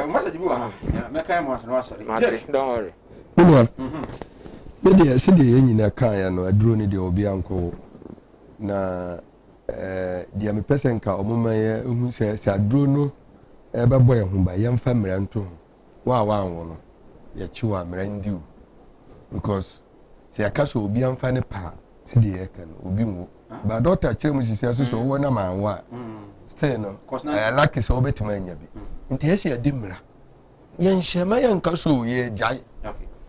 Speaker 2: Don't
Speaker 3: worry.
Speaker 5: Media sidi nyina kan ya no aduro ni de obi anko na dia me pesen ka omuma ye hu se aduro no e be boy hu ba ye mfa mra nto wa anwo no ye chiwa mra ndiu because se akaso obi amfa ne pa sidi ye kan obi nwo ba doctor chemu sisi aso so wo na ma anwa still no like so obetima anya bi nti ese ade mra ye nhema ye nkaso ye jai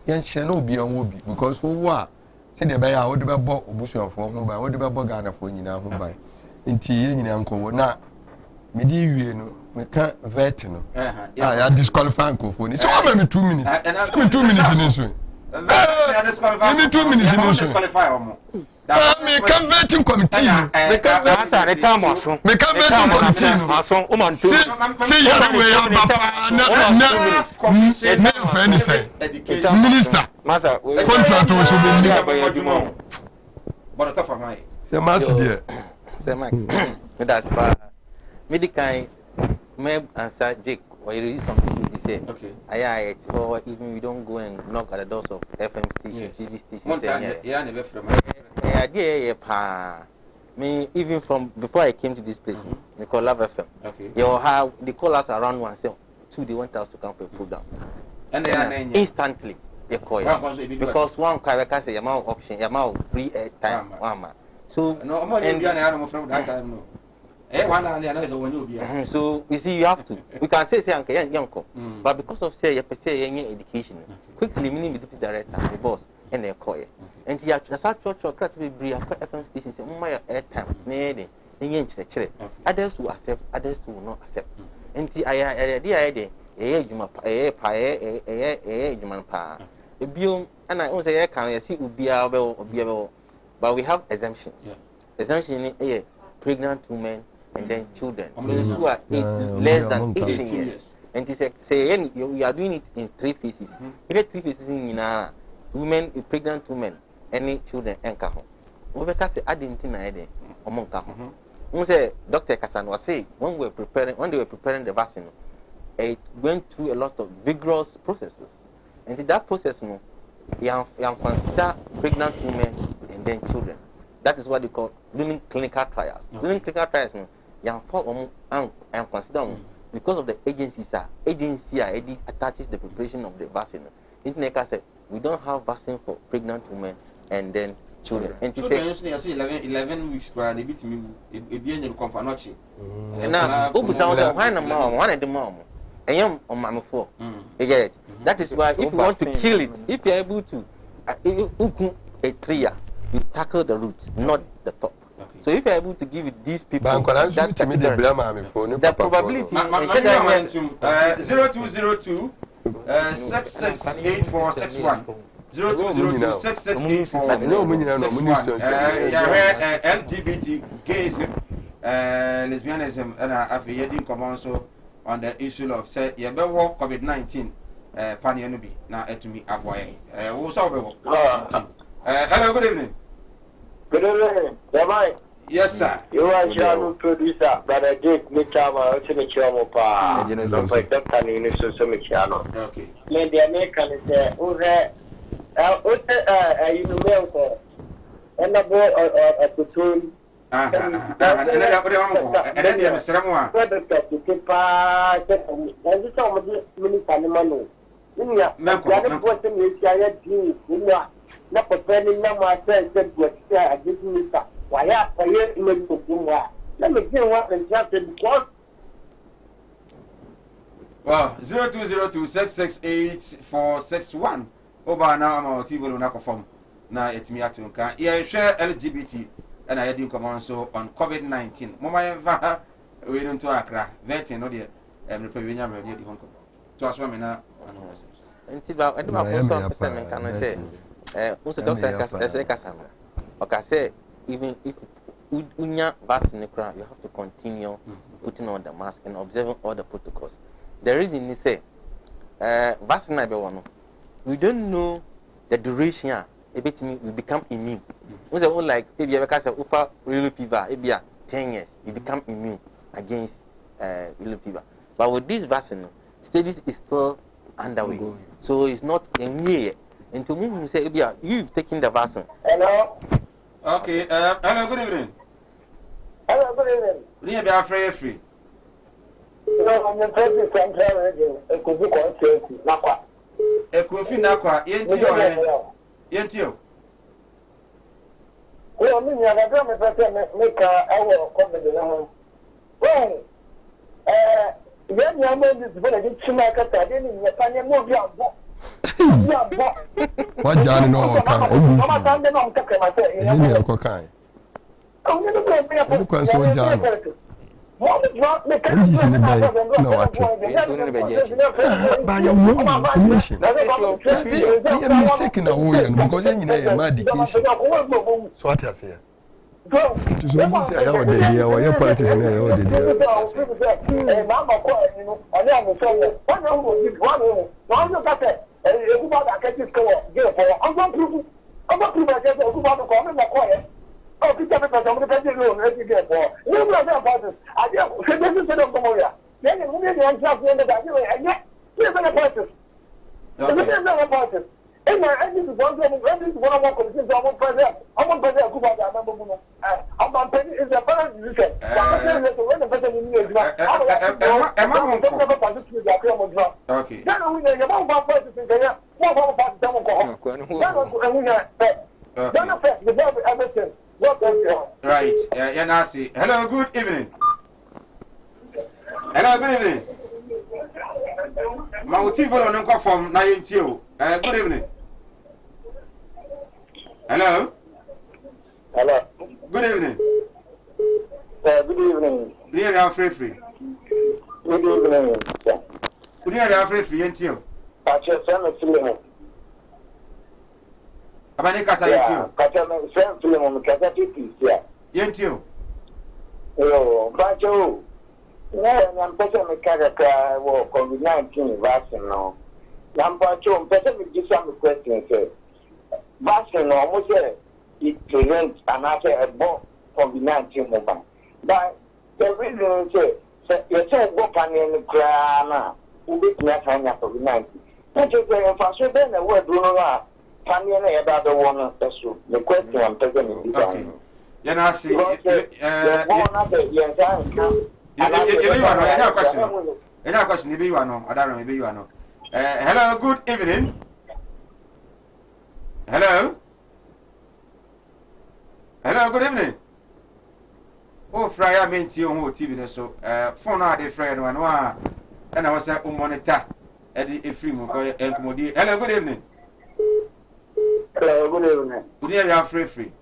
Speaker 5: yan share obi anwo bi because wo a se de be ya wo de be bo obusuafo ho ba wo de be bo Ghana fo nyina ho ba nti ye nyina nko na me di wie no me ka vet no ya disqualify nko fo ni so wa me 2 minutes me 2 minutes ni so me 2 minutes ni so
Speaker 2: disqualify omo
Speaker 5: me can vetting committee me can
Speaker 3: vetting committee mason o man to
Speaker 5: say you we ya papa na minister
Speaker 3: masa
Speaker 5: contract we should be
Speaker 2: new but ta for mai
Speaker 5: say mas there
Speaker 4: say Mike me that's ba medical me answer Jake or you read something they say
Speaker 2: okay
Speaker 4: aya or even we don't go and knock at the doors of FM station TV station
Speaker 2: say yeah never from
Speaker 4: idea pa me even from before I came to this place we call Love FM
Speaker 2: okay
Speaker 4: how they call us around 1 say 2 they want us to come for a program
Speaker 2: and they
Speaker 4: instantly they call because one can say amount option amount free time one so
Speaker 2: no money be an from that time no
Speaker 4: so you see you have to we can say young but because of say education quickly meaning the deputy director the boss and they call it and you have such be bring FM station say my airtime need others will accept others will not accept and the and I say can see but we have exemptions exemption pregnant women and then children those who are less than 18 years and they say you are doing it in 3 phases if you 3 phases in women pregnant women any children enka ho we better say adentina ede omonka ho we say Dr. Kasan was say when they were preparing the vaccine it went through a lot of vigorous processes and that process no you consider pregnant women and then children. That is what they call doing clinical trials. Okay. Doing clinical trials, and consider because of the agencies attaches the preparation of the vaccine. Internet said we don't have vaccine for pregnant women and then children. And to say
Speaker 2: 11 weeks where they beat me, it be any comfort not cheap.
Speaker 4: Now, one of the mom. I am on my 4. You get it? That is why if you want to kill it, if you are able to, a tree. You tackle the root, not the top. Okay. So if you're able to give it these people the probability
Speaker 2: 0202 668461 0202 668461 LGBT gayism lesbianism and affiliating command on the issue of say you better work COVID-19 Panianubi now to me aboy hello, good evening.
Speaker 12: Good evening.
Speaker 2: Yes, sir.
Speaker 12: You are channel producer, Brother Jake Michama, Chimichamo Pa, Dr. Nino Michano.
Speaker 2: Okay.
Speaker 12: Let the American say, you know, and the boy at the tune. And then Mr. Ramwa.
Speaker 2: Why are you in the
Speaker 12: let me get one and just because.
Speaker 2: Well, 0202668461. Oba na ama TV lo na confirm na etimi ato nka. Ye hwe LGBT and I did come so on COVID-19. Mama yemfa we don't to Accra. Vetting no de me pe nya me de di honko. To aso me na
Speaker 4: nti ba ende ba ko so person kan say unso doctor kasa okay say even if unya vaccine you have to continue putting on the mask and observing all the protocols. The reason is say vaccine be one we don't know the duration a bit we become immune. We say like if you ever say ufa yellow fever it be 10 years you become immune against yellow fever. But with this vaccine studies is still underway. So it's not a year. And to me, say, you've taken the vaccine.
Speaker 12: Hello.
Speaker 2: Okay. Hello. Good evening.
Speaker 12: Hello. Good evening.
Speaker 2: We are very free.
Speaker 12: No, I'm the president central radio. I could be called Nakwa.
Speaker 2: A coffee Nakwa. Yentio.
Speaker 12: Well, me, I don't make our comment. Well, then you made this very Chimaka, didn't you? Panya move your book.
Speaker 5: What Johnny no can
Speaker 12: I'm
Speaker 5: mistaken away because you know my education. So what I say? So say I have the idea or your politics in there.
Speaker 12: And I this is one of our conditions. I'm president. I'm on president. I'm on president. Is a parent decision.
Speaker 2: Okay. Right. Yanasi. Hello. Good evening. Hello. Good evening. Mauti volo nko from na yentio. Good evening. Hello.
Speaker 12: Hello.
Speaker 2: Good evening.
Speaker 12: Good evening.
Speaker 2: We are free.
Speaker 12: Good evening.
Speaker 2: We are free yentio.
Speaker 12: Pacha sana filimo.
Speaker 2: Abani kasa yentio.
Speaker 12: Pacha sana filimo mkaza titi sia.
Speaker 2: Yentio.
Speaker 12: Pacha o. I'm person COVID-19 vaccine now. Number two, person will give some questions. Vaccine almost it prevents another about COVID-19 mobile. But the reason is you say what can you cry who be not hanging COVID-19. But you say if I should then a word do not can you about the one that's true. The question I'm taking is
Speaker 2: Yanasi. Hello, good evening. Hello, good evening. Oh, Fryer Minty on TV, so phone out the friend one, and I was a monitor at the film. Hello, good evening.
Speaker 12: Hello, good evening.
Speaker 2: Good evening, you are free.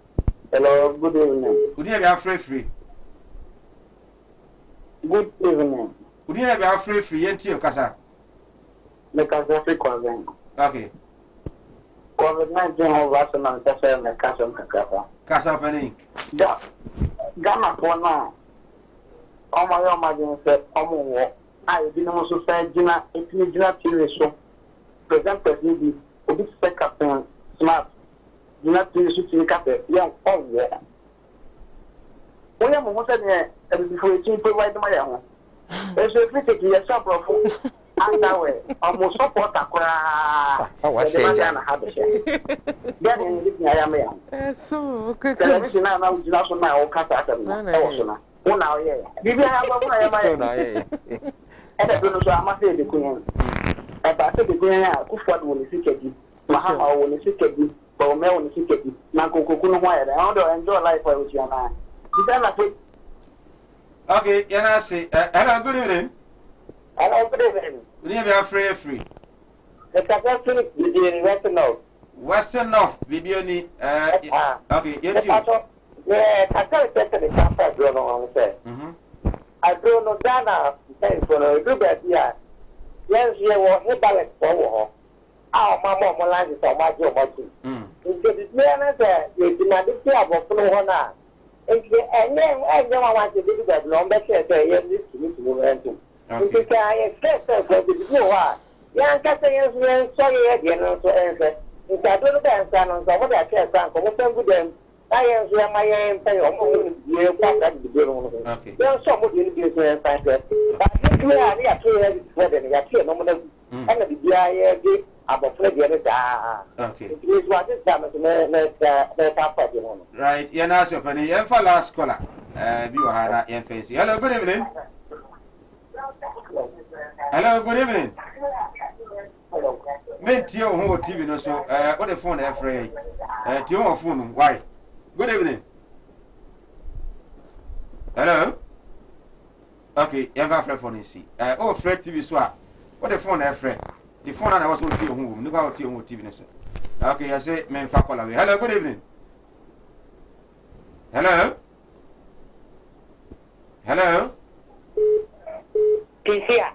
Speaker 12: Hello, good evening.
Speaker 2: Good evening, you are free.
Speaker 12: Good evening.
Speaker 2: Would you have free yentio kasa?
Speaker 12: Make us free convent.
Speaker 2: Okay.
Speaker 12: COVID-19 vaccine and kasa me kasa kakapa.
Speaker 2: Kasa pani.
Speaker 12: Gama pona. Omo yo imagine say omo wo. Ai bi no so say gina etini gina tire so. Present person bi obi say captain smart. Gina tire so tire captain. Yan owo. Oya mo say ne before you provide my own. It's a critic, yes, some profile. And that way, almost support a cry. What's the man? Then I am young. So, okay. Television now, just on my own cat. Oh, now, yeah. Did you have a way? And I don't know, I must say the queen. And I said the queen, who fought when you see it, Mahama when you see it, Bomel when you see it, Nanko Kukuno, I don't enjoy life with you and I.
Speaker 2: Okay, yana say hello, good evening.
Speaker 12: Hello, good evening.
Speaker 2: We need to be free.
Speaker 12: The capacity in Western North.
Speaker 2: Western North, Bibioni. Okay, yes, you.
Speaker 12: Yeah, I can't get the campus. I don't know Dana. Thanks for the good idea. Yes, you will hit balance for our mamma Molan is so much. It's the man that you demand to see about Florona. And then I don't want to do that. Long back here, yes, this is to because I expect that the war. Young Catholics, sorry again, so answer. If I don't dance on some I can't come with them. I am here, my aim, pay almost year back at the bureau. There are some of the business, but if you are here, you are here, no one, and the DIA about Freddy. Okay. It is what is damage to
Speaker 2: right, you're not so funny. You're for last caller. You are a fancy. Hello, good evening. Hello, good evening. Mate, your whole TV no so what the phone afraid. Your phone, why? Good evening. Hello? Okay, you have a phone see. Oh, Fred TV swap. What the phone afraid? The phone I was with you home. Look out your TV no so. Okay, I say men for call away. Hello, good evening. Hello? Hello?
Speaker 12: Christia.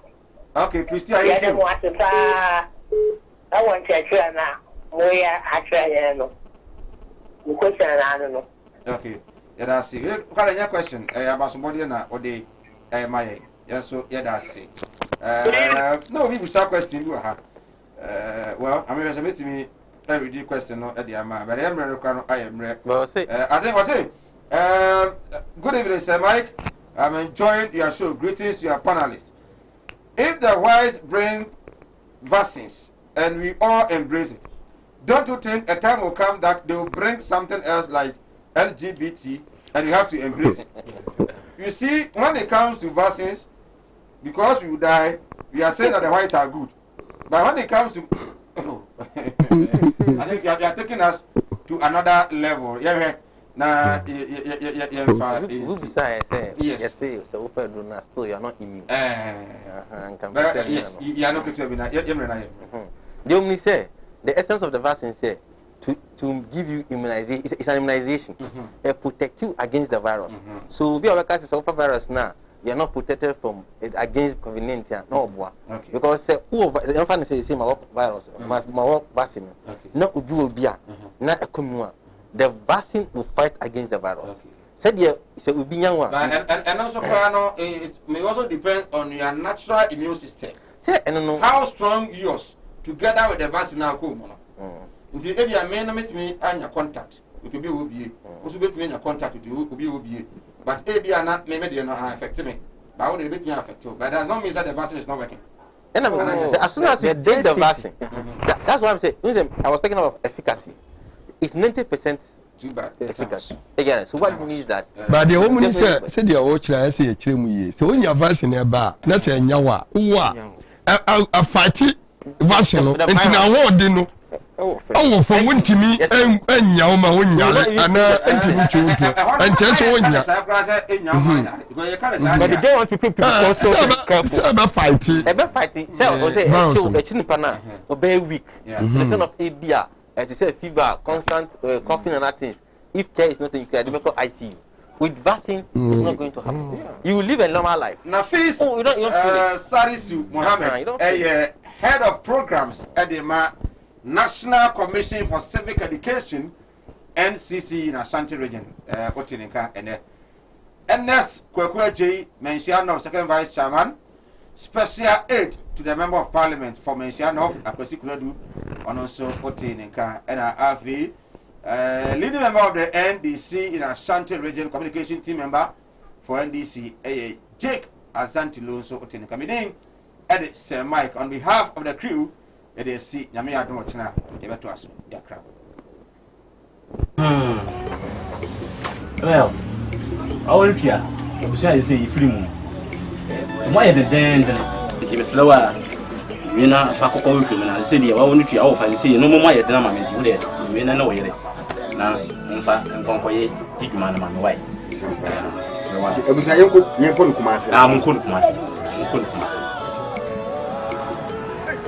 Speaker 2: Okay, Christia, I
Speaker 12: don't want to try. I want to try now. We are actually no. Question I don't know.
Speaker 2: Okay, yeah, that's it. What are your question? About somebody na or the my yeah, so yeah, that's it. No, we will start question you have. Well, I mean, as a meeting me every day question no at the ama, but I am ready. I am ready.
Speaker 4: Well, say
Speaker 2: I think was saying. Good evening, Sir Mike. I'm enjoying your show. Greetings, your panelists. If the whites bring vaccines and we all embrace it, don't you think a time will come that they will bring something else like LGBT and you have to embrace it? You see, when it comes to vaccines, because we will die, we are saying that the whites are good. But when it comes to... I think you are taking us to another level. Yeah. Now,
Speaker 4: yes, so still you are not immune.
Speaker 2: Yes, you are not
Speaker 4: the only say the essence of the vaccine say to give you immunization. It's an immunization. It protects you against the virus. So be our case of virus now. You are not protected from it against COVID-19. No, because the infant say my virus, my vaccine. No, will be not a common. The vaccine will fight against the virus. Said you say will be young one.
Speaker 2: And also, it may also depend on your natural immune system.
Speaker 4: Say, I don't know
Speaker 2: how strong yours together with the vaccine now come. Until if you are meet me and your contact, it will be also be me your contact with you will be. But if you are not maybe they are not affecting me. But I will be affected. But that does not mean that the vaccine is not working.
Speaker 4: And as soon as you take the vaccine, that's what I'm saying. I was talking about efficacy. It's 90%
Speaker 2: too bad
Speaker 4: efficacy. Again, so what means that?
Speaker 5: But the woman said the old child say a chimney. So when your vaccine about, let's say Yawa, a fighty vaccine, and I won't know. Oh, for one to me, and Yama, when you're and just when
Speaker 3: but they don't want people to also
Speaker 5: careful.
Speaker 4: Fighting. So, say, a chin pana, obey weak. The son of ABR. To say fever, constant coughing and other things. If care is not taken care, they call ICU. With vaccine, it's not going to happen. You will live a normal life.
Speaker 2: Now, face Sarisu Mohammed, head of programs at the National Commission for Civic Education, NCC in Ashanti region, Otininka, and NS Kwekwe J, Mensiano, second vice chairman, special aid to the member of parliament for Mensiano, Akwesi Kuredu, and also Otininka, and AV, leading member of the NDC in Ashanti region, communication team member for NDC, Jake Azantilo, so Otininka. My name is Sir Mike. On behalf of the crew, it is see Yami Adon China, ever to us, Yakra.
Speaker 8: Well, our Pia, I say free moon. Why the den? It is slower. We now Fakoko with him, and I said, I want to offer and say no more my drama. We know where now, in fact, and conquer it, man, white. mesrewa
Speaker 9: ebusa yenko no kuma ase
Speaker 8: munko no kuma ase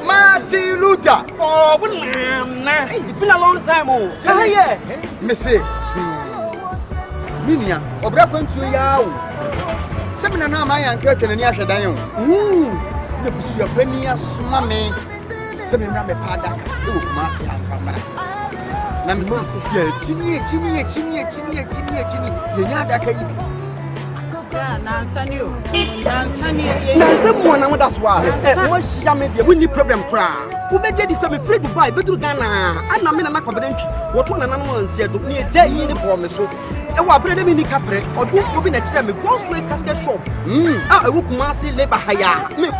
Speaker 9: Martin Luther. Oh, it's been a long time. Oh, yeah. Missy. Minia, Obra Quentu Yao. Seven and I am curtain and Yasha Dion. The Penia Smammy. Seven and a Pada. Oh, Marcy and Pamela. Namsi, Chini, Yada Kayi. Someone that's why. What's your media? We need problem cry. Who made this? I'm afraid to buy, but to Ghana. And I'm in a confidential. What one and one said to me, tell you the promise. I will bring them in the capre or do open a time. Go straight casket shop. I will massy labor hire.